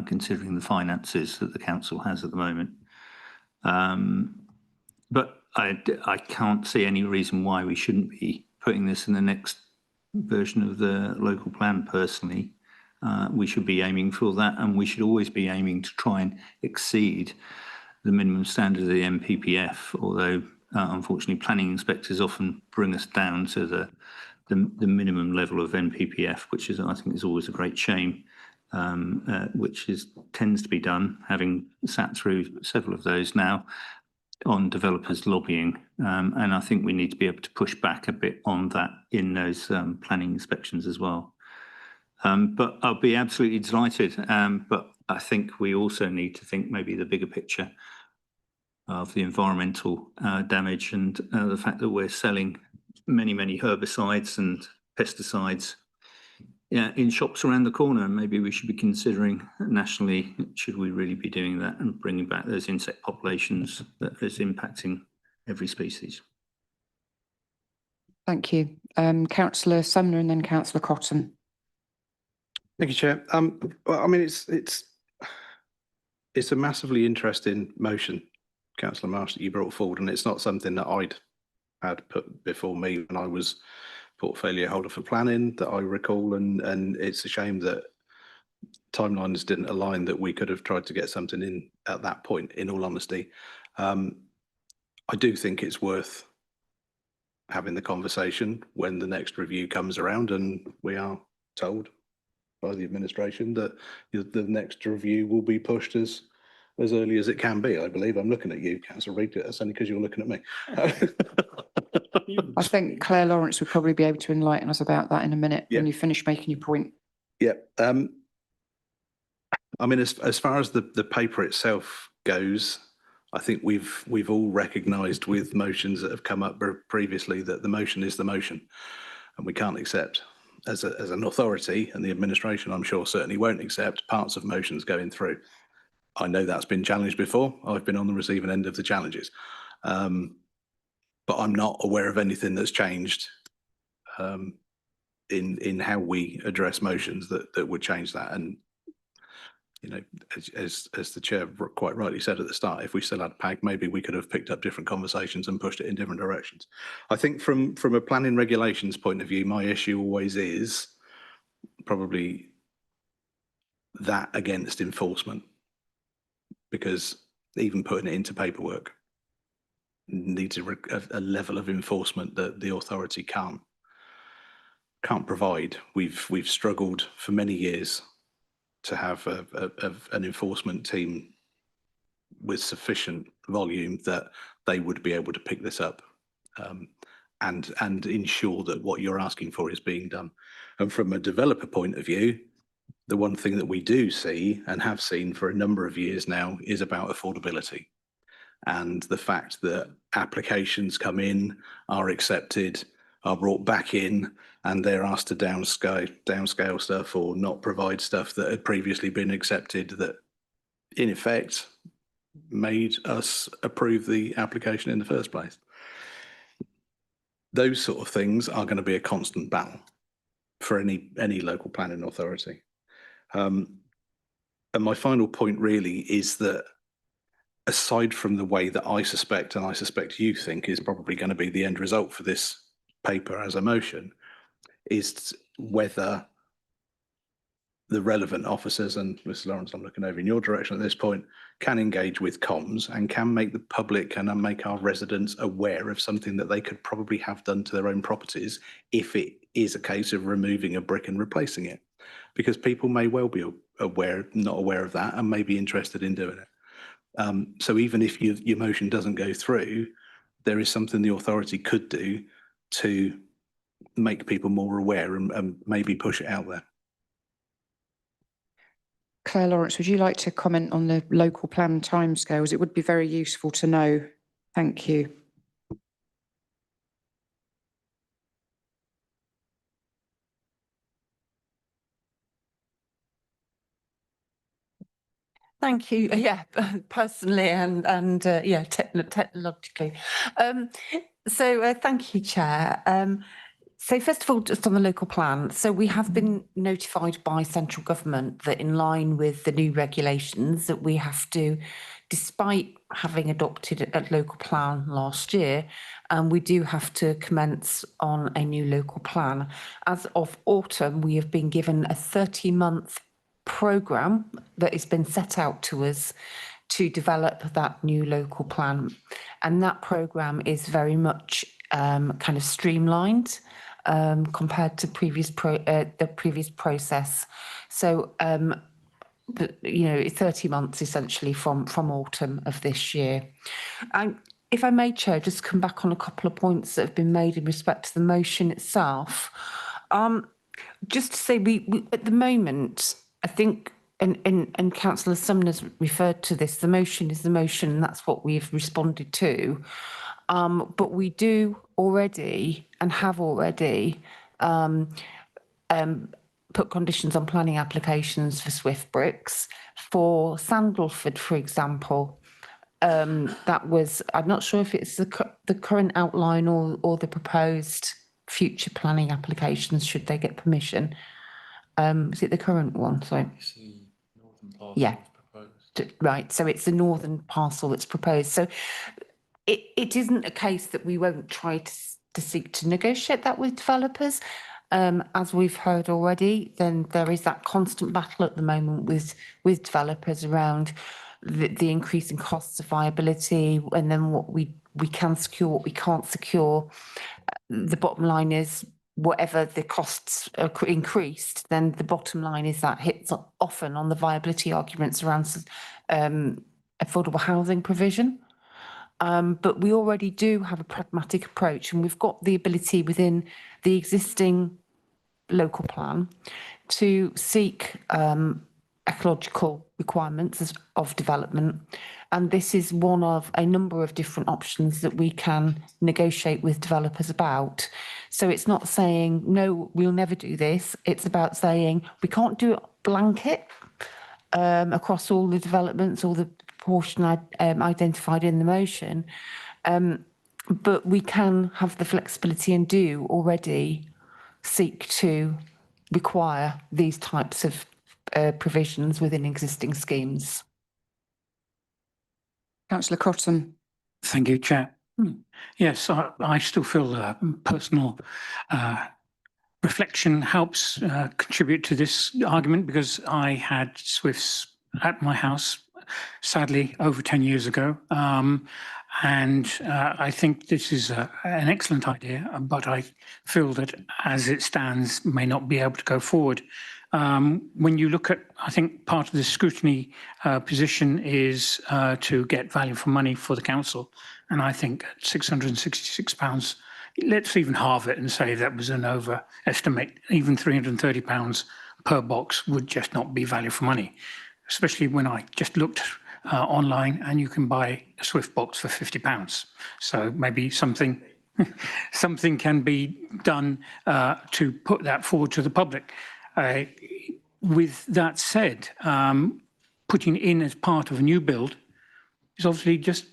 considering the finances that the council has at the moment. But I can't see any reason why we shouldn't be putting this in the next version of the local plan personally. We should be aiming for that, and we should always be aiming to try and exceed the minimum standard of the NPPF, although unfortunately planning inspectors often bring us down to the minimum level of NPPF, which is, I think, is always a great shame, which tends to be done, having sat through several of those now, on developers lobbying. And I think we need to be able to push back a bit on that in those planning inspections as well. But I'll be absolutely delighted. But I think we also need to think maybe the bigger picture of the environmental damage and the fact that we're selling many herbicides and pesticides in shops around the corner. Maybe we should be considering nationally, should we really be doing that and bringing back those insect populations that is impacting every species. Thank you. Councillor Sumner and then Councillor Cotton. Thank you, Chair. Well, I mean, it's a massively interesting motion, Councillor Marsh, that you brought forward, and it's not something that I'd had put before me when I was portfolio holder for planning that I recall, and it's a shame that timelines didn't align, that we could have tried to get something in at that point, in all honesty. I do think it's worth having the conversation when the next review comes around and we are told by the administration that the next review will be pushed as early as it can be. I believe I'm looking at you, Councillor Reid. That's only because you're looking at me. I think Claire Lawrence would probably be able to enlighten us about that in a minute when you finish making your point. Yeah. I mean, as far as the paper itself goes, I think we've all recognised with motions that have come up previously that the motion is the motion, and we can't accept as an authority, and the administration, I'm sure, certainly won't accept parts of motions going through. I know that's been challenged before. I've been on the receiving end of the challenges, but I'm not aware of anything that's changed in how we address motions that would change that. And you know, as the chair quite rightly said at the start, if we still had PAG, maybe we could have picked up different conversations and pushed it in different directions. I think from a planning regulations point of view, my issue always is probably that against enforcement, because even putting it into paperwork needs a level of enforcement that the authority can't provide. We've struggled for many years to have an enforcement team with sufficient volume that they would be able to pick this up and ensure that what you're asking for is being done. And from a developer point of view, the one thing that we do see and have seen for a number of years now is about affordability, and the fact that applications come in, are accepted, are brought back in, and they're asked to downscale stuff or not provide stuff that had previously been accepted, that in effect made us approve the application in the first place. Those sort of things are going to be a constant battle for any local planning authority. And my final point really is that, aside from the way that I suspect, and I suspect you think is probably going to be the end result for this paper as a motion, is whether the relevant officers, and Mr. Lawrence, I'm looking over in your direction at this point, can engage with comms and can make the public and make our residents aware of something that they could probably have done to their own properties if it is a case of removing a brick and replacing it. Because people may well be not aware of that, and may be interested in doing it. So even if your motion doesn't go through, there is something the authority could do to make people more aware and maybe push it out there. Claire Lawrence, would you like to comment on the local plan timescales? It would be very useful to know. Thank you. Thank you. Yeah, personally and yeah, technologically. So thank you, Chair. So first of all, just on the local plan. So we have been notified by central government that in line with the new regulations that we have to, despite having adopted a local plan last year, we do have to commence on a new local plan. As of autumn, we have been given a 30-month programme that has been set out to us to develop that new local plan. And that programme is very much kind of streamlined compared to the previous process. So, you know, 30 months essentially from autumn of this year. And if I may, Chair, just come back on a couple of points that have been made in respect to the motion itself. Just to say, we at the moment, I think, and Councillor Sumner's referred to this, the motion is the motion, and that's what we've responded to. But we do already and have already put conditions on planning applications for Swift Bricks. For Sandalford, for example, that was, I'm not sure if it's the current outline or the proposed future planning applications should they get permission. Is it the current one? Sorry. Yeah. Right. So it's the northern parcel that's proposed. So it isn't a case that we won't try to seek to negotiate that with developers. As we've heard already, then there is that constant battle at the moment with developers around the increase in costs of viability, and then what we can secure, what we can't secure. The bottom line is, whatever the costs are increased, then the bottom line is that hits often on the viability arguments around affordable housing provision. But we already do have a pragmatic approach, and we've got the ability within the existing local plan to seek ecological requirements of development. And this is one of a number of different options that we can negotiate with developers about. So it's not saying, no, we'll never do this. It's about saying we can't do it blanket across all the developments, all the proportion identified in the motion. But we can have the flexibility and do already seek to require these types of provisions within existing schemes. Councillor Cotton. Thank you, Chair. Yes, I still feel personal reflection helps contribute to this argument, because I had Swifts at my house, sadly, over 10 years ago. And I think this is an excellent idea, but I feel that as it stands may not be able to go forward. When you look at, I think part of the scrutiny position is to get value for money for the council. And I think at £666, let's even halve it and say that was an overestimate. Even £330 per box would just not be value for money, especially when I just looked online and you can buy a Swift box for £50. So maybe something can be done to put that forward to the public. With that said, putting in as part of a new build is obviously just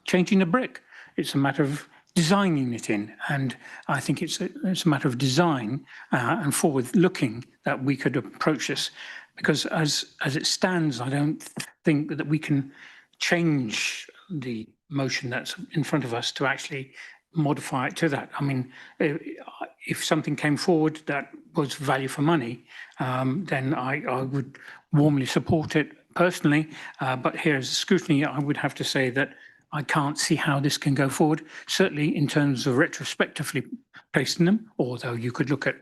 changing a brick. It's a matter of designing it in, and I think it's a matter of design and forward-looking that we could approach this. Because as it stands, I don't think that we can change the motion that's in front of us to actually modify it to that. I mean, if something came forward that was value for money, then I would warmly support it personally. But here as a scrutiny, I would have to say that I can't see how this can go forward, certainly in terms of retrospectively placing them, although you could look at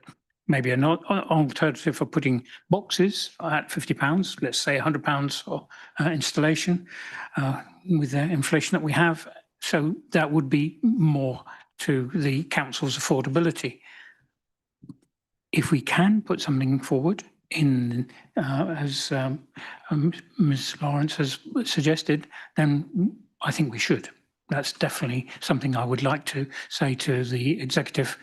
maybe an alternative for putting boxes at £50, let's say £100 for installation with the inflation that we have. So that would be more to the council's affordability. If we can put something forward in, as Ms. Lawrence has suggested, then I think we should. That's definitely something I would like to say to the executive.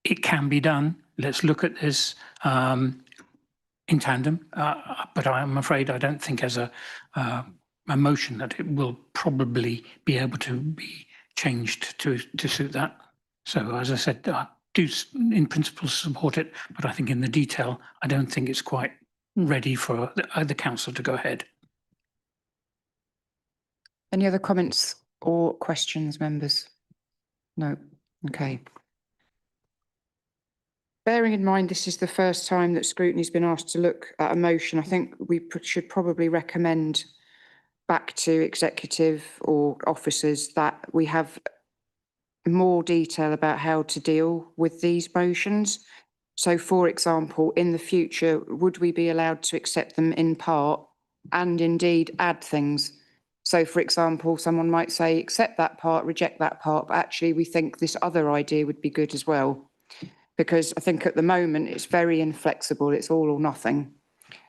It can be done. Let's look at this in tandem. But I'm afraid I don't think as a motion that it will probably be able to be changed to suit that. So as I said, I do in principle support it, but I think in the detail, I don't think it's quite ready for the council to go ahead. Any other comments or questions, members? No. Okay. Bearing in mind this is the first time that scrutiny's been asked to look at a motion, I think we should probably recommend back to executive or officers that we have more detail about how to deal with these motions. So, for example, in the future, would we be allowed to accept them in part and indeed add things? So, for example, someone might say, accept that part, reject that part, but actually we think this other idea would be good as well. Because I think at the moment it's very inflexible, it's all or nothing.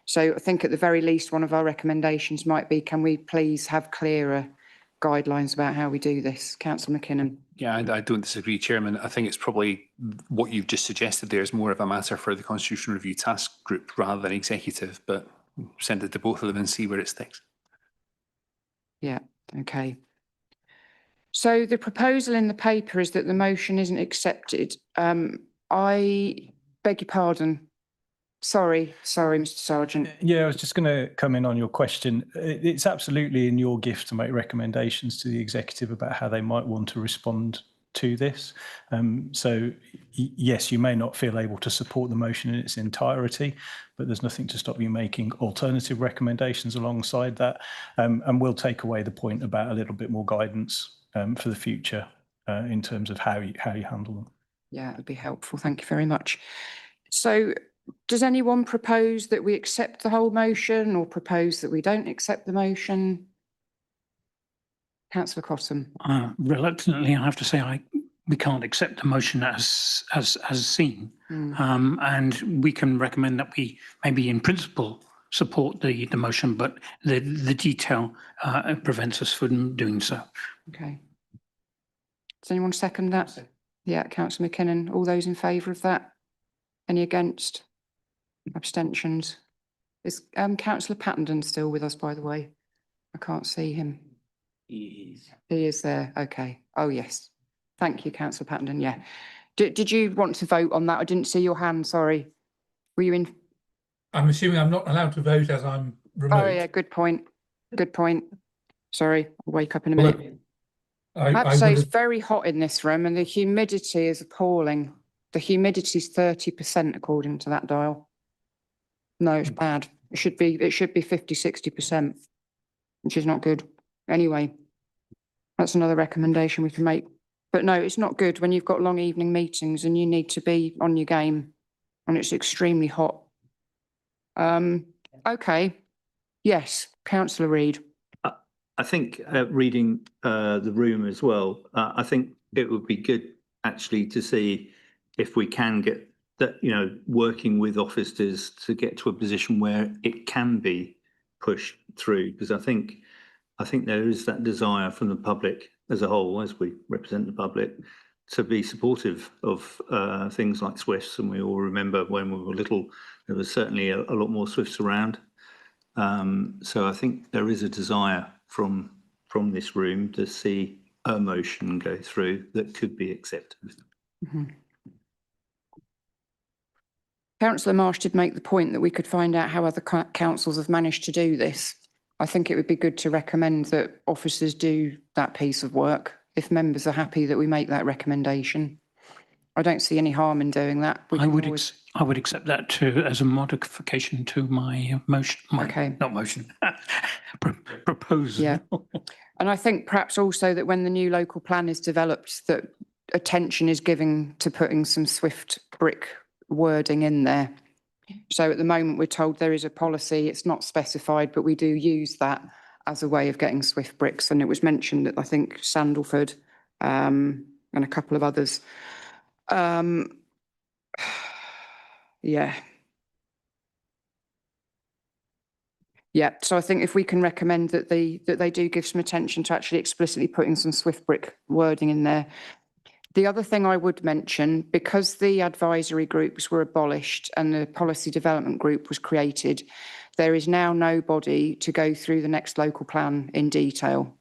So I think at the very least, one of our recommendations might be, can we please have clearer guidelines about how we do this? Councillor McKinnon. Yeah, I don't disagree, Chairman. I think it's probably what you've just suggested there is more of a matter for the Constitutional Review Task Group rather than executive, but send it to both of them and see where it sticks. Yeah, okay. So the proposal in the paper is that the motion isn't accepted. I beg your pardon. Sorry, Mr. Sergeant. Yeah, I was just going to come in on your question. It's absolutely in your gift to make recommendations to the executive about how they might want to respond to this. Yes, you may not feel able to support the motion in its entirety, but there's nothing to stop you making alternative recommendations alongside that. And we'll take away the point about a little bit more guidance for the future in terms of how you handle them. Yeah, it'd be helpful. Thank you very much. So does anyone propose that we accept the whole motion or propose that we don't accept the motion? Councillor Cottam. Reluctantly, I have to say we can't accept the motion as seen. And we can recommend that we maybe in principle support the motion, but the detail prevents us from doing so. Okay. Does anyone second that? Yeah, Councillor McKinnon. All those in favour of that? Any against? Abstentions? Is Councillor Pattenden still with us, by the way? I can't see him. He is there. Okay. Oh, yes. Thank you, Councillor Pattenden. Yeah. Did you want to vote on that? I didn't see your hand. Sorry. Were you in? I'm assuming I'm not allowed to vote as I'm remote. Oh, yeah. Good point. Good point. Sorry. I'll wake up in a minute. I have to say it's very hot in this room and the humidity is appalling. The humidity is 30% according to that dial. No, it's bad. It should be 50, 60%, which is not good. Anyway, that's another recommendation we can make. But no, it's not good when you've got long evening meetings and you need to be on your game and it's extremely hot. Okay. Yes, Councillor Reid. I think reading the room as well, I think it would be good actually to see if we can get that, working with officers to get to a position where it can be pushed through, because I think there is that desire from the public as a whole, as we represent the public, to be supportive of things like Swifts. And we all remember when we were little, there was certainly a lot more Swifts around. So I think there is a desire from this room to see a motion go through that could be accepted. Mm-hmm. Councillor Marsh did make the point that we could find out how other councils have managed to do this. I think it would be good to recommend that officers do that piece of work if members are happy that we make that recommendation. I don't see any harm in doing that. I would accept that too as a modification to my motion. Okay. Not motion. Proposal. Yeah. And I think perhaps also that when the new local plan is developed, that attention is given to putting some swift brick wording in there. So at the moment we're told there is a policy, it's not specified, but we do use that as a way of getting swift bricks. And it was mentioned that I think Sandalford and a couple of others. Yeah. Yeah, so I think if we can recommend that they do give some attention to actually explicitly putting some swift brick wording in there. The other thing I would mention, because the advisory groups were abolished and the policy development group was created, there is now nobody to go through the next local plan in detail.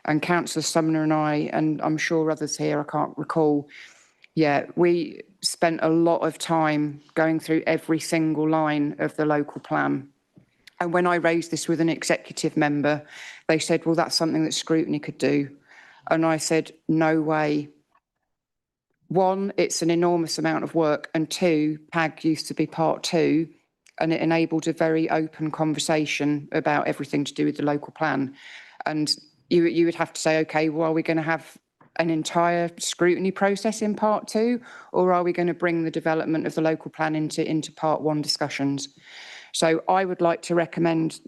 And Councillor Sumner and I, and I'm sure others here, I can't recall, yeah, we spent a lot of time going through every single line of the local plan. And when I raised this with an executive member, they said, well, that's something that Scrutiny could do. And I said, no way. One, it's an enormous amount of work. And two, PAG used to be part 2 and it enabled a very open conversation about everything to do with the local plan. And you would have to say, okay, well, are we going to have an entire scrutiny process in part 2, or are we going to bring the development of the local plan into part 1 discussions? So I would like to recommend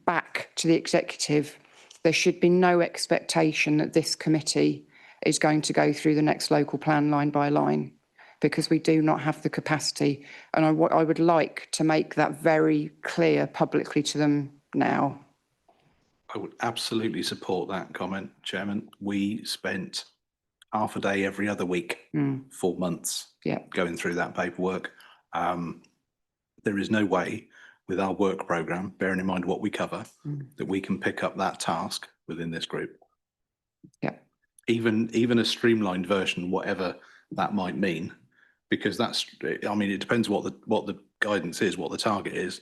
back to the executive, there should be no expectation that this committee is going to go through the next local plan line by line, because we do not have the capacity. And I would like to make that very clear publicly to them now. I would absolutely support that comment, Chairman. We spent half a day every other week for months going through that paperwork. There is no way with our work programme, bearing in mind what we cover, that we can pick up that task within this group. Yeah. even a streamlined version, whatever that might mean, because that's, I mean, it depends what the guidance is, what the target is.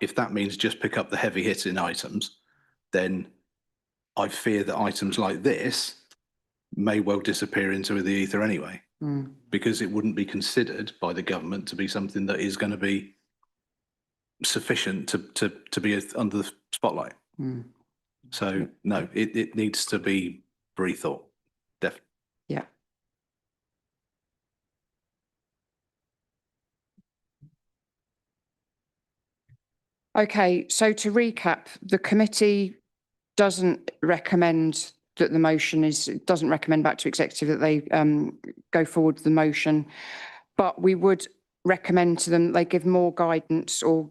If that means just pick up the heavy hitting items, then I fear that items like this may well disappear into the ether anyway, because it wouldn't be considered by the government to be something that is going to be sufficient to be under the spotlight. So no, it needs to be rethought. Definitely. Yeah. Okay, so to recap, the committee doesn't recommend that the motion doesn't recommend back to executive that they go forward with the motion, but we would recommend to them they give more guidance, or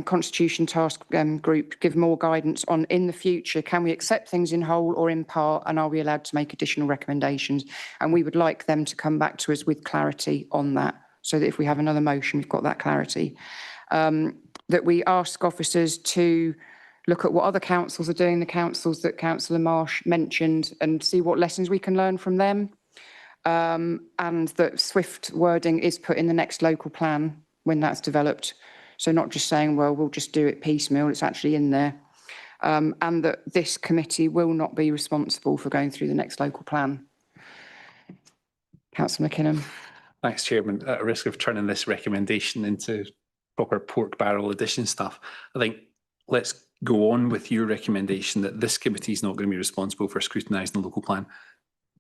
Constitution Task Group give more guidance on, in the future, can we accept things in whole or in part, and are we allowed to make additional recommendations? And we would like them to come back to us with clarity on that, so that if we have another motion, we've got that clarity. That we ask officers to look at what other councils are doing, the councils that Councillor Marsh mentioned, and see what lessons we can learn from them. And that swift wording is put in the next local plan when that's developed. So not just saying, well, we'll just do it piecemeal, it's actually in there. And that this committee will not be responsible for going through the next local plan. Councillor McKinnon. Thanks, Chairman. At risk of turning this recommendation into proper pork barrel addition stuff, I think let's go on with your recommendation that this committee is not going to be responsible for scrutinising the local plan.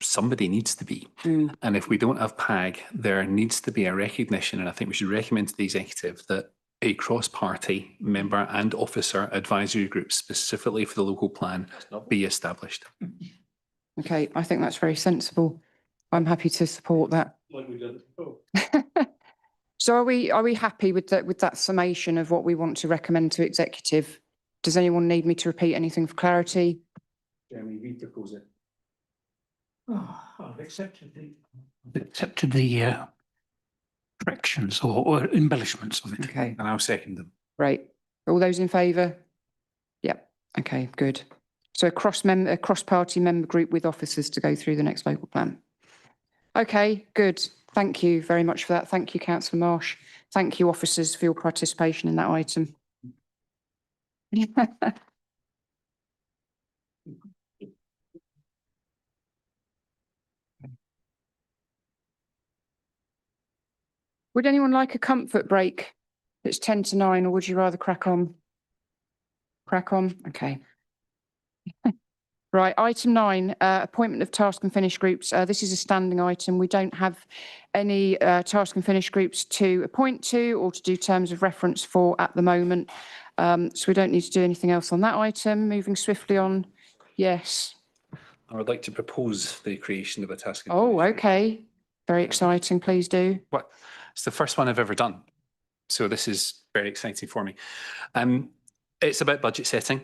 Somebody needs to be. And if we don't have PAG, there needs to be a recognition, and I think we should recommend to the executive that a cross-party member and officer advisory group specifically for the local plan be established. Okay, I think that's very sensible. I'm happy to support that. Like we've done before. So are we happy with that summation of what we want to recommend to executive? Does anyone need me to repeat anything for clarity? Jeremy, we propose it. Oh, I've accepted the corrections or embellishments of it. Okay, And I'll second them. great. All those in favour? Yep. Okay, good. So a cross-party member group with officers to go through the next local plan. Okay, good. Thank you very much for that. Thank you, Councillor Marsh. Thank you, officers, for your participation in that item. Would anyone like a comfort break? It's 10 to 9, or would you rather crack on? Crack on? Okay. Right, item 9, appointment of task and finish groups. This is a standing item. We don't have any task and finish groups to appoint to or to do terms of reference for at the moment. So we don't need to do anything else on that item. Moving swiftly on. Yes. I would like to propose the creation of a task. Oh, okay. Very exciting. Please do. What? It's the first one I've ever done. So this is very exciting for me. It's about budget setting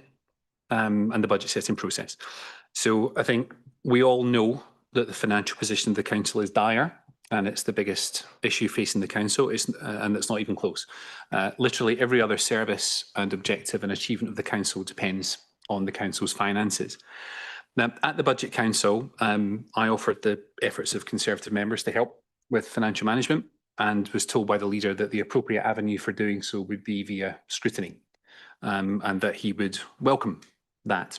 and the budget setting process. So I think we all know that the financial position of the council is dire, and it's the biggest issue facing the council, and it's not even close. Literally every other service and objective and achievement of the council depends on the council's finances. Now, at the Budget Council, I offered the efforts of Conservative members to help with financial management, and was told by the leader that the appropriate avenue for doing so would be via scrutiny, and that he would welcome that.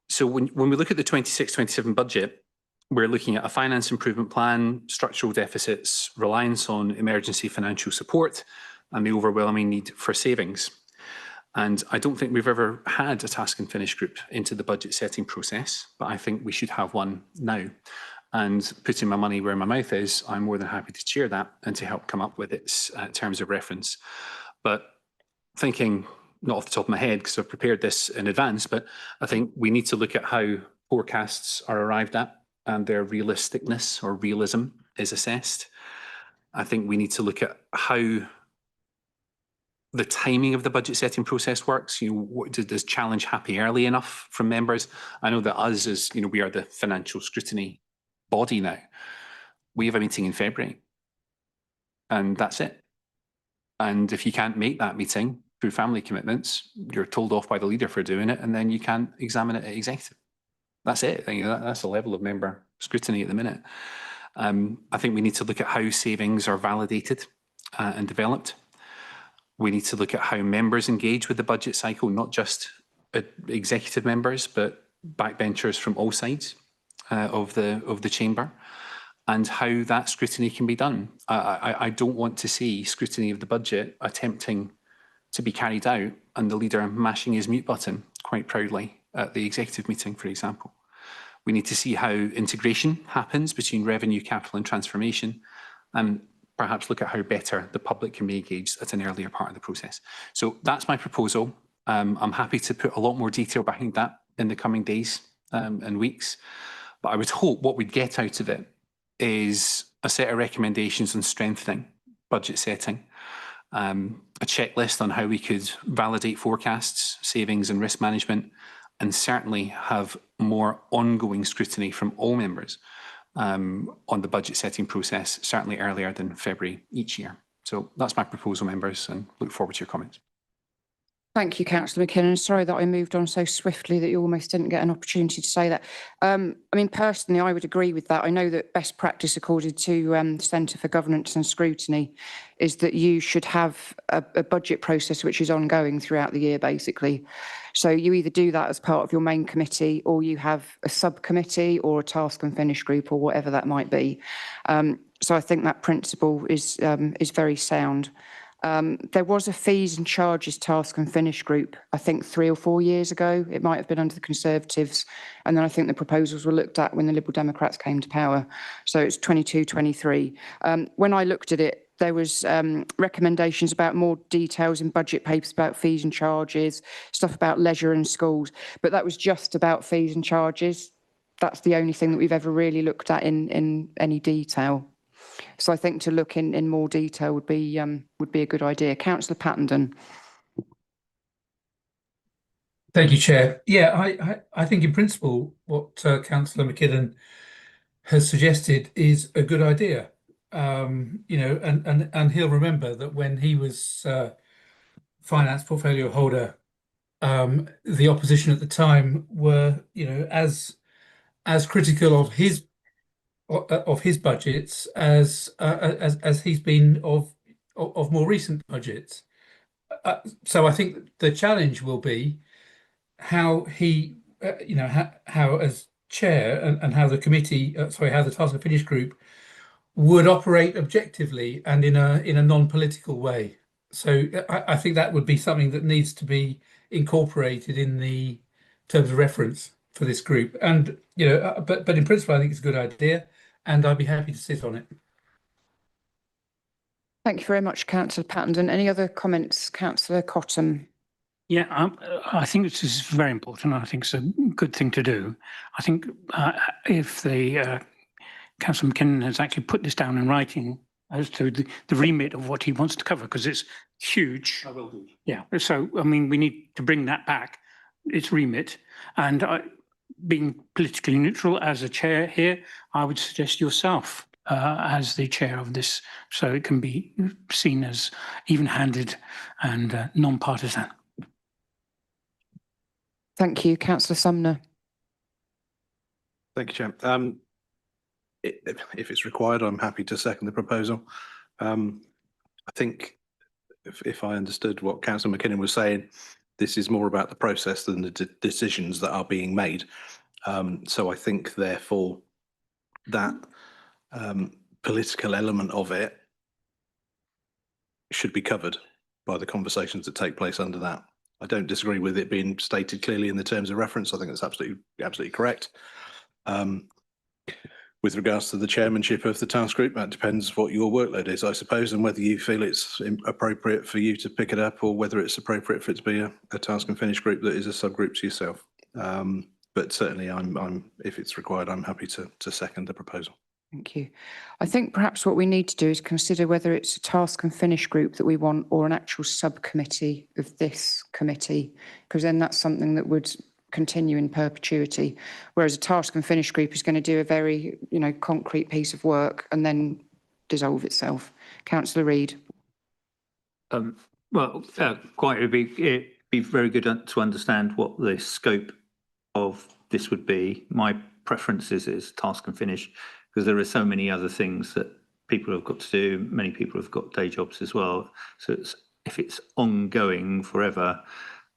So when we look at the 26-27 budget, we're looking at a finance improvement plan, structural deficits, reliance on emergency financial support, and the overwhelming need for savings. And I don't think we've ever had a task and finish group into the budget setting process, but I think we should have one now. And putting my money where my mouth is, I'm more than happy to chair that and to help come up with its terms of reference. But thinking, not off the top of my head, because I've prepared this in advance, but I think we need to look at how forecasts are arrived at and their realisticness or realism is assessed. I think we need to look at how the timing of the budget setting process works. You know, what does challenge happy early enough from members? I know that us as, you know, we are the financial scrutiny body now. We have a meeting in February and that's it. And if you can't make that meeting through family commitments, you're told off by the leader for doing it, and then you can't examine it at executive. That's it. You know, that's the level of member scrutiny at the minute. I think we need to look at how savings are validated and developed. We need to look at how members engage with the budget cycle, not just executive members, but backbenchers from all sides of the chamber, and how that scrutiny can be done. I don't want to see scrutiny of the budget attempting to be carried out and the leader mashing his mute button quite proudly at the executive meeting, for example. We need to see how integration happens between revenue, capital and transformation, and perhaps look at how better the public can be engaged at an earlier part of the process. So that's my proposal. I'm happy to put a lot more detail behind that in the coming days and weeks. But I would hope what we'd get out of it is a set of recommendations on strengthening budget setting, a checklist on how we could validate forecasts, savings and risk management, and certainly have more ongoing scrutiny from all members on the budget setting process, certainly earlier than February each year. So that's my proposal, members, and look forward to your comments. Thank you, Councillor McKinnon. Sorry that I moved on so swiftly that you almost didn't get an opportunity to say that. I mean, personally, I would agree with that. I know that best practice, according to the Centre for Governance and Scrutiny, is that you should have a budget process which is ongoing throughout the year, basically. So you either do that as part of your main committee, or you have a subcommittee or a task and finish group, or whatever that might be. So I think that principle is very sound. There was a fees and charges task and finish group, I think 3 or 4 years ago. It might have been under the Conservatives. And then I think the proposals were looked at when the Liberal Democrats came to power. So it's 22, 23. When I looked at it, there was recommendations about more details in budget papers about fees and charges, stuff about leisure and schools. But that was just about fees and charges. That's the only thing that we've ever really looked at in any detail. So I think to look in more detail would be a good idea. Councillor Pattenden. Thank you, Chair. Yeah, I think in principle what Councillor McKinnon has suggested is a good idea. You know, and he'll remember that when he was finance portfolio holder, the opposition at the time were, you know, as critical of his budgets as he's been of more recent budgets. So I think the challenge will be how he, you know, how as chair and how the committee, how the task and finish group would operate objectively and in a non-political way. So I think that would be something that needs to be incorporated in the terms of reference for this group. And you know, but in principle, I think it's a good idea, and I'd be happy to sit on it. Thank you very much, Councillor Pattenden. Any other comments, Councillor Cottam? Yeah, I think this is very important. I think it's a good thing to do. I think if the Councillor McKinnon has actually put this down in writing as to the remit of what he wants to cover, because it's huge. I will do. Yeah, so I mean, we need to bring that back, its remit. And being politically neutral as a chair here, I would suggest yourself as the chair of this, so it can be seen as even-handed and non-partisan. Thank you, Councillor Sumner. Thank you, Chair. If it's required, I'm happy to second the proposal. I think if I understood what Councillor McKinnon was saying, this is more about the process than the decisions that are being made. So I think, therefore, that political element of it should be covered by the conversations that take place under that. I don't disagree with it being stated clearly in the terms of reference. I think that's absolutely correct. With regards to the chairmanship of the task group, that depends what your workload is, I suppose, and whether you feel it's appropriate for you to pick it up or whether it's appropriate for it to be a task and finish group that is a subgroup to yourself. But certainly, if it's required, I'm happy to second the proposal. Thank you. I think perhaps what we need to do is consider whether it's a task and finish group that we want or an actual subcommittee of this committee, because then that's something that would continue in perpetuity, whereas a task and finish group is going to do a very, you know, concrete piece of work and then dissolve itself. Councillor Reid. Well, it'd be very good to understand what the scope of this would be. My preference is task and finish, because there are so many other things that people have got to do. Many people have got day jobs as well. So if it's ongoing forever,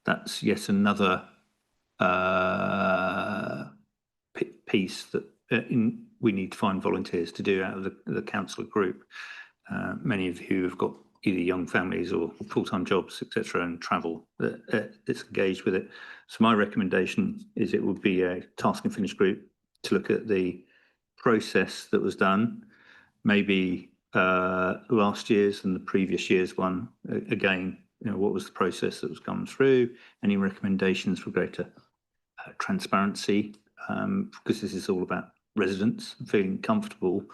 that's yet another piece that we need to find volunteers to do out of the councillor group. Many of you have got either young families or full-time jobs, etc., and travel that's engaged with it. So my recommendation is it would be a task and finish group to look at the process that was done, maybe last year's and the previous year's one. Again, what was the process that was gone through? Any recommendations for greater transparency? Because this is all about residents feeling comfortable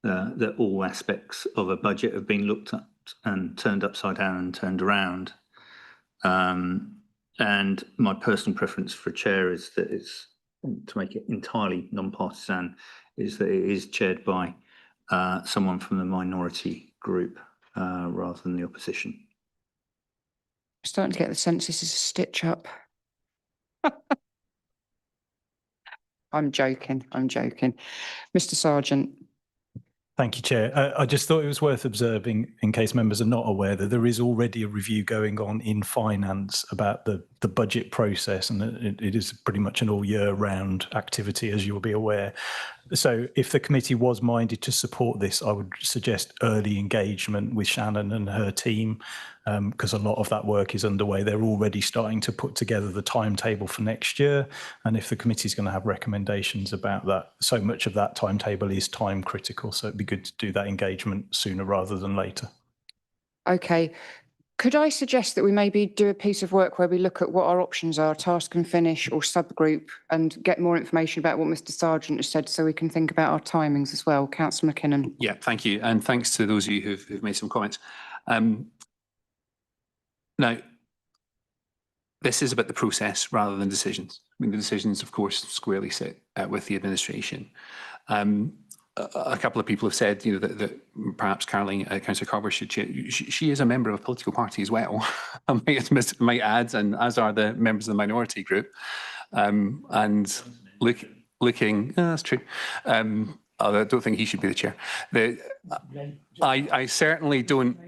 that all aspects of a budget have been looked at and turned upside down and turned around. And my personal preference for a chair is that it's, to make it entirely non-partisan, is that it is chaired by someone from the minority group rather than the opposition. I'm starting to get the sense this is a stitch up. I'm joking. Mr. Sargent. Thank you, Chair. I just thought it was worth observing, in case members are not aware, that there is already a review going on in finance about the budget process, and it is pretty much an all year round activity, as you'll be aware. So if the committee was minded to support this, I would suggest early engagement with Shannon and her team, because a lot of that work is underway. They're already starting to put together the timetable for next year. And if the committee is going to have recommendations about that, so much of that timetable is time critical. So it'd be good to do that engagement sooner rather than later. Okay. Could I suggest that we maybe do a piece of work where we look at what our options are, task and finish or subgroup, and get more information about what Mr. Sargent has said, so we can think about our timings as well? Councillor McKinnon. Yeah, thank you. And thanks to those of you who've made some comments. Now, this is about the process rather than decisions. I mean, the decisions, of course, squarely sit with the administration. A couple of people have said, that perhaps Caroline, Councillor Carver, she is a member of a political party as well. I might add, and as are the members of the minority group. And looking, that's true. I don't think he should be the chair. I certainly don't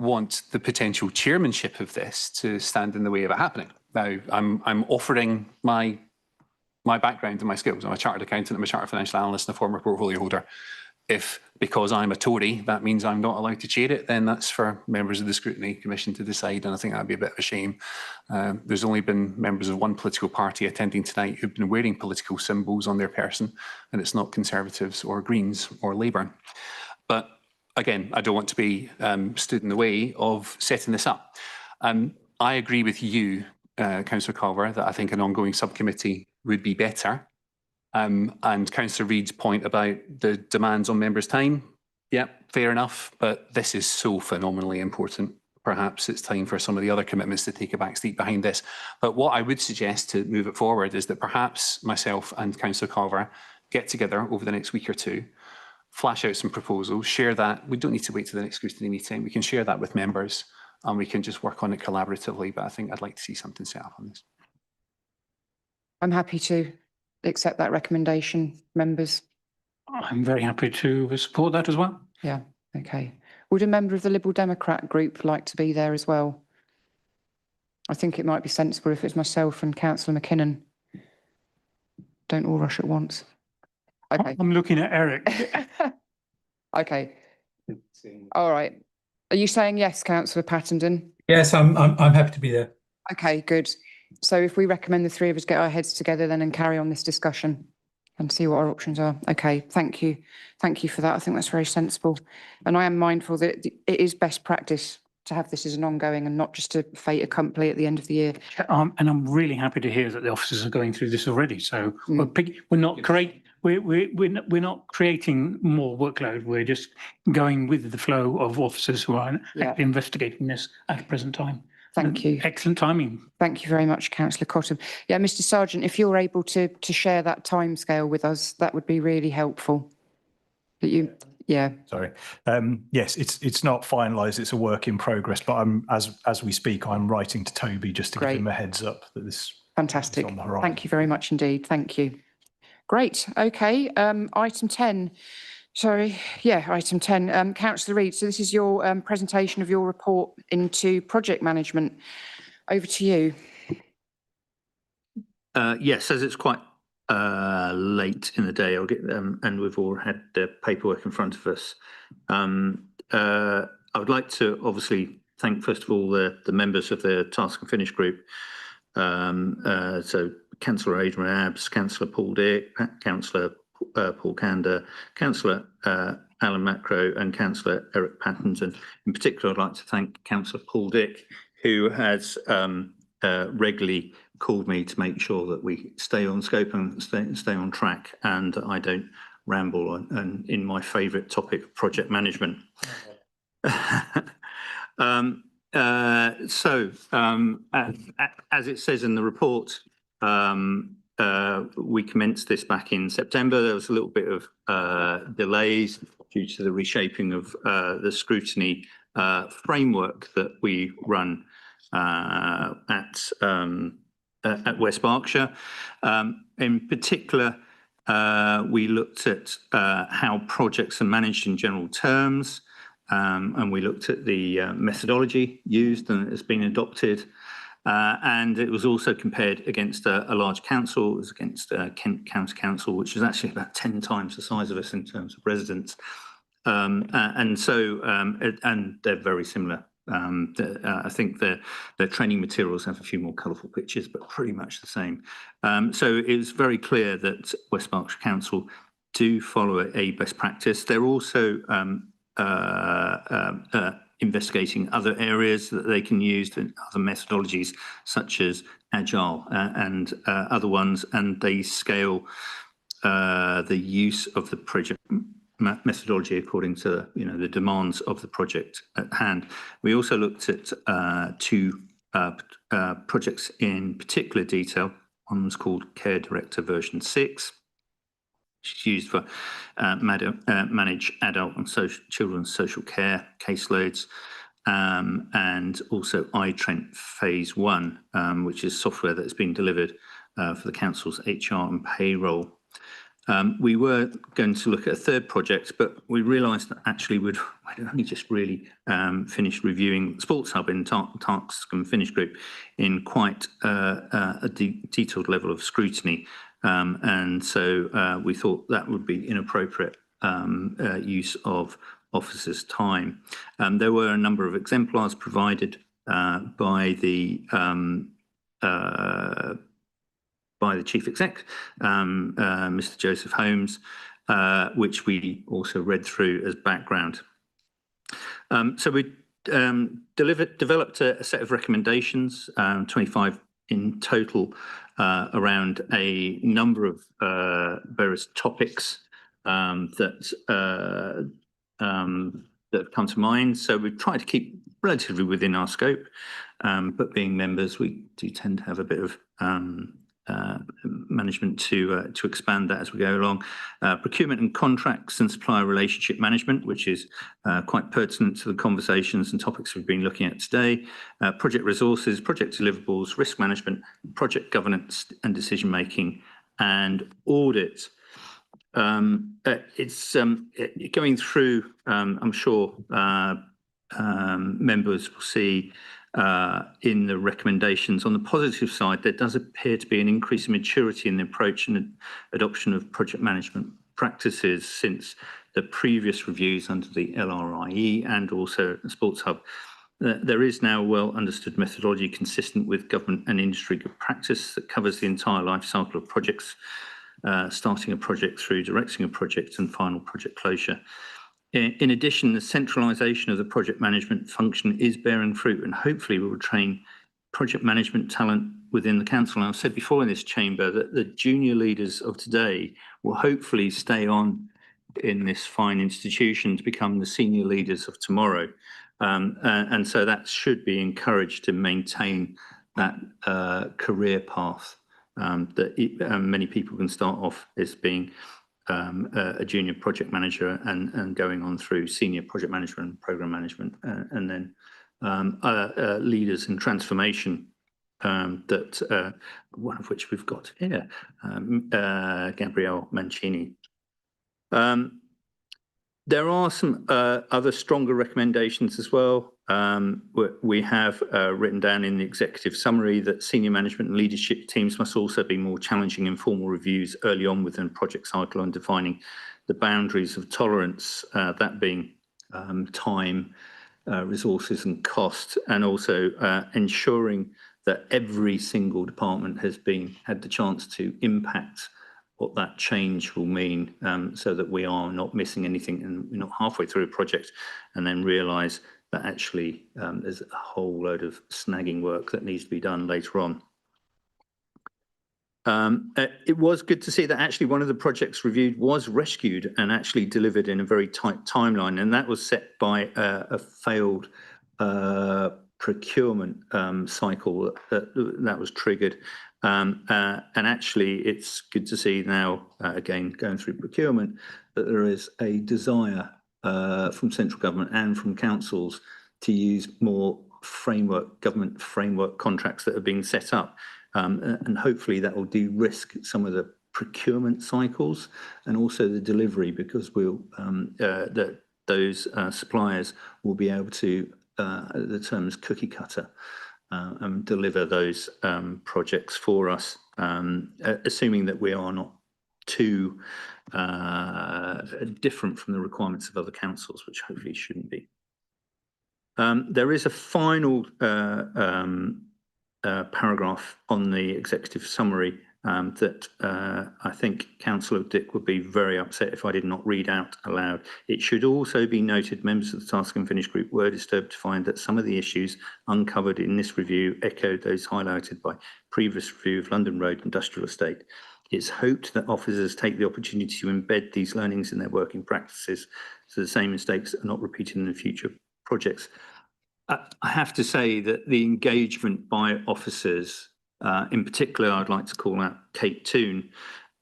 want the potential chairmanship of this to stand in the way of it happening. Now, I'm offering my background and my skills. I'm a chartered accountant, I'm a chartered financial analyst and a former portfolio holder. If, because I'm a Tory, that means I'm not allowed to chair it, then that's for members of the Scrutiny Commission to decide, and I think that'd be a bit of a shame. There's only been members of one political party attending tonight who've been wearing political symbols on their person, and it's not Conservatives or Greens or Labour. But again, I don't want to be stood in the way of setting this up. I agree with you, Councillor Culver, that I think an ongoing subcommittee would be better. And Councillor Reid's point about the demands on members' time, yeah, fair enough, but this is so phenomenally important. Perhaps it's time for some of the other commitments to take a back seat behind this. But what I would suggest to move it forward is that perhaps myself and Councillor Culver get together over the next week or two, flash out some proposals, share that. We don't need to wait till the next scrutiny meeting. We can share that with members and we can just work on it collaboratively. But I think I'd like to see something set up on this. I'm happy to accept that recommendation, members. I'm very happy to support that as well. Yeah, okay. Would a member of the Liberal Democrat group like to be there as well? I think it might be sensible if it's myself and Councillor McKinnon. Don't all rush at once. Okay. I'm looking at Eric. Okay. All right. Are you saying yes, Councillor Pattenden? Yes, I'm happy to be there. Okay, good. So if we recommend the three of us get our heads together then and carry on this discussion and see what our options are. Okay, thank you. Thank you for that. I think that's very sensible. And I am mindful that it is best practice to have this as an ongoing and not just a fait accompli at the end of the year. And I'm really happy to hear that the officers are going through this already. So we're not creating more workload. We're just going with the flow of officers who are actually investigating this at the present time. Thank you. Excellent timing. Thank you very much, Councillor Cottam. Yeah, Mr. Sargent, if you're able to share that timescale with us, that would be really helpful. That you, yeah. Sorry. Yes, it's not finalised. It's a work in progress. But as we speak, I'm writing to Toby just to give him a heads up that this Fantastic. on the horizon. Thank you very much indeed. Thank you. Great. Okay. Item 10. Sorry. Yeah, item 10. Councillor Reid, so this is your presentation of your report into project management. Over to you. Yes, as it's quite late in the day, I'll get and we've all had the paperwork in front of us. I would like to obviously thank first of all the members of the Task and Finish group. So Councillor Adrian Abbs, Councillor Paul Dick, Councillor Paul Kander, Councillor Alan Macro and Councillor Eric Pattons. And in particular, I'd like to thank Councillor Paul Dick, who has regularly called me to make sure that we stay on scope and stay on track, and I don't ramble on in my favourite topic of project management. As it says in the report, we commenced this back in September. There was a little bit of delays due to the reshaping of the scrutiny framework that we run at West Berkshire. In particular, we looked at how projects are managed in general terms, and we looked at the methodology used and has been adopted. And it was also compared against a large council. It was against Kent County Council, which is actually about 10 times the size of us in terms of residents. And they're very similar. I think their training materials have a few more colourful pictures, but pretty much the same. So it was very clear that West Berkshire Council do follow a best practice. They're also investigating other areas that they can use, and other methodologies such as Agile and other ones, and they scale the use of the project methodology according to the demands of the project at hand. We also looked at two projects in particular detail. One was called Care Director version 6, which is used for manage adult and children's social care caseloads, and also iTrent phase 1, which is software that's been delivered for the council's HR and payroll. We were going to look at a third project, but we realised that actually we'd only just really finished reviewing Sports Hub in Task and Finish Group in quite a detailed level of scrutiny. And so we thought that would be inappropriate use of officers' time. There were a number of exemplars provided by the Chief Exec, Mr. Joseph Holmes, which we also read through as background. So we developed a set of recommendations, 25 in total, around a number of various topics that come to mind. So we try to keep relatively within our scope, but being members, we do tend to have a bit of management to expand that as we go along. Procurement and contracts and supplier relationship management, which is quite pertinent to the conversations and topics we've been looking at today. Project resources, project deliverables, risk management, project governance and decision making, and audit. It's going through, I'm sure members will see in the recommendations. On the positive side, there does appear to be an increase in maturity in the approach and adoption of project management practices since the previous reviews under the LRIE and also Sports Hub. There is now a well understood methodology consistent with government and industry good practice that covers the entire life cycle of projects, starting a project through directing a project and final project closure. In addition, the centralisation of the project management function is bearing fruit, and hopefully we will train project management talent within the council. And I've said before in this chamber that the junior leaders of today will hopefully stay on in this fine institution to become the senior leaders of tomorrow. And so that should be encouraged to maintain that career path that many people can start off as being a junior project manager and going on through senior project management and program management, and then leaders in transformation that one of which we've got here, Gabrielle Mancini. There are some other stronger recommendations as well. We have written down in the executive summary that senior management and leadership teams must also be more challenging in formal reviews early on within a project cycle on defining the boundaries of tolerance, that being time, resources and cost, and also ensuring that every single department has had the chance to impact what that change will mean, so that we are not missing anything and we're not halfway through a project and then realise that actually there's a whole load of snagging work that needs to be done later on. It was good to see that actually one of the projects reviewed was rescued and actually delivered in a very tight timeline, and that was set by a failed procurement cycle that was triggered. And actually, it's good to see now, again, going through procurement, that there is a desire from central government and from councils to use more government framework contracts that are being set up. And hopefully that will de-risk some of the procurement cycles and also the delivery, because those suppliers will be able to, the term is cookie cutter, and deliver those projects for us, assuming that we are not too different from the requirements of other councils, which hopefully shouldn't be. There is a final paragraph on the executive summary that I think Councillor Dick would be very upset if I did not read out aloud. It should also be noted members of the Task and Finish Group were disturbed to find that some of the issues uncovered in this review echoed those highlighted by previous review of London Road Industrial Estate. It's hoped that officers take the opportunity to embed these learnings in their working practices so the same mistakes are not repeated in the future projects. I have to say that the engagement by officers, in particular, I'd like to call out Kate Toon,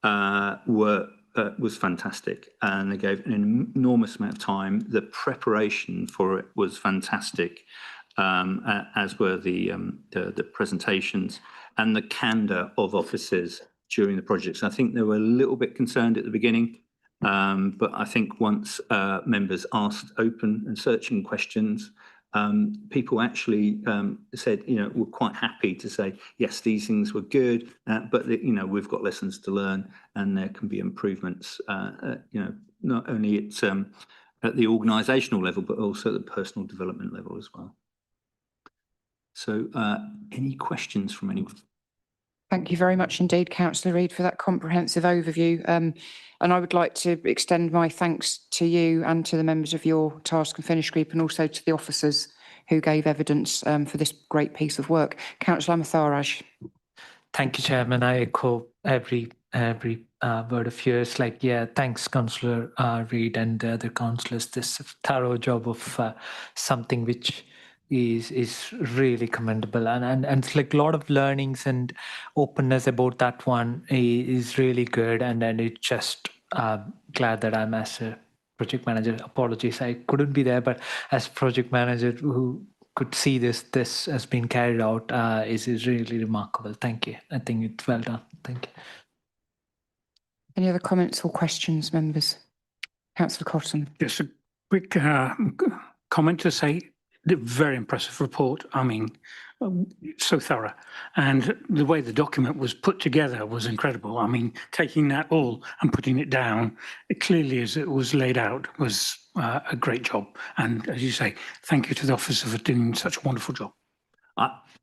was fantastic, and they gave an enormous amount of time. The preparation for it was fantastic, as were the presentations and the candour of officers during the projects. I think they were a little bit concerned at the beginning, but I think once members asked open and searching questions, people actually said, we're quite happy to say, yes, these things were good, but we've got lessons to learn and there can be improvements, not only at the organisational level, but also at the personal development level as well. So any questions from anyone? Thank you very much indeed, Councillor Reid, for that comprehensive overview. And I would like to extend my thanks to you and to the members of your Task and Finish Group, and also to the officers who gave evidence for this great piece of work. Councillor Amatharaj. Thank you, Chairman. I echo every word of yours. Thanks, Councillor Reid and the other councillors. This thorough job of something which is really commendable, and it's like a lot of learnings and openness about that one is really good, and it's just glad that I'm as a project manager. Apologies, I couldn't be there, but as project manager who could see this has been carried out is really remarkable. Thank you. I think it's well done. Thank you. Any other comments or questions, members? Councillor Cotton. Just a quick comment to say, the very impressive report. I mean, so thorough, and the way the document was put together was incredible. I mean, taking that all and putting it down clearly as it was laid out was a great job. And as you say, thank you to the officer for doing such a wonderful job.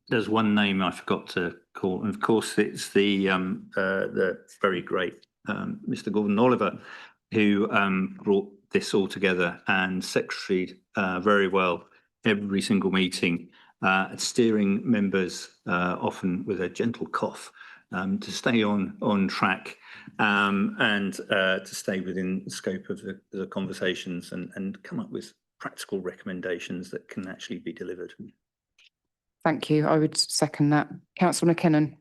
There's one name I forgot to call, and of course it's the very great Mr. Gordon Oliver, who brought this all together and secretaried very well every single meeting, steering members often with a gentle cough to stay on track and to stay within the scope of the conversations and come up with practical recommendations that can actually be delivered. Thank you. I would second that. Councillor McKinnon.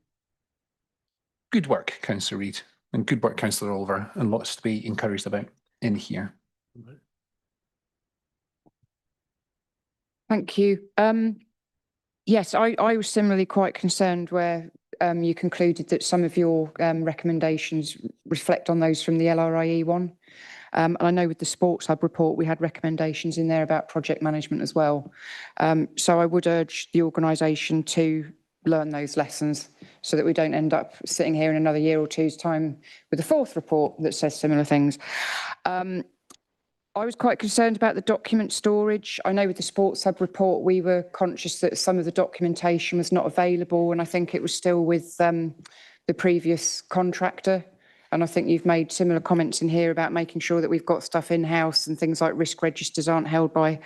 Good work, Councillor Reid, and good work, Councillor Oliver, and lots to be encouraged about in here. Thank you. Yes, I was similarly quite concerned where you concluded that some of your recommendations reflect on those from the LRIE one. And I know with the Sports Hub report, we had recommendations in there about project management as well. So I would urge the organisation to learn those lessons so that we don't end up sitting here in another year or two's time with a fourth report that says similar things. I was quite concerned about the document storage. I know with the Sports Hub report, we were conscious that some of the documentation was not available, and I think it was still with the previous contractor. And I think you've made similar comments in here about making sure that we've got stuff in-house and things like risk registers aren't held by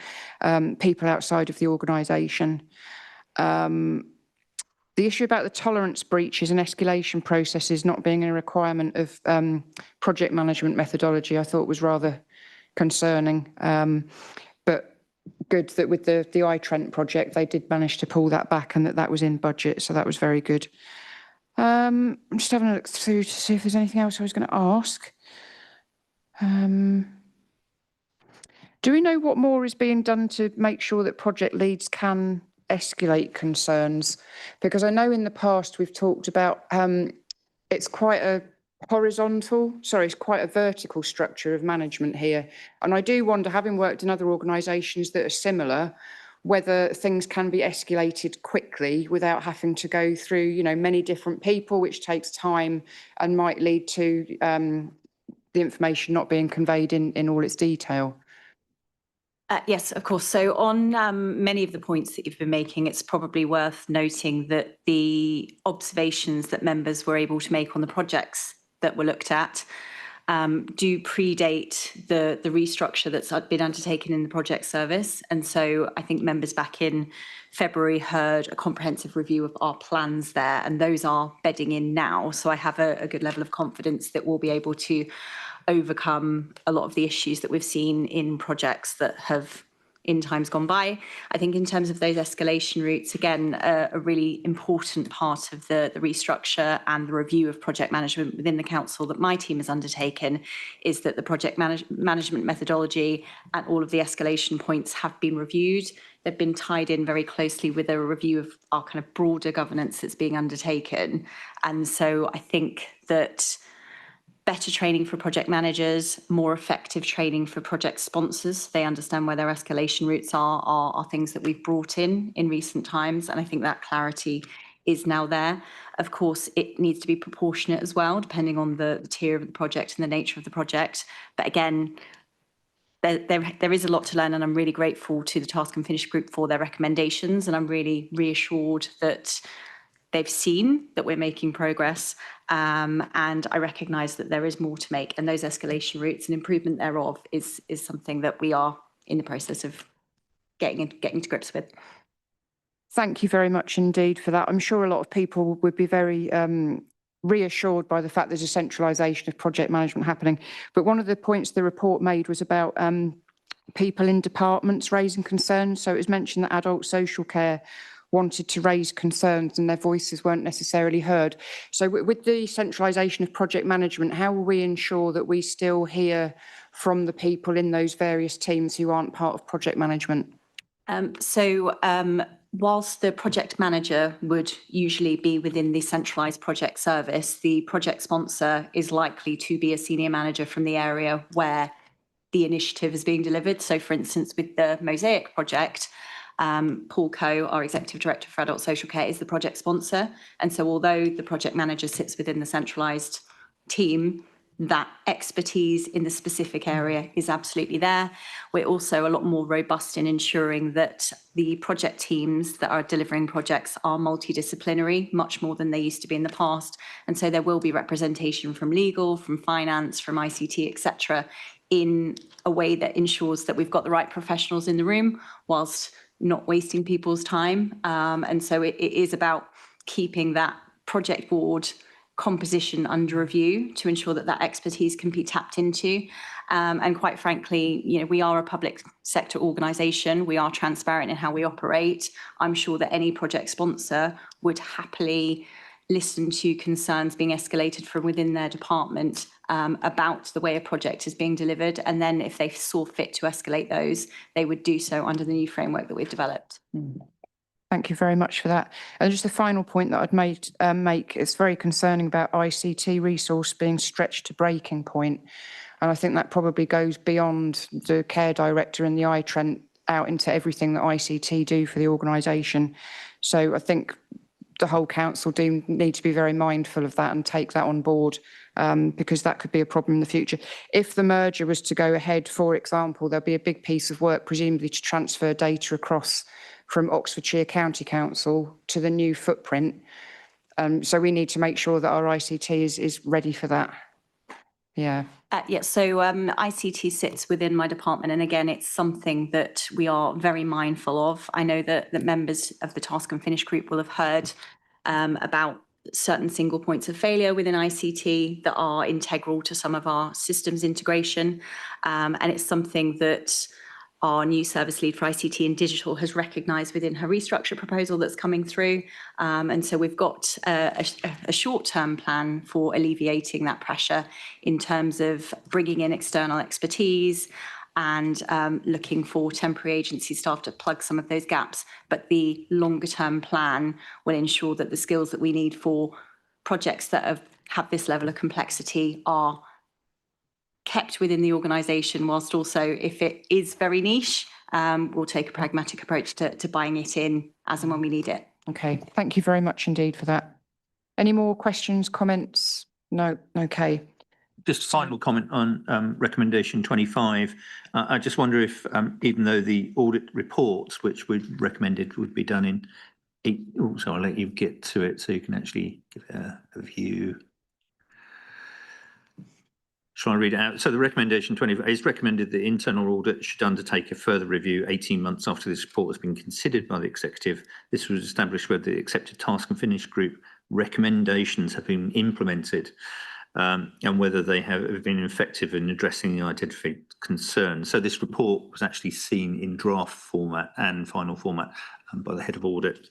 people outside of the organisation. The issue about the tolerance breaches and escalation processes not being a requirement of project management methodology, I thought was rather concerning. But good that with the iTrent project, they did manage to pull that back and that was in budget. So that was very good. I'm just having a look through to see if there's anything else I was going to ask. Do we know what more is being done to make sure that project leads can escalate concerns? Because I know in the past we've talked about it's quite a it's quite a vertical structure of management here. And I do wonder, having worked in other organisations that are similar, whether things can be escalated quickly without having to go through, you know, many different people, which takes time and might lead to the information not being conveyed in all its detail. Yes, of course. So on many of the points that you've been making, it's probably worth noting that the observations that members were able to make on the projects that were looked at do predate the restructure that's been undertaken in the project service. And so I think members back in February heard a comprehensive review of our plans there, and those are bedding in now. So I have a good level of confidence that we'll be able to overcome a lot of the issues that we've seen in projects that have in times gone by. I think in terms of those escalation routes, again, a really important part of the restructure and the review of project management within the council that my team has undertaken is that the project management methodology and all of the escalation points have been reviewed. They've been tied in very closely with a review of our kind of broader governance that's being undertaken. And so I think that better training for project managers, more effective training for project sponsors. They understand where their escalation routes are things that we've brought in recent times. And I think that clarity is now there. Of course, it needs to be proportionate as well, depending on the tier of the project and the nature of the project. But again, there is a lot to learn, and I'm really grateful to the Task and Finish group for their recommendations. And I'm really reassured that they've seen that we're making progress, and I recognise that there is more to make, and those escalation routes and improvement thereof is something that we are in the process of getting to grips with. Thank you very much indeed for that. I'm sure a lot of people would be very reassured by the fact there's a centralisation of project management happening. But one of the points the report made was about people in departments raising concerns. So it was mentioned that adult social care wanted to raise concerns and their voices weren't necessarily heard. So with the centralisation of project management, how will we ensure that we still hear from the people in those various teams who aren't part of project management? Whilst the project manager would usually be within the centralised project service, the project sponsor is likely to be a senior manager from the area where the initiative is being delivered. So for instance, with the Mosaic project, Paul Coe, our Executive Director for Adult Social Care, is the project sponsor. And so although the project manager sits within the centralised team, that expertise in the specific area is absolutely there. We're also a lot more robust in ensuring that the project teams that are delivering projects are multidisciplinary, much more than they used to be in the past. And so there will be representation from legal, from finance, from ICT, etc., in a way that ensures that we've got the right professionals in the room whilst not wasting people's time. And so it is about keeping that project board composition under review to ensure that that expertise can be tapped into. And quite frankly, you know, we are a public sector organisation. We are transparent in how we operate. I'm sure that any project sponsor would happily listen to concerns being escalated from within their department about the way a project is being delivered. And then if they saw fit to escalate those, they would do so under the new framework that we've developed. Thank you very much for that. And just the final point that I'd make is very concerning about ICT resource being stretched to breaking point. And I think that probably goes beyond the care director and the iTrent out into everything that ICT do for the organisation. So I think the whole council do need to be very mindful of that and take that on board, because that could be a problem in the future. If the merger was to go ahead, for example, there'll be a big piece of work presumably to transfer data across from Oxfordshire County Council to the new footprint. So we need to make sure that our ICT is ready for that. Yeah. So ICT sits within my department, and again, it's something that we are very mindful of. I know that members of the Task and Finish group will have heard about certain single points of failure within ICT that are integral to some of our systems integration, and it's something that our new service lead for ICT and digital has recognised within her restructure proposal that's coming through. And so we've got a short-term plan for alleviating that pressure in terms of bringing in external expertise and looking for temporary agency staff to plug some of those gaps. But the longer-term plan will ensure that the skills that we need for projects that have this level of complexity are kept within the organisation, whilst also, if it is very niche, we'll take a pragmatic approach to buying it in as and when we need it. Okay, thank you very much indeed for that. Any more questions, comments? No, okay. Just a final comment on recommendation 25. I just wonder if, even though the audit reports, which we recommended would be done in, so I'll let you get to it so you can actually give a view. Shall I read it out? So the recommendation 25 is recommended that the internal audit should undertake a further review 18 months after this report has been considered by the executive. This was established whether the accepted Task and Finish group recommendations have been implemented, and whether they have been effective in addressing the identified concerns. So this report was actually seen in draft format and final format by the head of audit.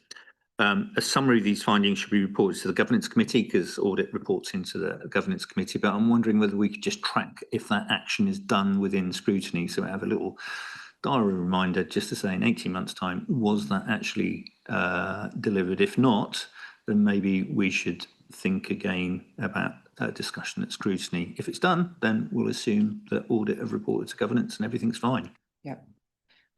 A summary of these findings should be reported to the Governance Committee, because audit reports into the Governance Committee, but I'm wondering whether we could just track if that action is done within Scrutiny. So we have a little diary reminder just to say in 18 months' time, was that actually delivered? If not, then maybe we should think again about a discussion at Scrutiny. If it's done, then we'll assume that audit have reported to Governance and everything's fine. Yeah.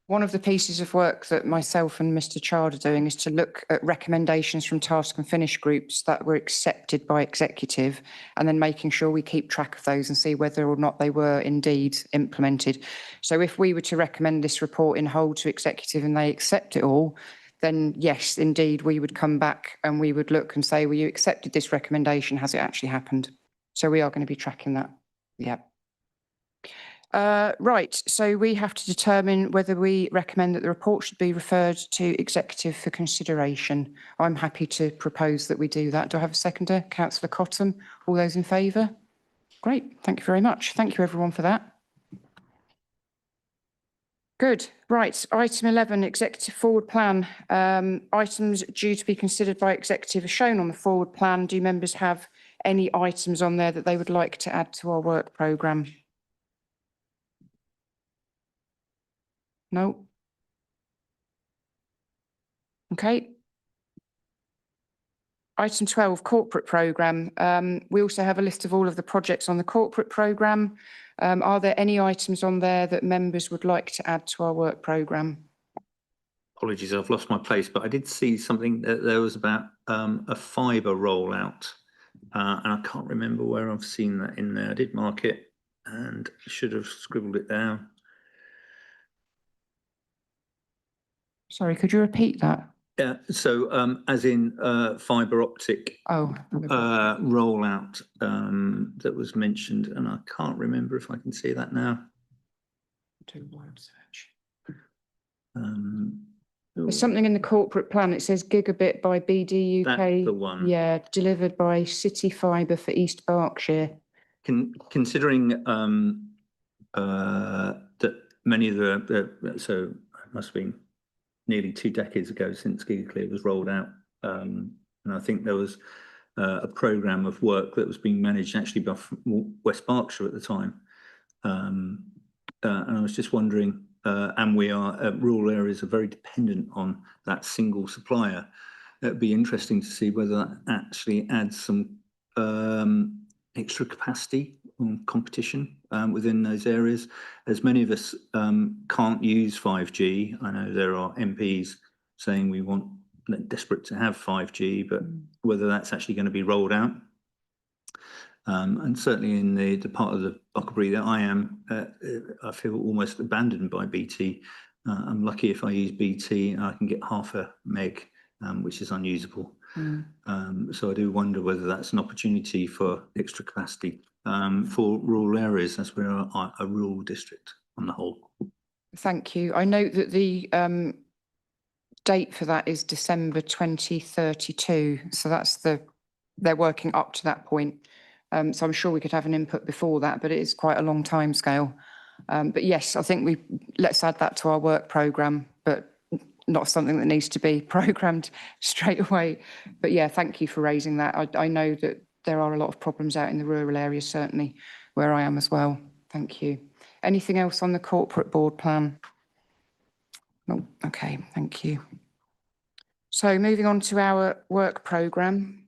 One of the pieces of work that myself and Mr. Chard are doing is to look at recommendations from Task and Finish groups that were accepted by executive, and then making sure we keep track of those and see whether or not they were indeed implemented. So if we were to recommend this report in whole to executive and they accept it all, then yes, indeed, we would come back and we would look and say, well, you accepted this recommendation, has it actually happened? So we are going to be tracking that. Yeah. Right, so we have to determine whether we recommend that the report should be referred to executive for consideration. I'm happy to propose that we do that. Do I have a seconder? Councillor Cottam. All those in favour? Great, thank you very much. Thank you everyone for that. Good. Right, item 11, executive forward plan. Items due to be considered by executive are shown on the forward plan. Do members have any items on there that they would like to add to our work programme? No. Okay. Item 12, corporate programme. We also have a list of all of the projects on the corporate programme. Are there any items on there that members would like to add to our work programme? Apologies, I've lost my place, but I did see something that there was about a fibre rollout, and I can't remember where I've seen that in there. I did mark it and should have scribbled it down. Sorry, could you repeat that? Yeah, so as in fibre optic rollout that was mentioned, and I can't remember if I can see that now. There's something in the corporate plan. It says gigabit by BD UK. That's the one. Yeah, delivered by City Fibre for East Berkshire. Considering that many of so it must have been nearly 2 decades ago since GigaClear was rolled out, and I think there was a programme of work that was being managed actually by West Berkshire at the time, and I was just wondering and we are, rural areas are very dependent on that single supplier. It'd be interesting to see whether that actually adds some extra capacity and competition within those areas. As many of us can't use 5G, I know there are MPs saying we want, desperate to have 5G, but whether that's actually going to be rolled out. And certainly in the part of the Bucklebury that I am, I feel almost abandoned by BT. I'm lucky if I use BT and I can get half a meg, which is unusable. So I do wonder whether that's an opportunity for extra capacity for rural areas, as we are a rural district on the whole. Thank you. I note that the date for that is December 2032. So that's they're working up to that point. So I'm sure we could have an input before that, but it is quite a long time scale. But yes, I think let's add that to our work programme, but not something that needs to be programmed straight away. But yeah, thank you for raising that. I know that there are a lot of problems out in the rural areas, certainly where I am as well. Thank you. Anything else on the corporate board plan? No, okay, thank you. So moving on to our work programme.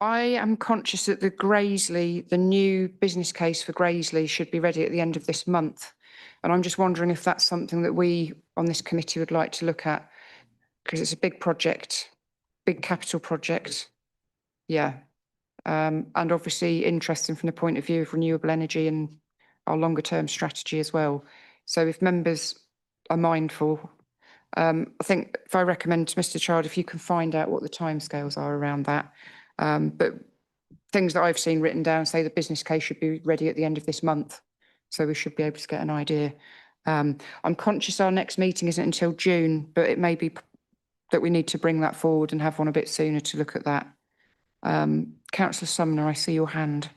I am conscious that the new business case for Graiseley should be ready at the end of this month. And I'm just wondering if that's something that we on this committee would like to look at, because it's a big project, big capital project. Yeah. And obviously interesting from the point of view of renewable energy and our longer term strategy as well. So if members are mindful, I think if I recommend to Mr. Child, if you can find out what the timescales are around that. But things that I've seen written down say the business case should be ready at the end of this month. So we should be able to get an idea. I'm conscious our next meeting isn't until June, but it may be that we need to bring that forward and have one a bit sooner to look at that. Councillor Sumner, I see your hand.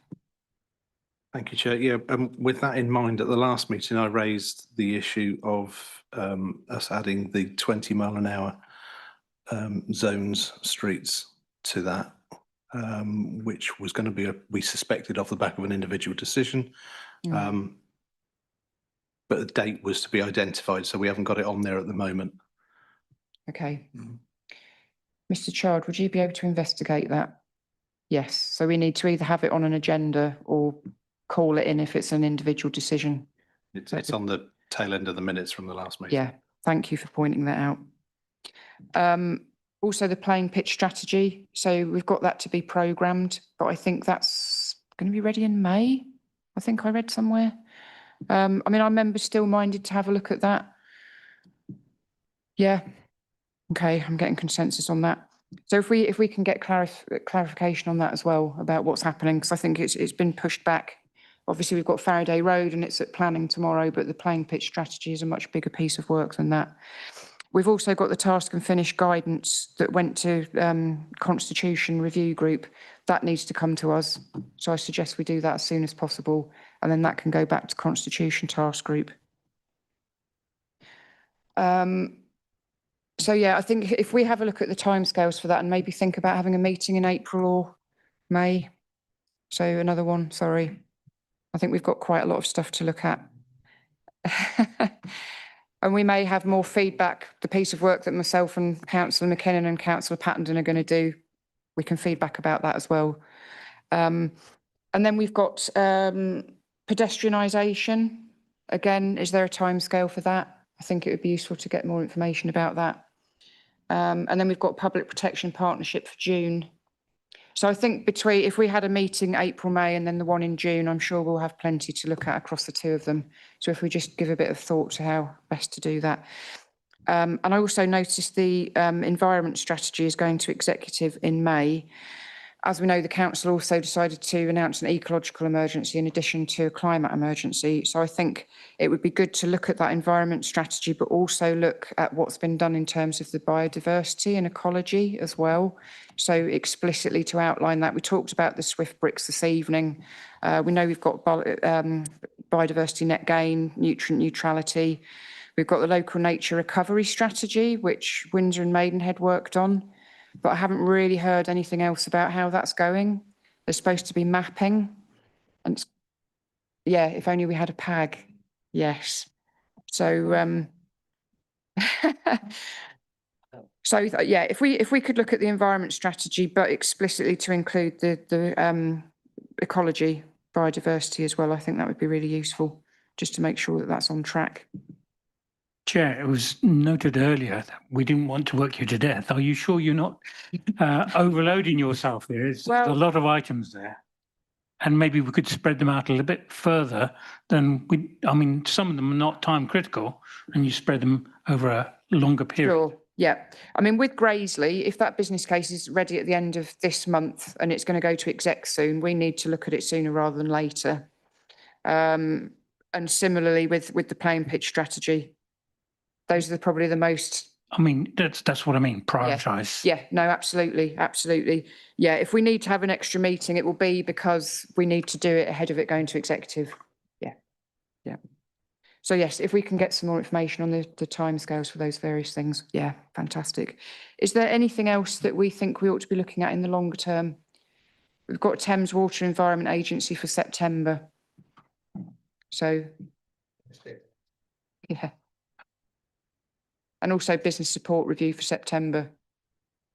Thank you, Chair. Yeah, with that in mind, at the last meeting, I raised the issue of us adding the 20 mile an hour zones, streets to that, which was going to be, we suspected, off the back of an individual decision. But the date was to be identified, so we haven't got it on there at the moment. Okay. Mr. Child, would you be able to investigate that? Yes. So we need to either have it on an agenda or call it in if it's an individual decision. It's on the tail end of the minutes from the last meeting. Yeah. Thank you for pointing that out. Also, the playing pitch strategy. So we've got that to be programmed, but I think that's going to be ready in May. I think I read somewhere. I mean, are members still minded to have a look at that? Yeah. Okay, I'm getting consensus on that. So if we can get clarification on that as well about what's happening, because I think it's been pushed back. Obviously, we've got Faraday Road and it's at planning tomorrow, but the playing pitch strategy is a much bigger piece of work than that. We've also got the task and finish guidance that went to Constitution Review Group. That needs to come to us. So I suggest we do that as soon as possible. And then that can go back to Constitution Task Group. So yeah, I think if we have a look at the timescales for that and maybe think about having a meeting in April or May. So another one, sorry. I think we've got quite a lot of stuff to look at. And we may have more feedback. The piece of work that myself and Councillor McKinnon and Councillor Pattenden are going to do, we can feedback about that as well. And then we've got pedestrianisation. Again, is there a timescale for that? I think it would be useful to get more information about that. And then we've got public protection partnership for June. So I think if we had a meeting April, May, and then the one in June, I'm sure we'll have plenty to look at across the two of them. So if we just give a bit of thought to how best to do that. And I also noticed the environment strategy is going to executive in May. As we know, the council also decided to announce an ecological emergency in addition to a climate emergency. So I think it would be good to look at that environment strategy, but also look at what's been done in terms of the biodiversity and ecology as well. So explicitly to outline that. We talked about the Swift bricks this evening. We know we've got biodiversity net gain, nutrient neutrality. We've got the local nature recovery strategy, which Windsor and Maidenhead worked on. but I haven't really heard anything else about how that's going. There's supposed to be mapping, and yeah, if only we had a PAG. Yes. So, yeah, if we could look at the environment strategy, but explicitly to include the ecology, biodiversity as well, I think that would be really useful, just to make sure that that's on track. Chair, it was noted earlier that we didn't want to work you to death. Are you sure you're not overloading yourself there? There's a lot of items there. And maybe we could spread them out a little bit further than I mean, some of them are not time critical, and you spread them over a longer period. Sure. Yeah. I mean, with Graiseley, if that business case is ready at the end of this month and it's going to go to exec soon, we need to look at it sooner rather than later. And similarly with the playing pitch strategy, those are probably the most. I mean, that's what I mean, prioritise. Yeah, no, absolutely, absolutely. Yeah, if we need to have an extra meeting, it will be because we need to do it ahead of it going to executive. Yeah, yeah. So yes, if we can get some more information on the timescales for those various things, yeah, fantastic. Is there anything else that we think we ought to be looking at in the longer term? We've got Thames Water Environment Agency for September. So, yeah. And also business support review for September.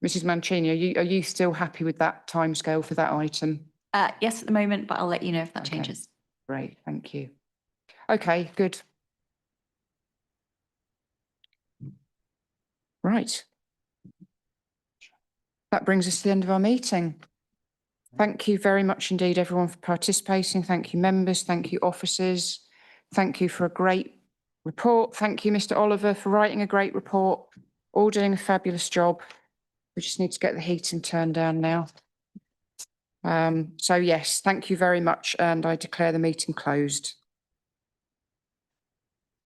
Mrs. Mancini, are you still happy with that timescale for that item? Yes, at the moment, but I'll let you know if that changes. Great, thank you. Okay, good. Right. That brings us to the end of our meeting. Thank you very much indeed, everyone, for participating. Thank you, members. Thank you, officers. Thank you for a great report. Thank you, Mr. Oliver, for writing a great report. All doing a fabulous job. We just need to get the heating turned down now. So yes, thank you very much, and I declare the meeting closed.